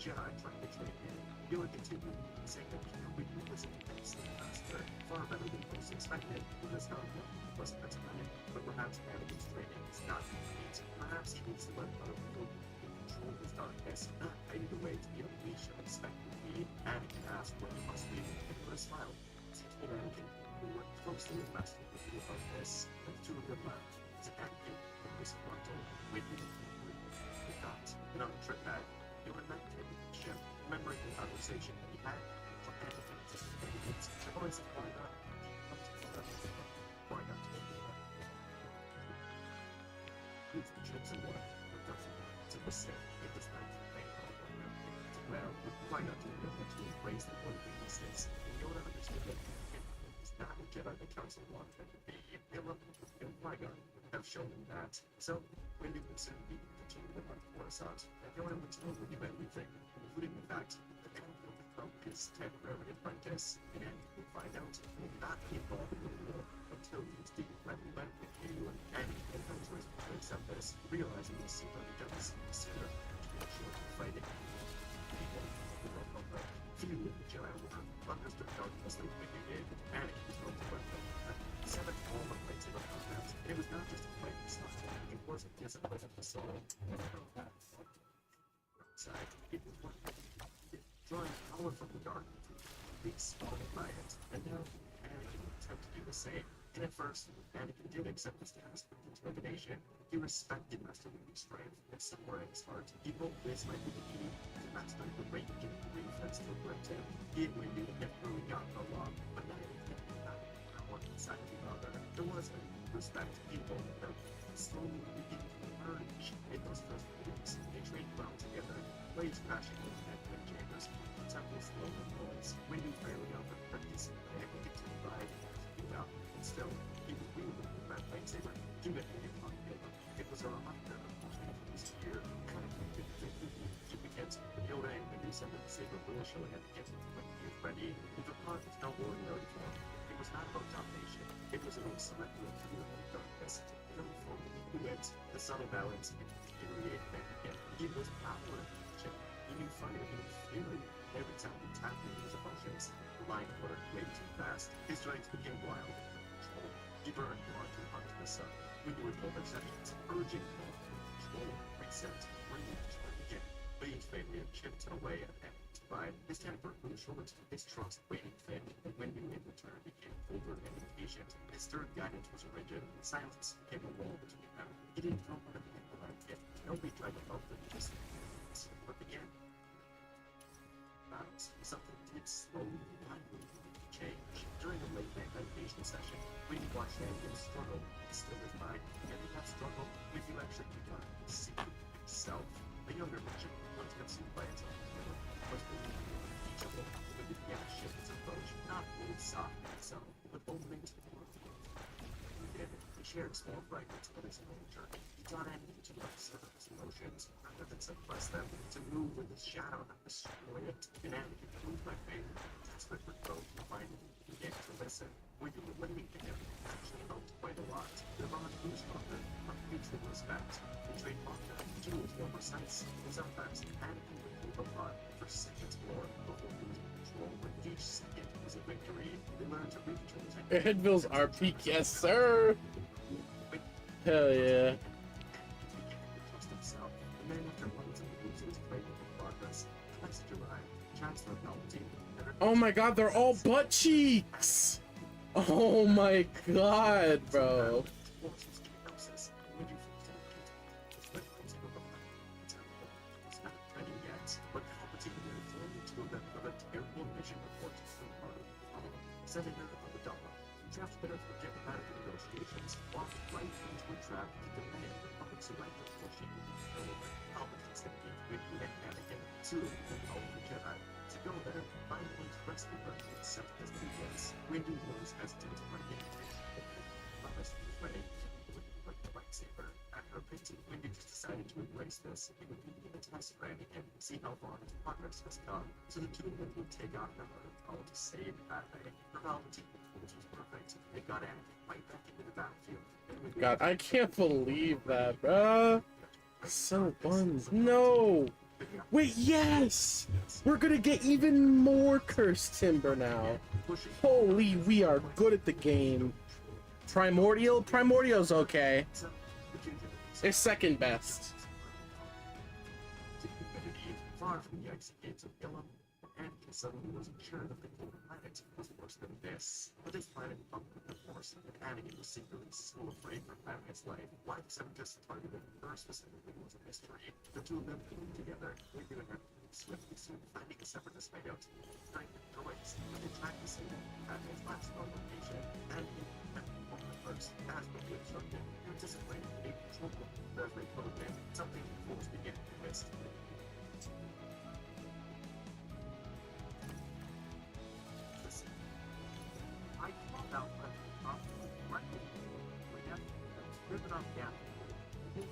Jedi trying to train him. Yoda continued, saying that he could revisit things the master far better than most expected. He was not young, he wasn't a time, but perhaps Anakin's training is not complete. Perhaps he needs to learn how to wield and control his darkness, not hide it away to be unleashed unexpectedly. Anakin asked what he must be, and put a smile. As he told Anakin, who worked closely with Master Yoda about this, and the two of them laughed. As Anakin, from this frontal, waited he thought, and on the trip back, he remembered him, remembering the conversation that he had. For Anakin, the voice of Qui-Gon, Qui-Gon to Who's the chosen one, but doesn't to the Sith, it does not convey all one memory. Well, Qui-Gon to embrace the one weaknesses, and Yoda understood that Anakin is not the Jedi the Council wanted him to be. Him and Qui-Gon have shown him that. So, when you would soon be continuing to run Coruscant, and Yoda would tell you everything, including the fact that Anakin will become his temporary apprentice, and Anakin will find out he will not be involved in the war until he is deep when he went with you, and Anakin no choice but to accept this, realizing the secret he does sooner to be sure of fighting. People who were over, few in the Jedi Order understood darkness the way they did. Anakin was going to weapon, seventh form of lightsaber combat, and it was not just a fighting stuff, it was a discipline of the soul. Side, it was one drawing power from the dark, being swallowed by it, and now Anakin would attempt to do the same. And at first, Anakin did accept his task with determination. He respected Master Luke's strength, and somewhere in his heart, he hoped this might be the key to mastering the rage and grief that still gripped him. He had waited and never really gotten along, but now he had one side of the other. There was a respect people that slowly began to emerge in those first weeks. They trained well together, blades crashing with wind chambers, the temple slow and noise, waiting fairly on the practice, and able to ride and and still, he was wielding the red lightsaber, even upon Yoda. It was a reminder of the change in his fear, and he begins Yoda and the new son of the saber will show him again when he is ready. The part was no ordinary form. It was not about domination. It was about selecting fear and darkness. The form who went the subtle balance and infuriated Anakin. He was power and action. He knew fire, he knew fury. Every time he tapped into his emotions, the line worked way too fast. His strength became wild and uncontrolled. He burned more too hard to the sun. with the revolver settings, urging control, reset, range, again. But each failure chipped away at him. By his temper grew short, his trust waning thin, and when he in return became colder and impatient, his stern guidance was rigid, silence became a wall between them. He didn't know what to think about it. Nobody tried to help him, just but again. Something did slowly, kindly change. During a late night meditation session, when you watched Anakin struggle, still his mind, and in that struggle, with you actually begun seeking himself. The younger version, once consumed by its own will, was believing teachable, but it began to shift its approach, not fully soft himself, but opening to the world. He did. He shared small fragments of his own journey. He taught Anakin to observe his emotions, rather than suppress them, to move with the shadow, not destroy it. And Anakin proved by faith, desperate for growth, to find it, he began to listen. When you were listening to him, it actually helped quite a lot. The bond grew stronger, but mutual respect. The trade partner, too, was more precise, and sometimes Anakin would move apart for seconds more before losing control. But each second was a victory. They learned to reach each other. Headville's RP, yes sir! Hell yeah. Trust himself. And then after months of losing his faith in progress, the message arrived. Chancellor Palpatine. Oh my god, they're all butt cheeks! Oh my god, bro. Senator of the Dharma, draft better for diplomatic negotiations, walked right into a trap to demand public surrender before she could be killed. Palpatine's thinking would be an Anakin, soon the powerful Jedi. To go there, finally rescue her and accept his obedience. Wendy was hesitant to bring in Thomas was ready to break the lightsaber. At her opinion, Wendy just decided to embrace this. It would be a test for Anakin, see how far his progress has come. So the two of them would take on her call to save Padme. Her Palpatine was perfect. It got Anakin right back into the battlefield. God, I can't believe that, bruh. So buns. No! Wait, yes! We're gonna get even more cursed timber now. Holy, we are good at the game. Primordial? Primordial's okay. It's second best. Far from the icy gates of Ilum, Anakin suddenly wasn't sure that the cold planet was worse than this. But this planet bumped with the force, and Anakin was secretly so afraid for Padme's life. Why the Separatists targeted her specifically was a mystery. The two of them came together, leaving her swiftly soon finding a Separatist hideout. Night droids, when they tracked the signal, Padme's last known location, Anakin had one of the first, as the good instructed, anticipated a control room. As they closed in, something the force began to twist. I called out right rip it off down. The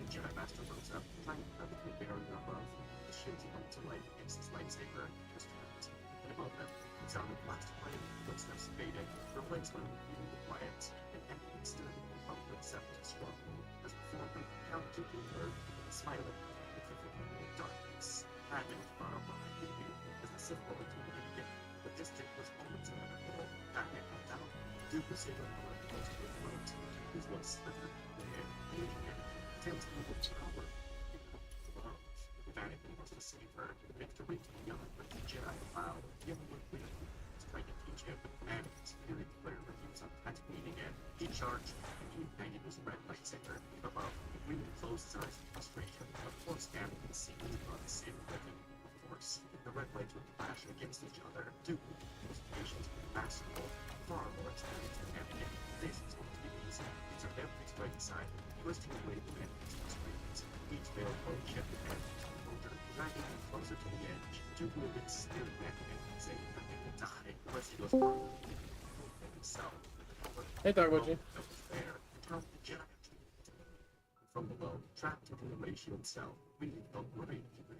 Jedi Master rose up, trying to cover the barrier above. The shields went to life against his lightsaber and just turned. And above them, the sound of blasted flame, footsteps faded, replaced by repeating the quiet, and Anakin stood in front of the Separatist stronghold, as before him, countertaking her, smiling. Darkness. Padme was far up behind the view, as the Sith Lord told him again. The district was moments in the middle. Padme went down. Duke was saber color close to his throat. His voice slithered in the air, leading Anakin. Tilting with power. If Anakin was to save her, victory to be young, but the Jedi allowed. Young would win. Was trying to teach him. Anakin's fury declared that he was on Tatooine again. He charged, and he ignited his red lightsaber. Above, Wind closed his eyes in frustration. Of course, Anakin seemed unsafe with him. Of course, the red lights would flash against each other. Duke was patient, masterful, far more experienced than Anakin. This was going to be easy. These are every strike side. Twisting away from Anakin's frustrations. Each veiled blade shifted Anakin's composure, dragging him closer to the edge. Duke would have been staring at him, saying that he would die unless he was himself. Hey, Darkwood. From below, trapped into the ratio cell, we felt worried if you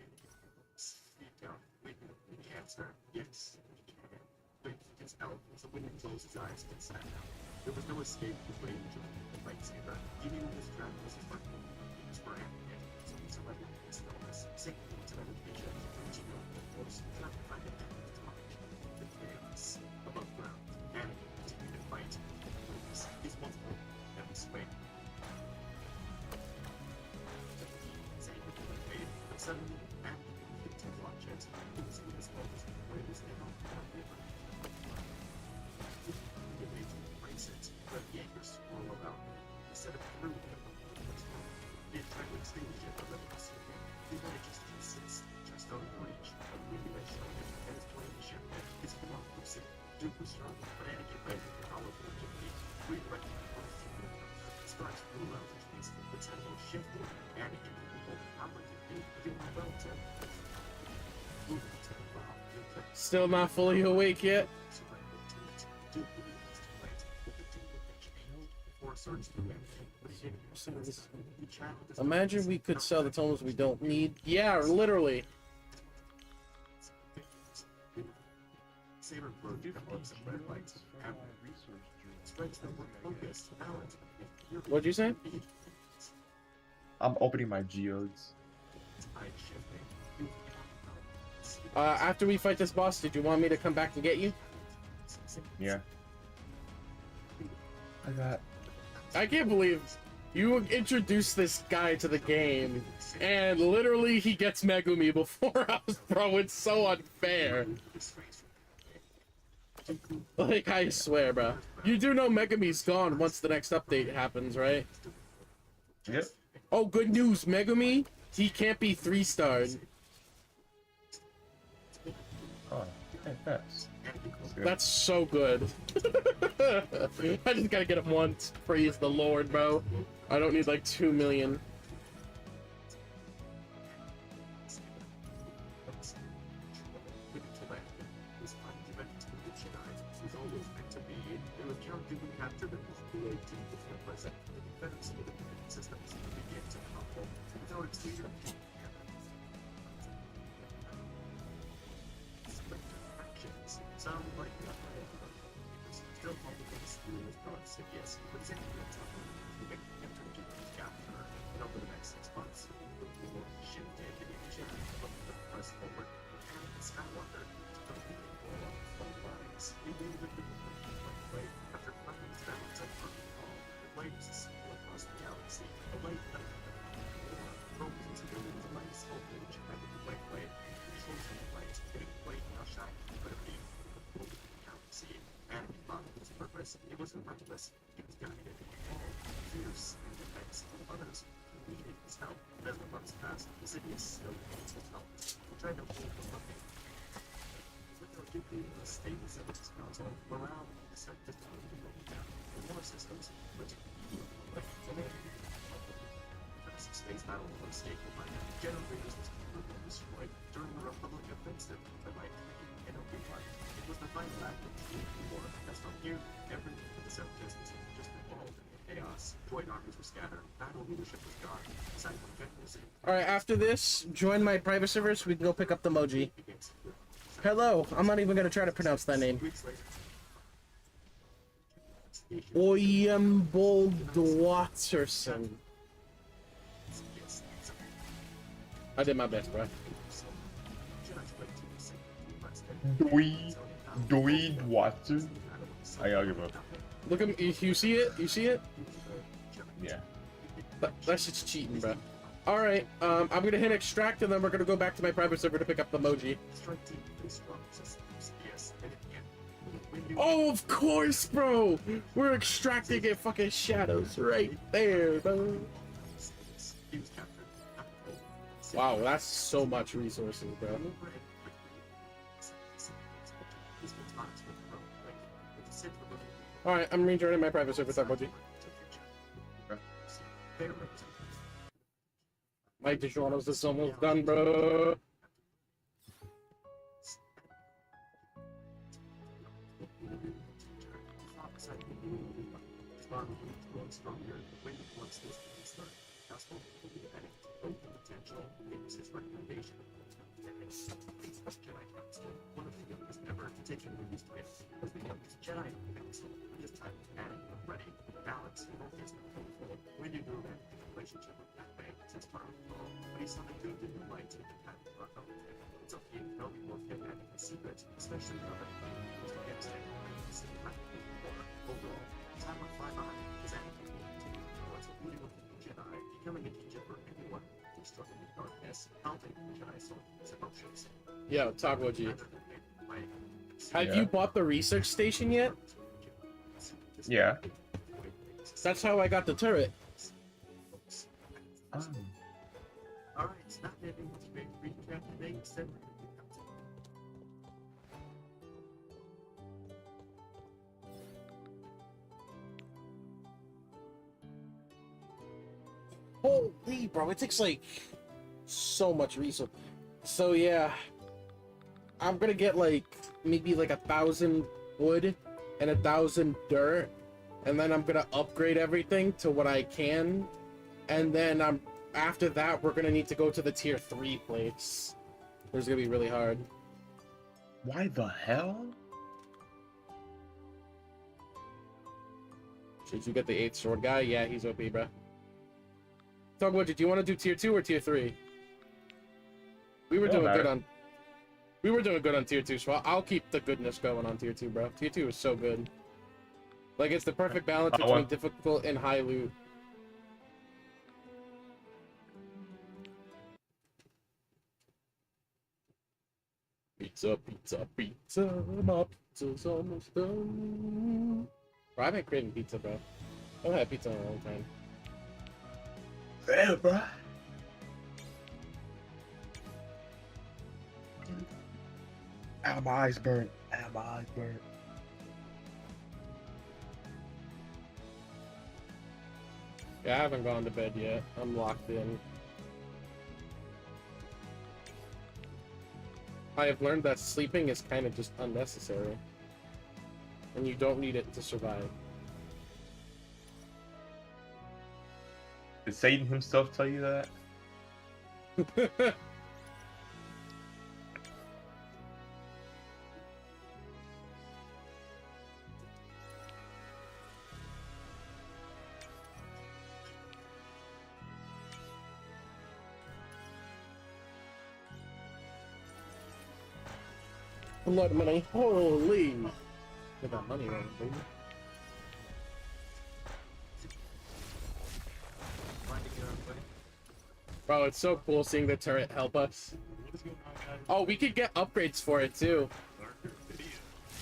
deep down, waiting for the answer. Yes, he can. Wait, his elf, so when he closed his eyes and sat down, there was no escape from the range of the lightsaber. He knew this trap was his weapon. He was for Anakin, so he surrendered his stillness, sinking into meditation, reaching out the force, trying to find a path to mind. The space above ground, and continue to fight. These multiple heavy swing. But suddenly, and to watch it, you see this moment where it is now you need to embrace it, but the anchor swirl around him instead of through him. The entire extinguish it, but the possibility he manages to insist just out of reach of regulation and his plan to ship his philosophy. Duke was strong, but Anakin ready for powerful technique. We recognize starts to move out of his the tempo shifted. Anakin Still not fully awake yet. Imagine we could sell the tomes we don't need. Yeah, literally. What'd you say? I'm opening my geodes. After we fight this boss, did you want me to come back and get you? Yeah. I can't believe you introduced this guy to the game, and literally he gets Megumi before us, bro. It's so unfair. Like, I swear, bro. You do know Megumi's gone once the next update happens, right? Yep. Oh, good news, Megumi. He can't be 3-starred. Oh, hey, that's good. That's so good. I just gotta get him once. Praise the Lord, bro. I don't need like 2 million. It wasn't reckless, he was guided, fierce, and defense of others who needed his help. As the months passed, Sidious still needs his help. He tried to hold them up. With no degree of the status of his council, morale set to down. The war systems, which space battle was stable by generators was completely destroyed during the Republic offensive by and Obi-Wan. It was the final act of the war, as from here, everything for the separatists just involved in chaos. Droid armies were scattered, battle leadership was gone, silent generals. Alright, after this, join my private server so we can go pick up the Moji. Hello, I'm not even gonna try to pronounce that name. Oyembold Watterson. I did my best, bro. Dweed Watson. I gotta give up. Look at me. You see it? You see it? Yeah. That's just cheating, bro. Alright, I'm gonna hit extract and then we're gonna go back to my private server to pick up the Moji. Oh, of course, bro! We're extracting at fucking shadows right there, bro. Wow, that's so much resources, bro. Alright, I'm rejoining my private server with that Moji. Mike DeJourno's is almost done, bro. One of the youngest ever to take in movies to it was the youngest Jedi Council. This time, adding ready, balance, focus, and control. When you know that the relationship with that way since far before, but he saw the good in the light and the path of our own. It's okay, no we will get at it. secret, especially now that we used against it. It's practically war. Overall, time on Flyby is anything. What's a leader with the Jedi, becoming a teacher for anyone who's struggling with darkness, helping the Jedi sort his emotions. Yo, Takoji. Rather than making way, Have Yeah. you bought the research station yet? Yeah. That's how I got the turret. Oh. Alright, not having to make recap today instead. Holy, bro, it takes like so much research. So yeah, I'm gonna get like maybe like 1,000 wood and 1,000 dirt, and then I'm gonna upgrade everything to what I can, and then after that we're gonna need to go to the tier 3 place. It's gonna be really hard. Why the hell? Should you get the 8th sword guy? Yeah, he's OP, bro. Togwood, do you want to do tier 2 or tier 3? We were Don't doing good matter. on. We were doing good on tier 2, so I'll keep the goodness going on tier 2, bro. Tier 2 is so good. Like, it's the perfect balance I between want- difficult and high loot. Pizza, pizza, pizza. My pizza's almost done. Bro, I've been craving pizza, bro. I haven't had pizza in a long time. Yeah, bro. Ow, my eyes burnt. Ow, my eyes burnt. Yeah, I haven't gone to bed yet. I'm locked in. I have learned that sleeping is kind of just unnecessary. And you don't need it to survive. Did Satan himself tell you that? A lot of money. Holy! Get that money right, baby. Finding your own way. Bro, it's so cool seeing the turret help us. What is going on, guys? Oh, we could get upgrades for it too. Darker video.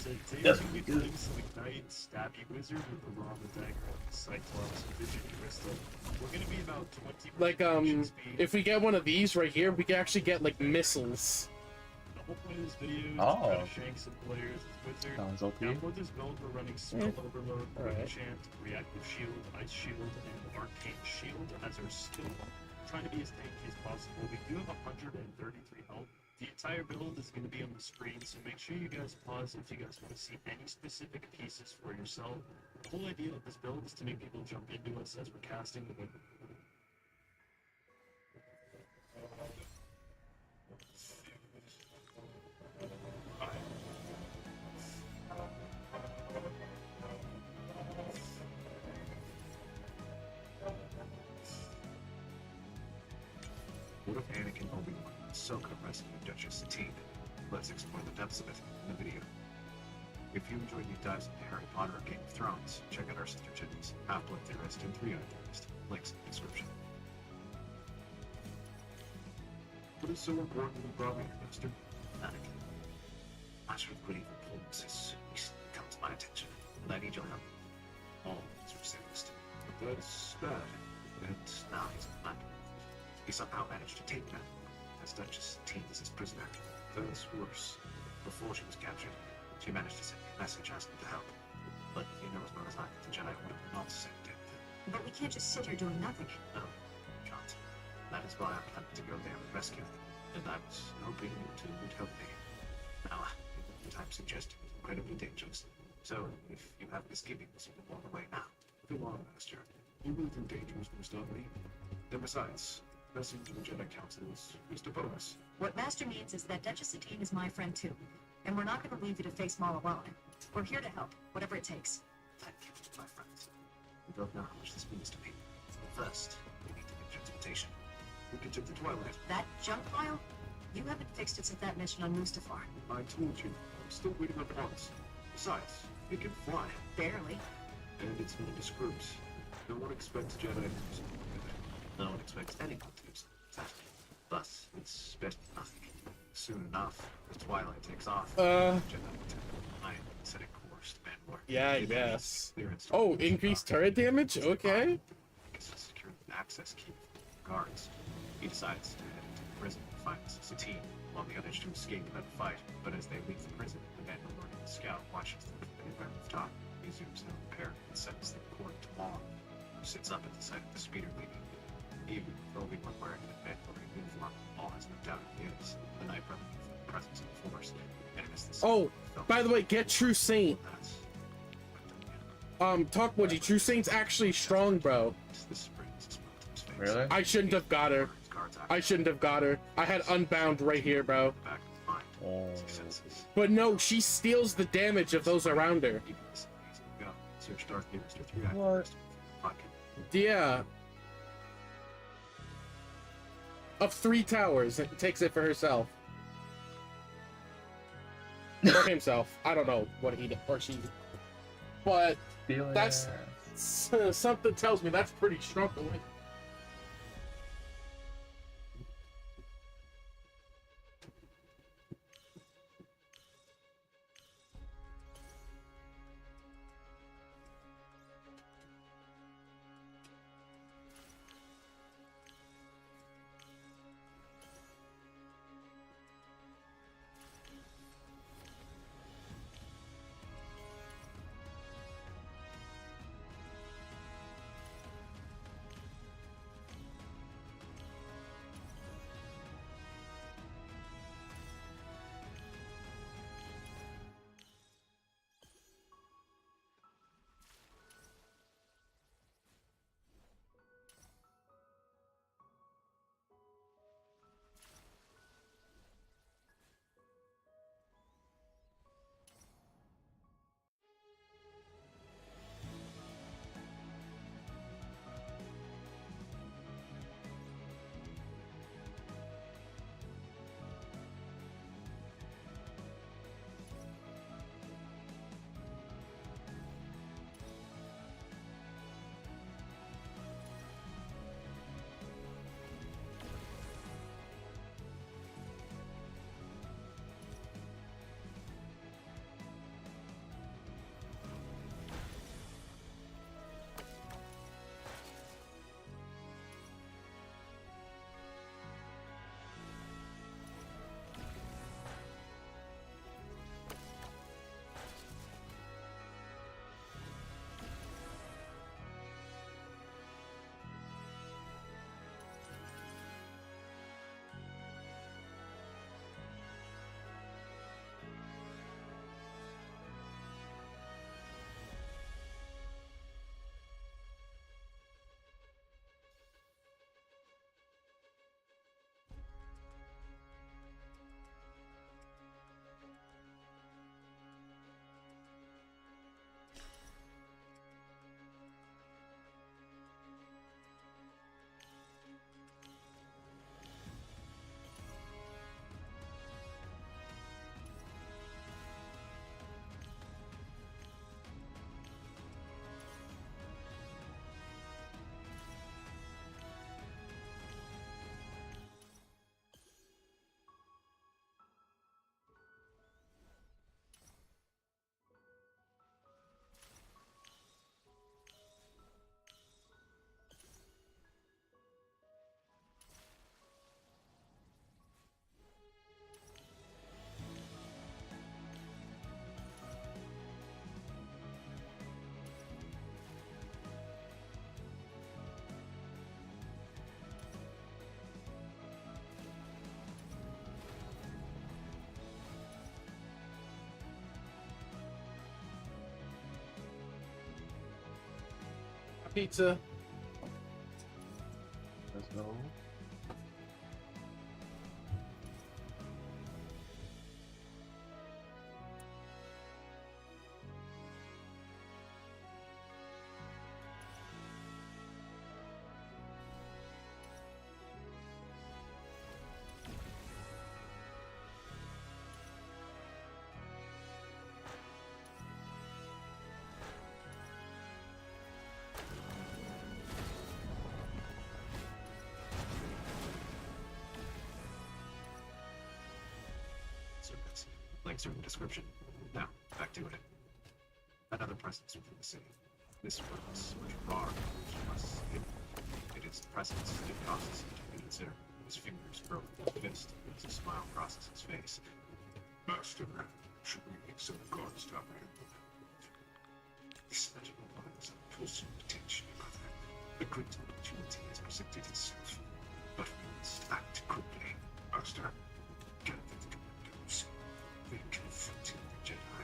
So today Yes, we're we going to do. play some Ignite Stabby Wizard with the Rama Dagger and the Cyclops Vision Crystal. We're going to be about 20 Like, reaction speed. if we get one of these right here, we can actually get, like, missiles. The whole point of this video is Oh. to try to shank some players as Wizard. Sounds OP. Now for this build, we're running Spell Overload, Quick Alright. Enchant, Reactive Shield, Ice Shield, and Arcane Shield as our skill. Trying to be as tanky as possible. We do have 133 health. The entire build is going to be on the screen, so make sure you guys pause if you guys want to see any specific pieces for yourself. The whole idea of this build is to make people jump into us as we're casting the win. What if Anakin Obi-Wan and Ahsoka rescued Duchess Satine? Let's explore the depths of it in the video. If you enjoyed deep dives into Harry Potter or Game of Thrones, check out our sister channels, Half-Blood Theorist and Three-Eyed Theorist. Links in the description. What is so important that you brought me here, Master? Anakin. Master of Grave Influence has recently come to my attention, and I need your help. All is resist. But that's bad. And now he's a man. He somehow managed to take that, as Duchess Satine is his prisoner. That's worse. Before she was captured, she managed to send me a message asking to help. But you know as well as I that the Jedi would not send it. But we can't just sit here doing nothing. No, we can't. That is why I planned to go there and rescue them. And I was hoping you two would help me. Now, what I'm suggesting is incredibly dangerous. So, if you have misgivings, you can walk away now. Go on, Master. You will think danger is going to stop me. And besides, pressing to the Jedi Council is just a bonus. What Master means is that Duchess Satine is my friend too. And we're not going to leave you to face Maul alone. We're here to help, whatever it takes. Thank you, my friends. We don't know how much this means to me. First, we need to get transportation. We can take the Twilight. That junk pile? You haven't fixed it since that mission on Mustafar. I told you, I'm still waiting on parts. Besides, it can fly, Barely. and it's not just groups. No one expects Jedi to do something good. No one expects anyone to do something exactly. Thus, it's better than nothing. Soon enough, as Twilight takes off, Jedi I set a course to Mandalore. Yeah, I Give guess. clearance to Oh, the increased Jedi. turret damage? Okay. It's a secure access key for guards. He decides to head into the prison and finds Satine, while the others to escape without a fight. But as they leave the prison, the Mandalorian scout watches them from the rooftop. He zooms in on the pair and sends them according to law, who sits up at the sight of the speeder leaving. Even with Obi-Wan wearing the Mandalorian uniform, all has no doubt who he is. The Night Brother from the presence of the Force. And it is the Oh, by the way, get True Saint. Talk Woody, True Saint's actually strong, bro. Really? I shouldn't have got her. I shouldn't have got her. I had Unbound right here, bro. Oh. But no, she steals the damage of those around her. What? Yeah. Of 3 towers, it takes it for herself. Or himself. I don't know what he or she. But Feel that's it. something tells me that's pretty strong. Pizza. Let's go. answering the description. Now, back to it. Another presence within the city. This one is much rarer than us. It is the presence that causes him to reconsider. His fingers grow into a fist as a smile crosses his face. Master, should we make some gods to apprehend them? This magical one is a personal attention, brother. A great opportunity has presented itself, but we must act quickly. Master, gather the commandos. We're confronting the Jedi.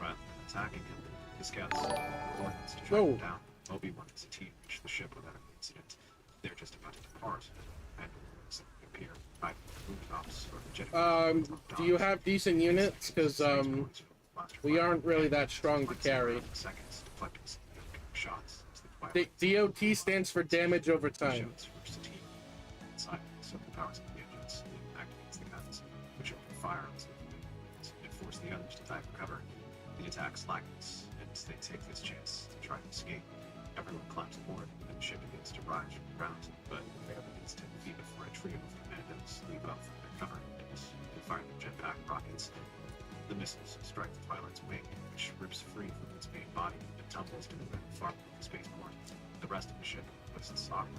Rather than attacking him, the scouts coordinates to track him down. Obi-Wan and his team reach the ship without an incident. They're just about to depart, and suddenly appear either the rooftops or the Jedi. Do you have decent units? Because we aren't really that strong to carry. Seconds, deflecting shots as the twilight DOT stands for damage over time. shows first team. Inside, so the powers of the engines activates the guns, which open fire on some units and force the others to dive for cover. The attack slackens, and they take this chance to try to escape. Everyone climbs aboard, and the ship begins to rise from the ground, but it barely gets 10 feet before a trio of commandos leap up from their cover and fire their jetpack rockets. The missiles strike the Twilight's wing, which rips free from its main body and tumbles to the ground far below the spaceport. The rest of the ship, with its sovereign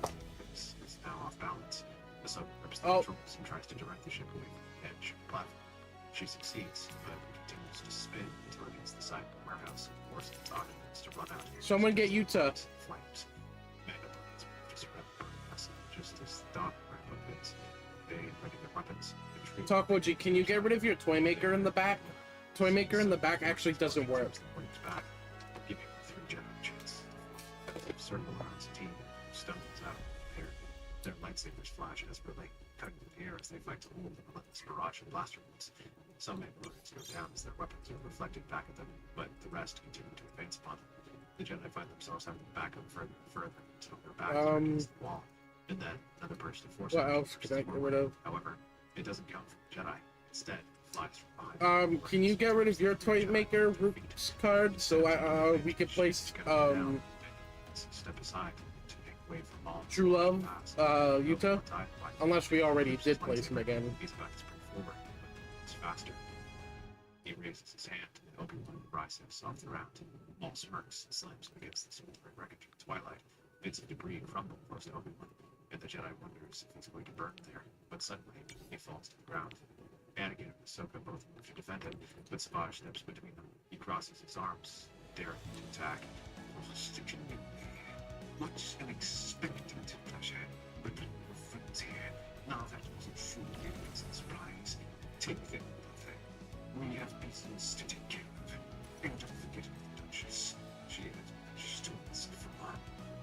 is now off balance. The sub grips the controls and tries to direct the ship away from the edge of the platform. She succeeds, but continues to spin until it hits the side of the warehouse and forces its occupants to run out. Someone get Utah. Flames. Mandalorians just around the vessel, just as the dog opens. They ready their weapons. Takoji, can you get rid of your toy maker in the back? Toy maker in the back actually doesn't work. Back, giving the 3 Jedi a chance. They circle around his team, stumbles out of the air. Their lightsabers flash desperately, cutting through the air as they fight to hold the relentless barrage of blaster bolts. Some Mandalorians go down as their weapons are reflected back at them, but the rest continue to advance upon them. The Jedi find themselves having to back up further and further until their backs are against the wall. And then another burst of force. What else can I get rid of? However, it doesn't come from the Jedi. Instead, it flies from behind. Can you get rid of your toy maker Rook's card so we can place Step aside to make way for all. True Love, Yuta? Unless we already did place him again. He's about to spring forward, but it's faster. He raises his hand, and Obi-Wan rises off the ground. Maul smirks and slams him against the smoldering wreckage of twilight. Bits of debris crumble close to Obi-Wan, and the Jedi wonders if he's going to burn there. But suddenly, he falls to the ground. Anakin and Ahsoka both move to defend him, but Savage steps between them. He crosses his arms, daring to attack. Sticking with me. Much unexpected pleasure. But your friends here. Now that was a true evidence and surprise. Take them, brother. We have business to take care of. And don't forget the Duchess. She has stood us from our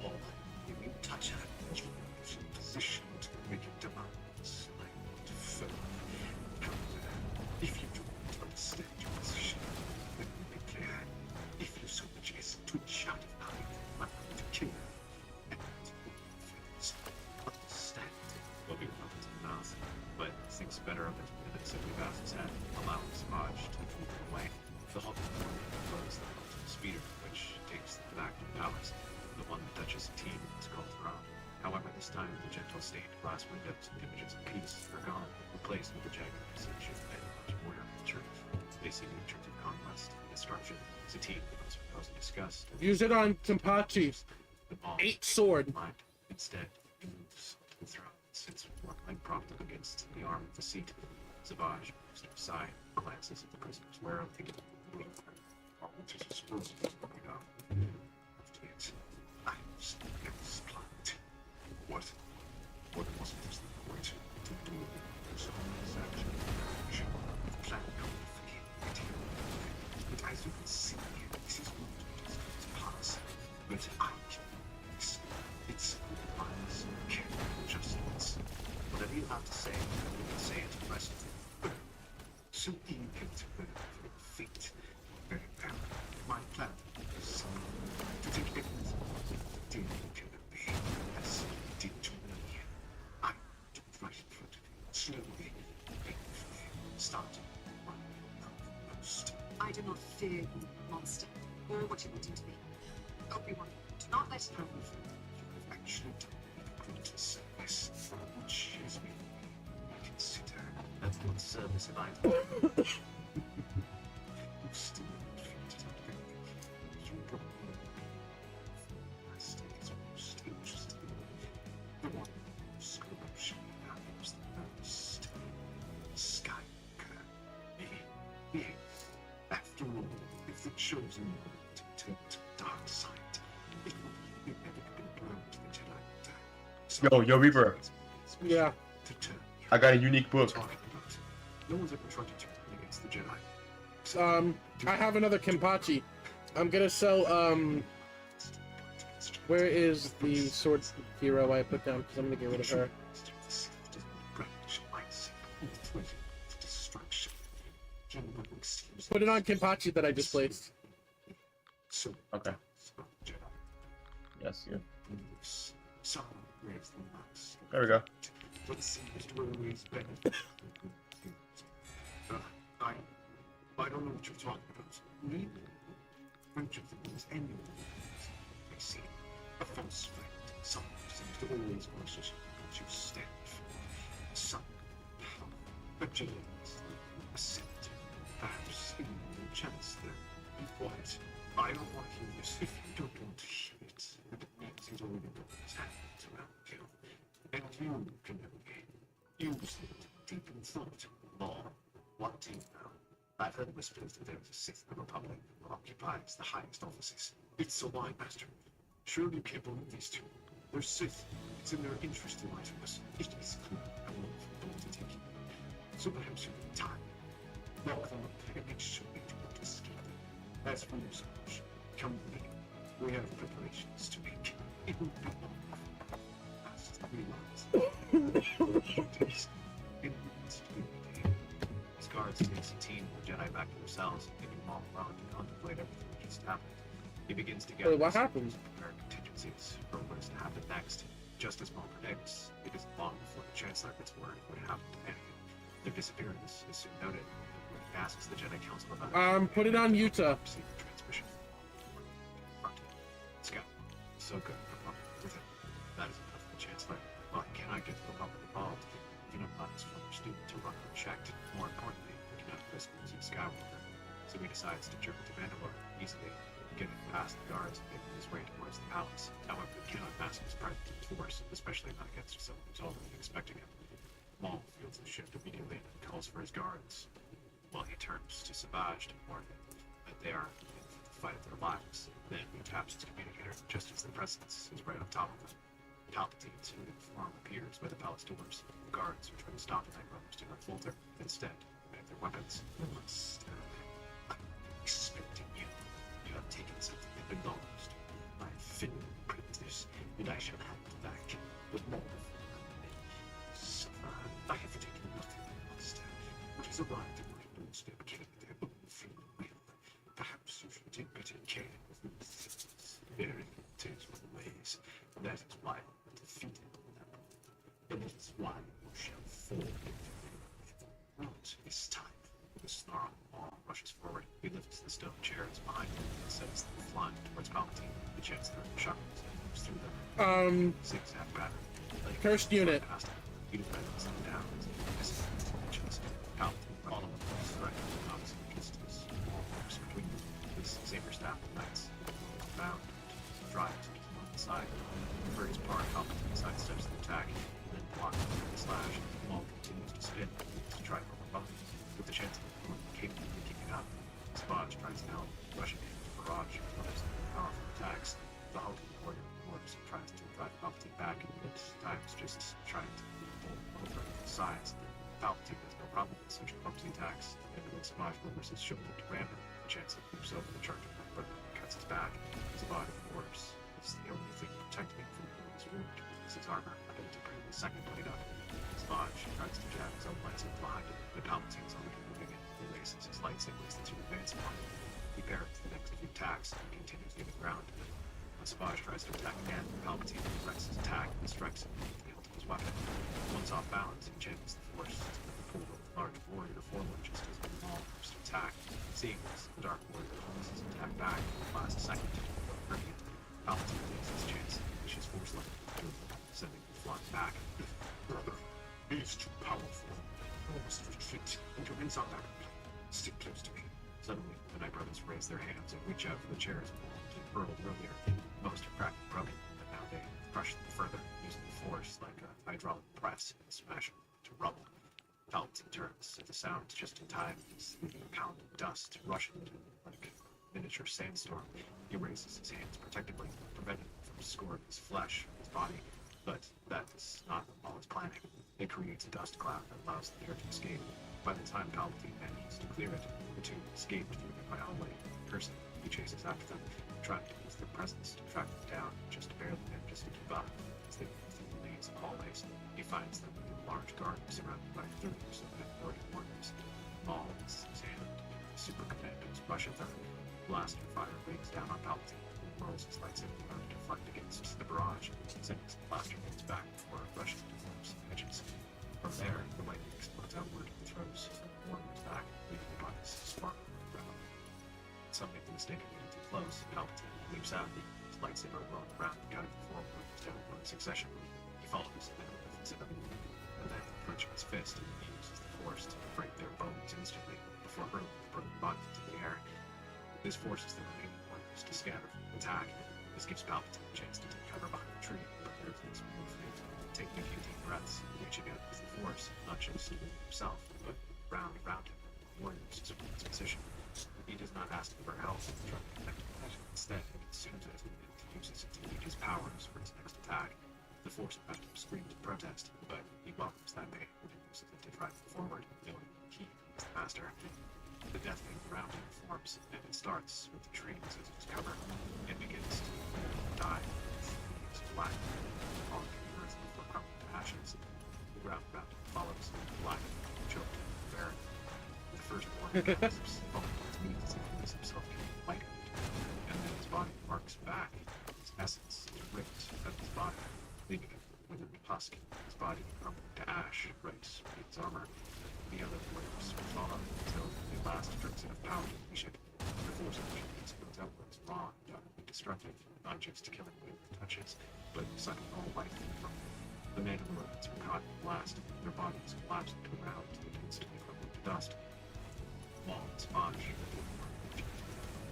all. If you touch her, she is in position to make a demands. I want to firm. However, if you do not understand your position, let me be clear. If you so much as twitch out of eye, I'm going to kill her. And friends, understand. Obi-Wan opens his mouth, but thinks better of it and then simply bows his head, allowing Savage to move him away. The Hulk blows the Hulk speeder, which takes the back to powers. The one the Duchess and team is called her own. However, this time the gentle stained glass windows and images of peace are gone, replaced with the jagged precision and much warrior culture. They see the terms of conquest and destruction. Satine was proposed to discuss. Use it on Tempachi. The ball 8 sword. mind. Instead, he moves to the throne, sits with one leg propped up against the arm of the seat. Savage moves to his side, glances at the prisoners warily. Which is a scroll. After it, I was never plant. What? What was it the point to do this transaction? Sure, the plan completely. But as you can see, this is not just its pass. But I can fix it's wise, careful adjustments. Whatever you have to say, you can say it to the rest of them. So eager to burn for your feet. Very well. My plan is to take everything that did to me as it did to me. I took it right in front of you, slowly, painfully, starting one post. I do not fear you, monster, or what you will do to me. Obi-Wan, do not let him. However, you have actually done me the greatest service, which has been I consider. That's what service have I done? You still defeated it. You brought me last days when you still just the one who scorched me out was the most Skywalker. Me. After all, if the chosen one to turn to the dark side, it would be inevitably blown to the Jedi attack. Yo, Reaper. Yeah. To turn I got a unique book. talking about. No one's ever tried to turn me against the Jedi. I have another Kenpachi. I'm gonna sell, where is the sword hero I put down? Because I'm gonna get rid of her. Put it on Kenpachi that I just placed. Okay. Yes, yeah. There we go. What seems to always better. I don't know what you're talking about. Me? Friendship is anyone. I see. A false friend. Someone who seems to always worship what you stand for. Some power. A genius. A center. Perhaps even a chancellor. Be quiet. I don't want to hear this. If you don't want to hear it, then it means he's already got his hands around you. And you can use it deep in thought. Law. What team now? I've heard whispers that there is a Sith in the Republic who occupies the highest offices. It's so wide, Master. Surely you can't believe these two. They're Sith. It's in their interest to lie to us. It is clear I will not to take you. So perhaps you need time. Lock them up and make sure they do not escape. As for yourselves, come with me. We have preparations to make. It will be long. As to realize. It needs to be made. His guards takes a team of Jedi back to themselves, leaving them all alone to contemplate everything that just happened. He begins to gather Wait, what happened? prepare contingencies for what is to happen next. Just as Maul predicts, it is long before the Chancellor gets word of what happened to Anakin. Their disappearance is soon noted. When he asks the Jedi Council about it, Put it on Utah. receive the transmission. Scout, so good with him. That is enough for the Chancellor. Well, he cannot get the Republic involved. He cannot allow his former student to run unchecked. More importantly, he cannot risk losing Skywalker. So he decides to journey to Mandalore easily, getting past the guards and making his way towards the palace. However, he cannot mask his presence in force, especially not against someone who's already expecting him. Maul feels the shift immediately and calls for his guards. While he turns to Savage to warn him that they are in the fight of their lives, then he taps his communicator just as the presence is right on top of them. Palpatine's hooded form appears by the palace doors. The guards who try to stop the Night Brothers do not falter. Instead, they have their weapons. I'm expecting you. You have taken something that belongs to me. My Finn princess, and I shall have it back with more of it. Suffer. I have taken nothing, Master. What is arrived at my doorstep killing their own free will. Perhaps you should take better care of your things. Very tasteful ways. That is why I defeated them. And it is why you shall fall. Not this time. With a snarl, Maul rushes forward. He lifts the stone chairs behind him and sends them flying towards Palpatine. The Chancellor shuffles and moves through them. Zigzag pattern. Like Cursed unit. past him. He defends them down as he misses his fortunes. Palpatine follows him with striking the opposite distance. Maul walks between them. His saber staff ignites. Bound. Drives to the side. For his part, Palpatine sidesteps the attack and then blocks the slash. Maul continues to spin to try for above him. With the chance of capable of keeping up, Savage tries to help, rushing into the barrage of others powerful attacks. The hulking warrior Mortis tries to drive Palpatine back, but times just trying to pull over the sides. Palpatine has no problem with such clumsy attacks, and when Savage lowers his shoulder to ram him, the chance of moves over the charger but cuts his back. Savage, of course, is the only thing protecting him from his wound. It's his armor, able to bring the second blade up. Savage tries to jab his own lightsaber behind him, but Palpatine's already moving it. He raises his lightsaber as to advance upon him. He parries the next few attacks and continues giving ground. When Savage tries to attack again, Palpatine directs his attack and strikes him with the hilt of his weapon. Once off balance, he channels the force to pull the large warrior forward just as Maul moves to attack. Seeing this, the Dark Warrior pulls his attack back in the last second. Brilliantly, Palpatine takes his chance and unleashes force lightning, sending him flying back. Brother, he is too powerful. I must retreat and commence our battle plans. Stick close to me. Suddenly, the Knight brothers raise their hands and reach out for the chairs hurled earlier. Most are cracked and broken, but now they crush them further, using the force like a hydraulic press and smash them to rubble. Palpatine turns at the sound just in time, leaving a pound of dust rushing to him like a miniature sandstorm. He raises his hands protectively, preventing him from scoring his flesh with his body. But that is not all his planning. It creates a dust cloud that allows the air to escape. By the time Palpatine manages to clear it, the two escape through the hallway. Cursing, he chases after them, trying to use their presence to track them down, just barely manages to keep up. As they move through the maze and hallways, he finds them in a large garden surrounded by 30s of Northern warriors. All in his hand, the super commandos rush at them. Blaster fire rains down on Palpatine, who whirls his lightsaber around to deflect against the barrage, sending his blaster blades back before rushing to forms and edges. From there, the lightning explodes outward and throws the warriors back, leaving their bodies sparkling around. Something mistakenly too close, Palpatine leaps out, his lightsaber whirling around, cutting the four warriors down in succession. He follows and lifts it up, and then, clenching his fist, he uses the force to break their bones instantly before hurling the broken bodies into the air. This forces the remaining warriors to scatter from the attack. This gives Palpatine a chance to take cover behind a tree and prepare for his movement, taking a few deep breaths, reaching out with the force, not just himself, but round around him, warriors to support his position. He does not ask for help, trying to connect with it. Instead, he consumes it and uses it to lead his powers for his next attack. The force around him screams in protest, but he welcomes that pain and uses it to drive him forward, knowing he is the master. The death thing around him forms, and it starts with the trees as its cover. It begins to die, leaves black, falling to the earth before crumbling to ashes. The ground around him follows, black, choked, barren. The first warrior gasps, falling to his knees as he feels himself getting lightened, and then his body marks back. His essence is ripped out of his body, leaving him with a husk. His body crumbling to ash, right beneath his armor. The other warriors will follow until the last drinks enough power to unleash it. The force of which explodes outwards, raw and utterly destructive, not just killing with their touches, but sucking all life from them. The Mandalorians are caught in the blast, their bodies collapse into the ground and instantly crumble to dust. Maul and Sponge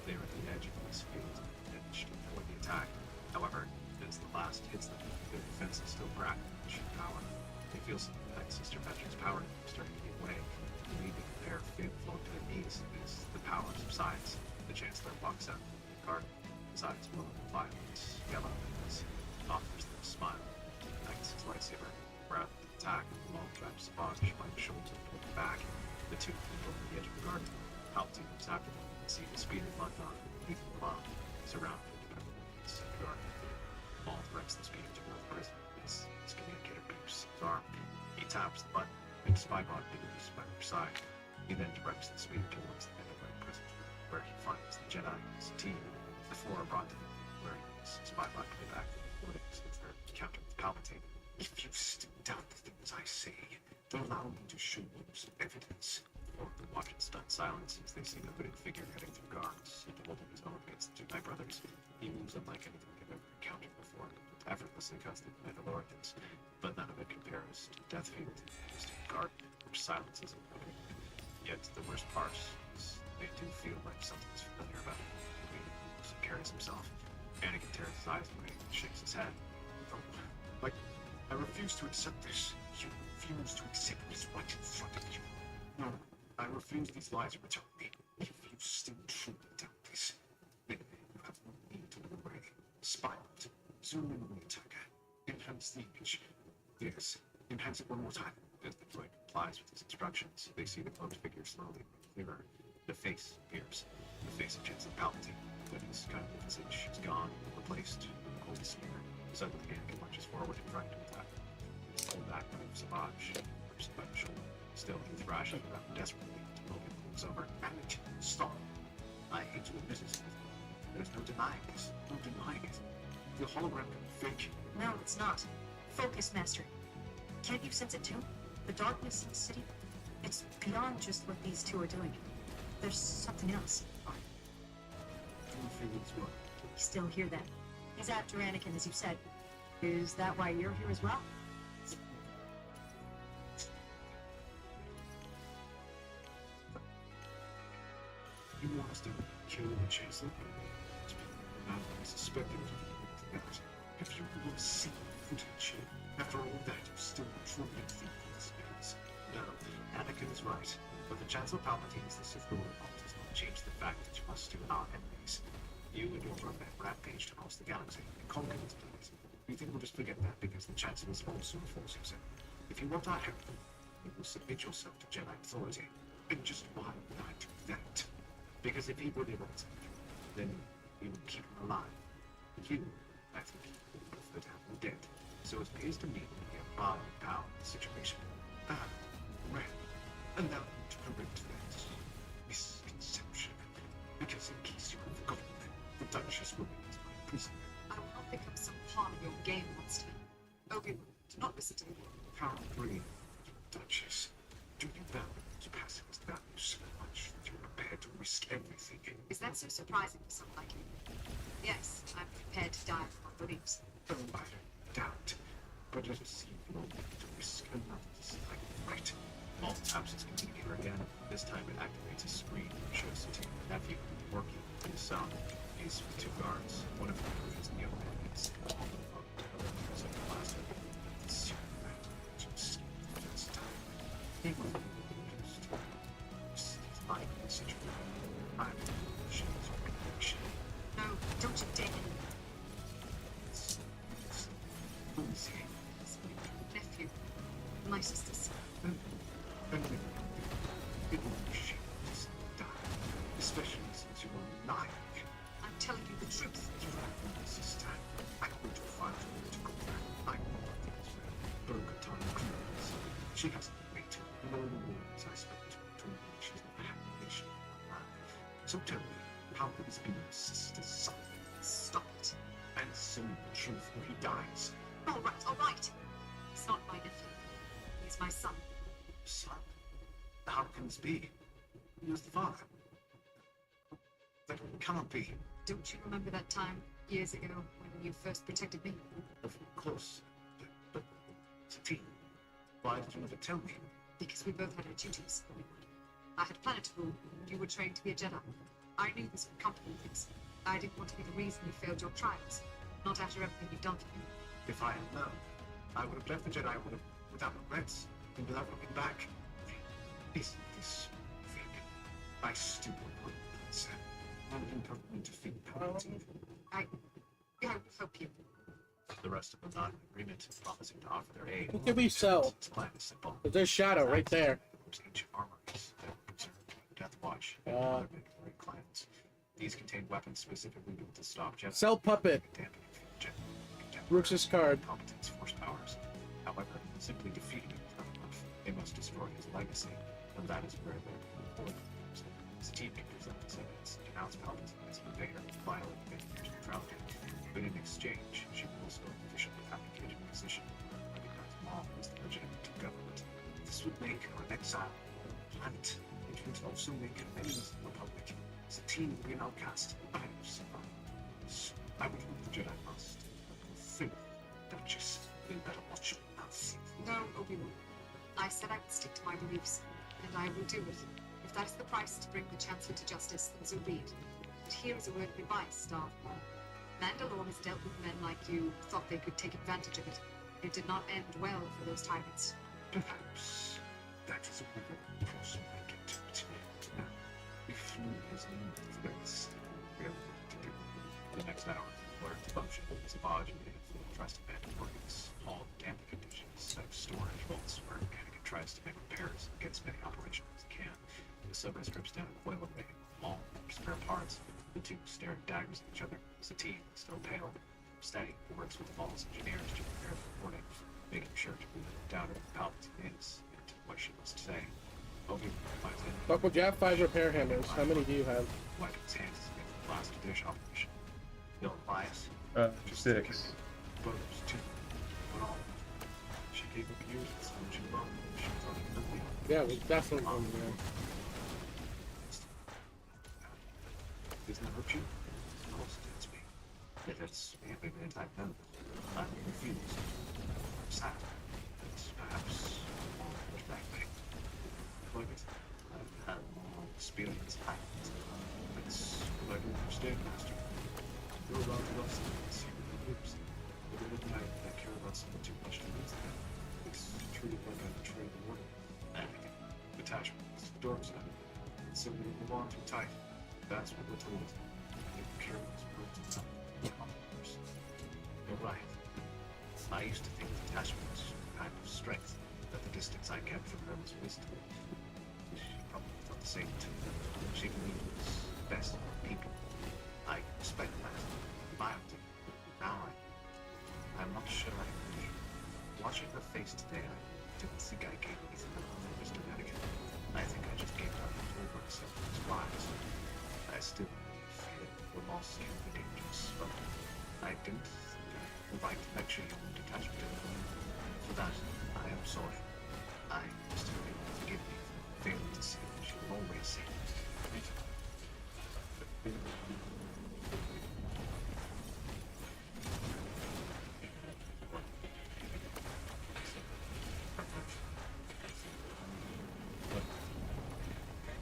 they are at the edge of this field and manage to avoid the attack. However, as the blast hits them, their defenses still crack and shoot power. They feel something like Sister Petra's power starting to give way, leaving their faint float to their knees as the power subsides. The Chancellor walks out of the garden, his eyes glowing violent, yellow, as he offers them a smile. He ignites his lightsaber. Rather than attack, Maul grabs Sponge by the shoulder and pulls him back. The two people at the edge of the garden. Palpatine looks after them and see the speed of London leaving them alone, surrounded by the garden. Maul directs the speeder to Earth Prison as his communicator beeps his arm. He taps the button, and Spybot beams by their side. He then directs the speeder towards the Mandalorian prison, where he finds the Jedi and his team. The four are brought to him, where he makes Spybot play back the recordings of their encounter with Palpatine. If you still doubt the things I say, then allow me to show you some evidence. Orton watches in stunned silence as they see the hooded figure heading through guards and holding his own against the two Knight brothers. He moves unlike anything they've ever encountered before, effortlessly cuts the Mandalorians, but none of it compares to Death Field, just a garden which silences him. Yet the worst part is they do feel like something's familiar about him, the way he moves and carries himself. Anakin tears his eyes away and shakes his head. Oh, but I refuse to accept this. You refuse to accept what's right in front of you. No, I refuse these lies you were telling me. If you still truly doubt this, then you have no need to look away. Spy out. Zoom in on the attacker. Enhance the image. Yes, enhance it one more time. As the droid complies with his instructions, they see the cloaked figure slowly clearer. The face appears. The face of Chancellor Palpatine, but his kind of visage is gone, replaced with a cold sneer. Suddenly, Anakin lunges forward and tries to attack. Pulled back by Savage, grips him by the shoulder. Still, he thrashes around desperately until Logan pulls over. Anakin, stop. I hate to admit it. There's no denying this. No denying it. The hologram can be fake. No, it's not. Focus, Master. Can't you sense it too? The darkness in the city? It's beyond just what these two are doing. There's something else. Do you feel it's work? You still hear that? He's after Anakin, as you said. Is that why you're here as well? want us to kill the Chancellor? I suspected that. If you will see footage, after all that, you still truly think this is. No, Anakin is right. But the Chancellor Palpatine is the Sith Lord does not change the fact that you must do our enemies. You and your brother rampaged across the galaxy and conquered this planet. You think we'll just forget that because the Chancellor is also a Force user? If you want our help, you will submit yourself to Jedi authority. And just why would I do that? Because if he really wants him, then you will keep him alive. You, I think, would prefer to have him dead. So it appears to me that we have bargaining power in this situation. Ah, well, allow me to correct that misconception. Because in case you have forgotten, the Duchess remains my prisoner. I will not become some pawn of your game, monster. Obi-Wan, do not listen to me. How brave, Duchess. Do you value your pacifist values so much that you're prepared to risk everything? Is that so surprising for someone like you? Yes, I'm prepared to die for my beliefs. Oh, I don't doubt. But let us see if you're willing to risk another dislike, right? All absence communicator again. This time it activates a screen that shows the nephew working with his son. He's with two guards. One of them is the young man. He's using a blaster. It's your right to escape the first time. He will be used. This is my message. I will show his connection. No, don't you dare. Who is he? It's my nephew. My sister's son. And it will be shameful to die, especially since you are lying. I'm telling you the truth. You have my sister. I want to find her political friend. I know things well. Bo-Katan criminals. She has the weight and all the words I spoke to her told me she's never had a relation in her life. So tell me, how could this be your sister's son? Stop it. And say the truth or he dies. All right, all right. He's not my nephew. He's my son. Son? How can this be? Who's the father? That cannot be. Don't you remember that time years ago when you first protected me? Of course. But Satine, why did you never tell me? Because we both had our duties. I had planet rule. You were trained to be a Jedi. I knew this would complicate things. I didn't want to be the reason you failed your trials. Not after everything you've done for me. If I had known, I would have left the Jedi without regrets and without looking back. Isn't this fake? I still want an answer. I'm important to defeat Palpatine. I hope you. The rest of them not in agreement, promising to offer their aid. Who can we sell? Its plan is simple. There's Shadow right there. Ancient armories that were preserved by Death Watch and Uh. other military clans. These contain weapons specifically built to stop Jedi. Sell Puppet. Dampening Jedi. Brooks's card. Competence force powers. However, simply defeating him is not enough. They must destroy his legacy, and that is where their important comes in. Satine may present this evidence, denounce Palpatine as an invader, violate Vader's neutrality. But in exchange, she will also officially abdicate her position, recognize Mom as the legitimate government. This would make our exile on the planet. It would also make enemies of the Republic. Satine would be an outcast. I have survived. I would hope the Jedi must. Think, Duchess, you better watch your mouth. No, Obi-Wan. I said I would stick to my beliefs, and I will do it. If that is the price to bring the Chancellor to justice, then so be it. But here is a word of advice, Darth. Mandalore has dealt with men like you who thought they could take advantage of it. It did not end well for those tyrants. Perhaps that is a river crossing my captivity. Now, if he has need of grace, we have work to do. The next hour, learn to function as a modulated full trust abandoned workings, all damping conditions, set of storage vaults where Anakin tries to make repairs and get as many operational as he can. The subway strips down a coil array, all spare parts. The two stare daggers at each other. Satine, still pale, steady, works with the Falls engineers to prepare the recording, making sure to rule down who Palpatine is and what she must say. Obi-Wan finds it. Buckle, you have 5 repair hammers. How many do you have? Wiping his hands against the blast dish operation. Bill Elias. 6. Voters, too. But all. She gave up years of solution wrong. She thought it would be. Yeah, we definitely one there. Doesn't it hurt you? Of course it hurts me. It hurts me every minute I've known. I'm confused. I'm sad. It's perhaps more flashback. Like it. I've had more experience like it. I don't understand, Master. You're allowed to love someone and see what he lives. But the little I care about someone too much to lose them. It's treated like I betrayed the world. Attachments, doors out. And so we belong too tight. That's what we're told. If careless, we're too tight. You're right. I used to think attachment was a kind of strength, that the distance I kept from her was wisdom. She probably thought the same too. She believed it was best for people. I respect that. Mildly. Now I'm not sure I agree. Watching her face today, I didn't think I gave anything up for Mr. Madigan. I think I just gave up and told myself it was wise. I still feel remorse can be dangerous, but I didn't think I would like to lecture you on detachment. For that, I am sorry. I still think you forgive me for failing to see what you always see.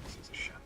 This is a shot.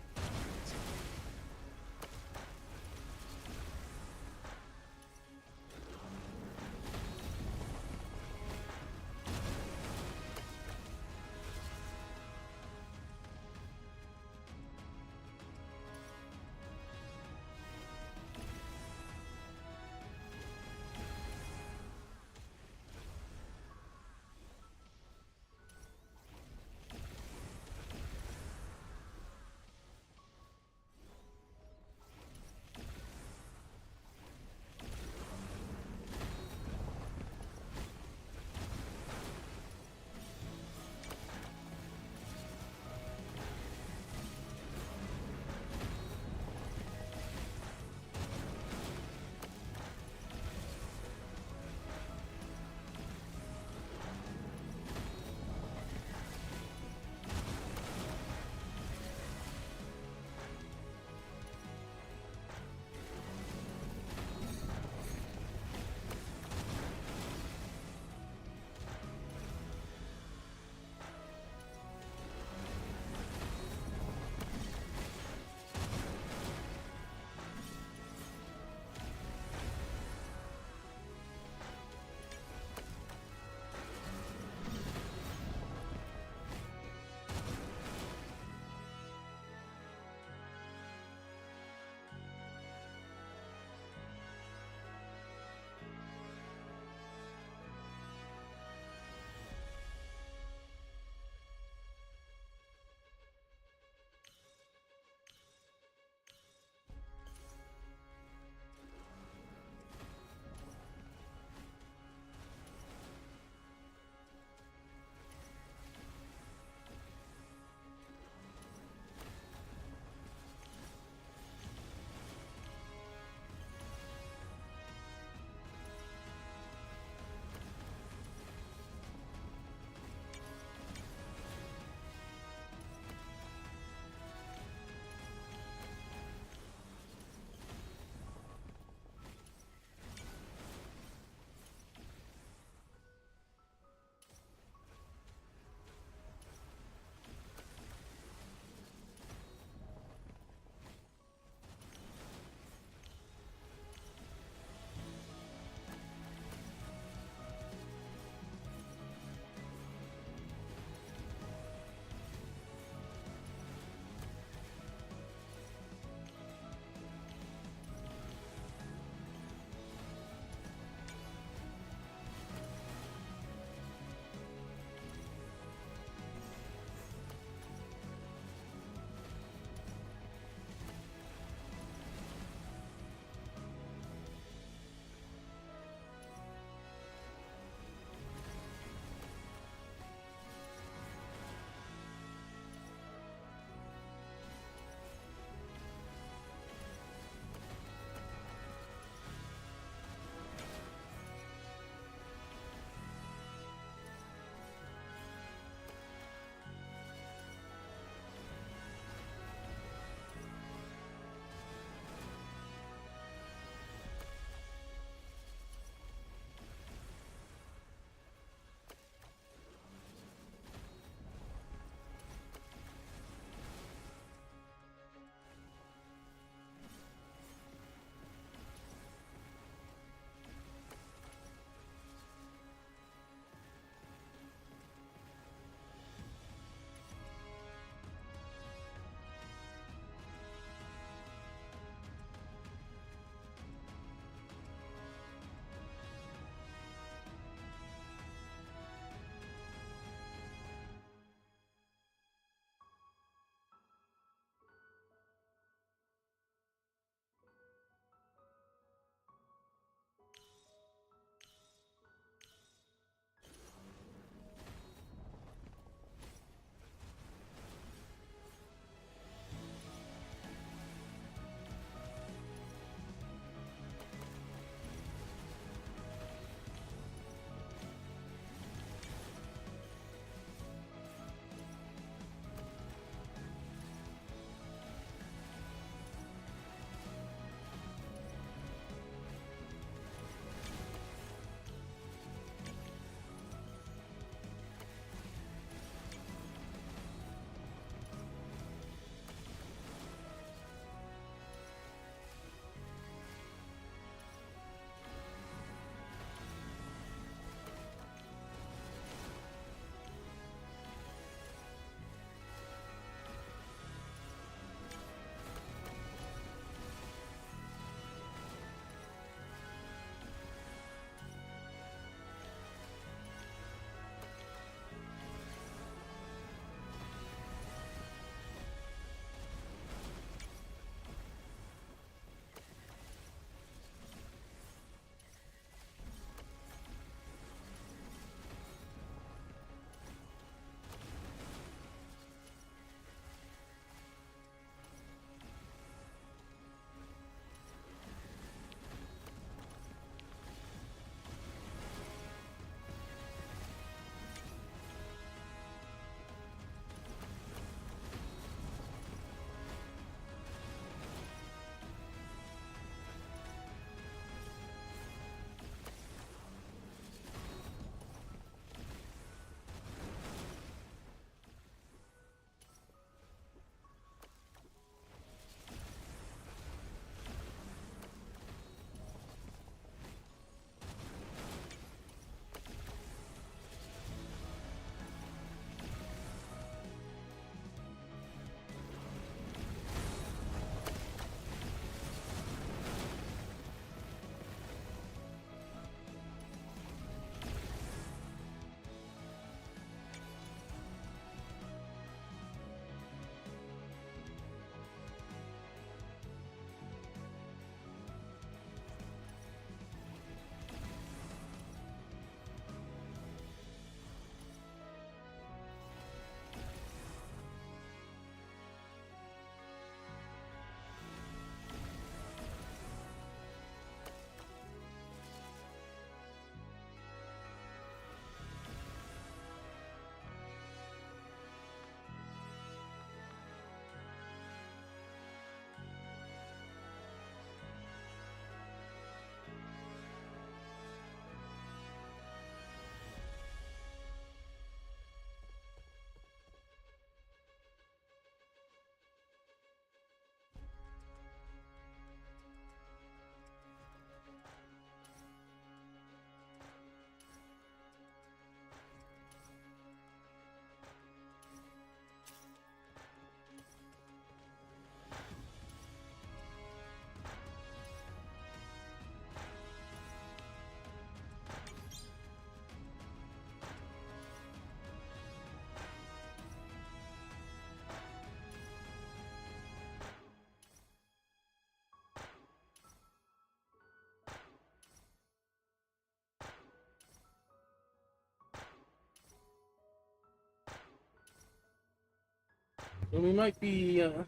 And we might be a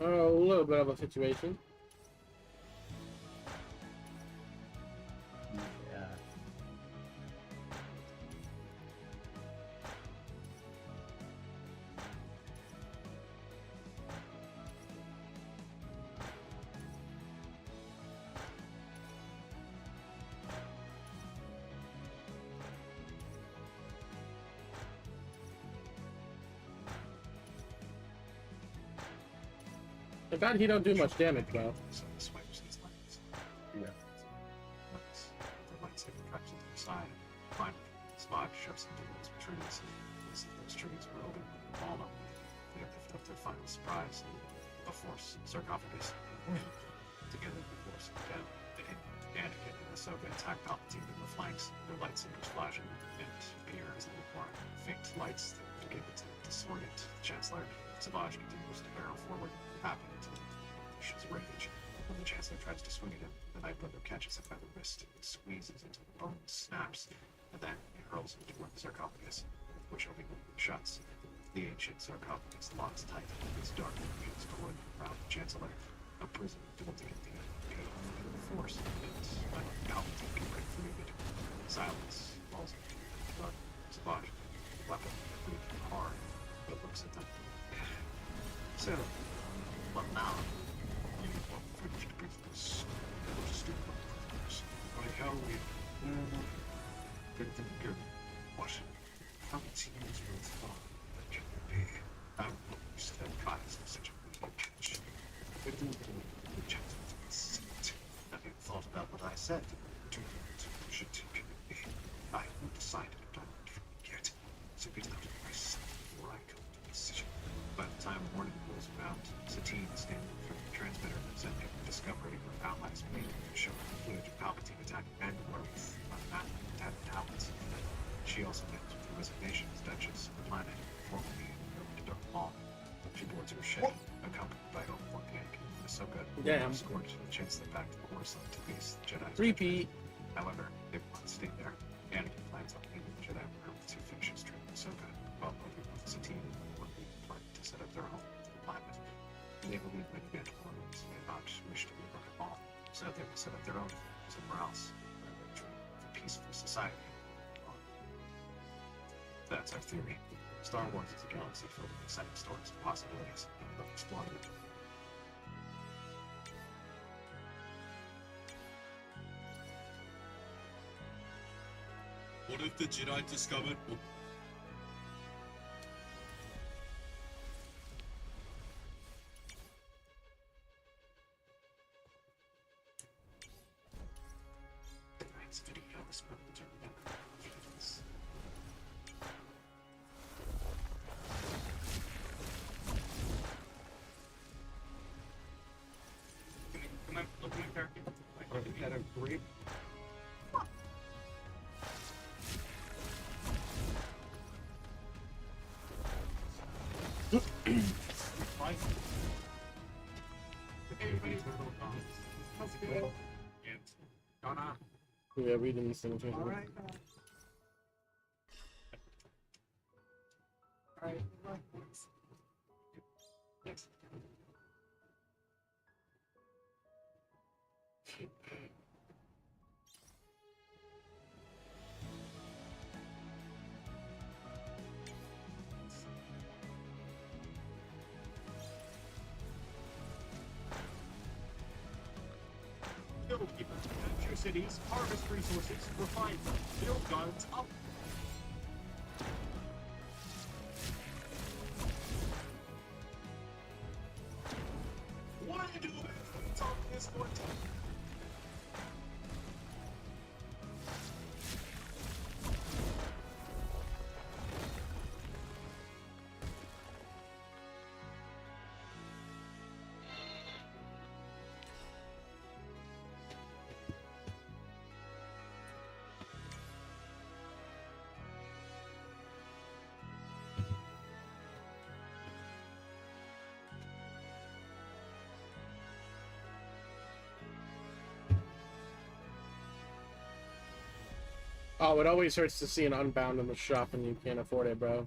little bit of a situation. Yeah. I bet he don't do much damage, though. So he swipes his lights. Yeah. Lights. The lightsaber cuts into the side. Finally, Spot shoves into those trees. You see those trees were open and fall up. They lift up their final surprise. The Force sarcophagus. Together, the Force and down. Anakin and Ahsoka attack Palpatine in the flanks, their lightsabers flashing, and appear as they more faint lights that begin to disorient the Chancellor. Savage continues to barrel forward, happy to his rage. When the Chancellor tries to swing at him, the Night Brother catches him by the wrist and squeezes until the bone snaps, and then he hurls him toward the sarcophagus, which openly shuts. The ancient sarcophagus locks tight in its dark remains below around the Chancellor, a prison built in the Force, and Palpatine can break free of it. Silence falls into the dark. Savage, weapon, breathing hard, but looks at them. So, what now? You want finished business. What is doing on prisoners? Like how we get them good. What? Palpatine is worth far that can be. I'm not used to that prize of such a good catch. Get them good. The chance to be sent. Have you thought about what I said? Do not push it. I haven't decided what I want from it yet. So get out of my sight before I come to a decision. By the time morning rolls around, Satine is standing from the transmitter sending a discovery of her allies meeting to show the footage of Palpatine attacking Mandalore with unmapped tablets. She also met with the resignation's Duchess of the planet, formerly known to Darth Maul. She boards her ship, accompanied by Obi-Wan Anakin and Ahsoka, Damn. escort the Chancellor back to Coruscant to face the Jedi's Repeat. judgment. However, they will not stay there. Anakin plans on leaving the Jedi room to finish his training with Ahsoka, while Obi-Wan, Satine, and Obi-Wan plan to set up their home on the planet. They believe many Mandalorians may not wish to be at all, so they will set up their own somewhere else, for peaceful society. That's our theory. Star Wars is a galaxy filled with exciting stories and possibilities. Let's explore them. What if the Jedi discovered? Tonight's video is about to remember things. Can I look at my character? At a great Everybody's a little gone. How's it going? Donna, Yeah, we didn't sing to all right. All right. Next. Guild keepers, capture cities, harvest resources, refine them, build guns up. What are you doing? Talk this one time. Oh, it always hurts to see an Unbound in the shop and you can't afford it, bro.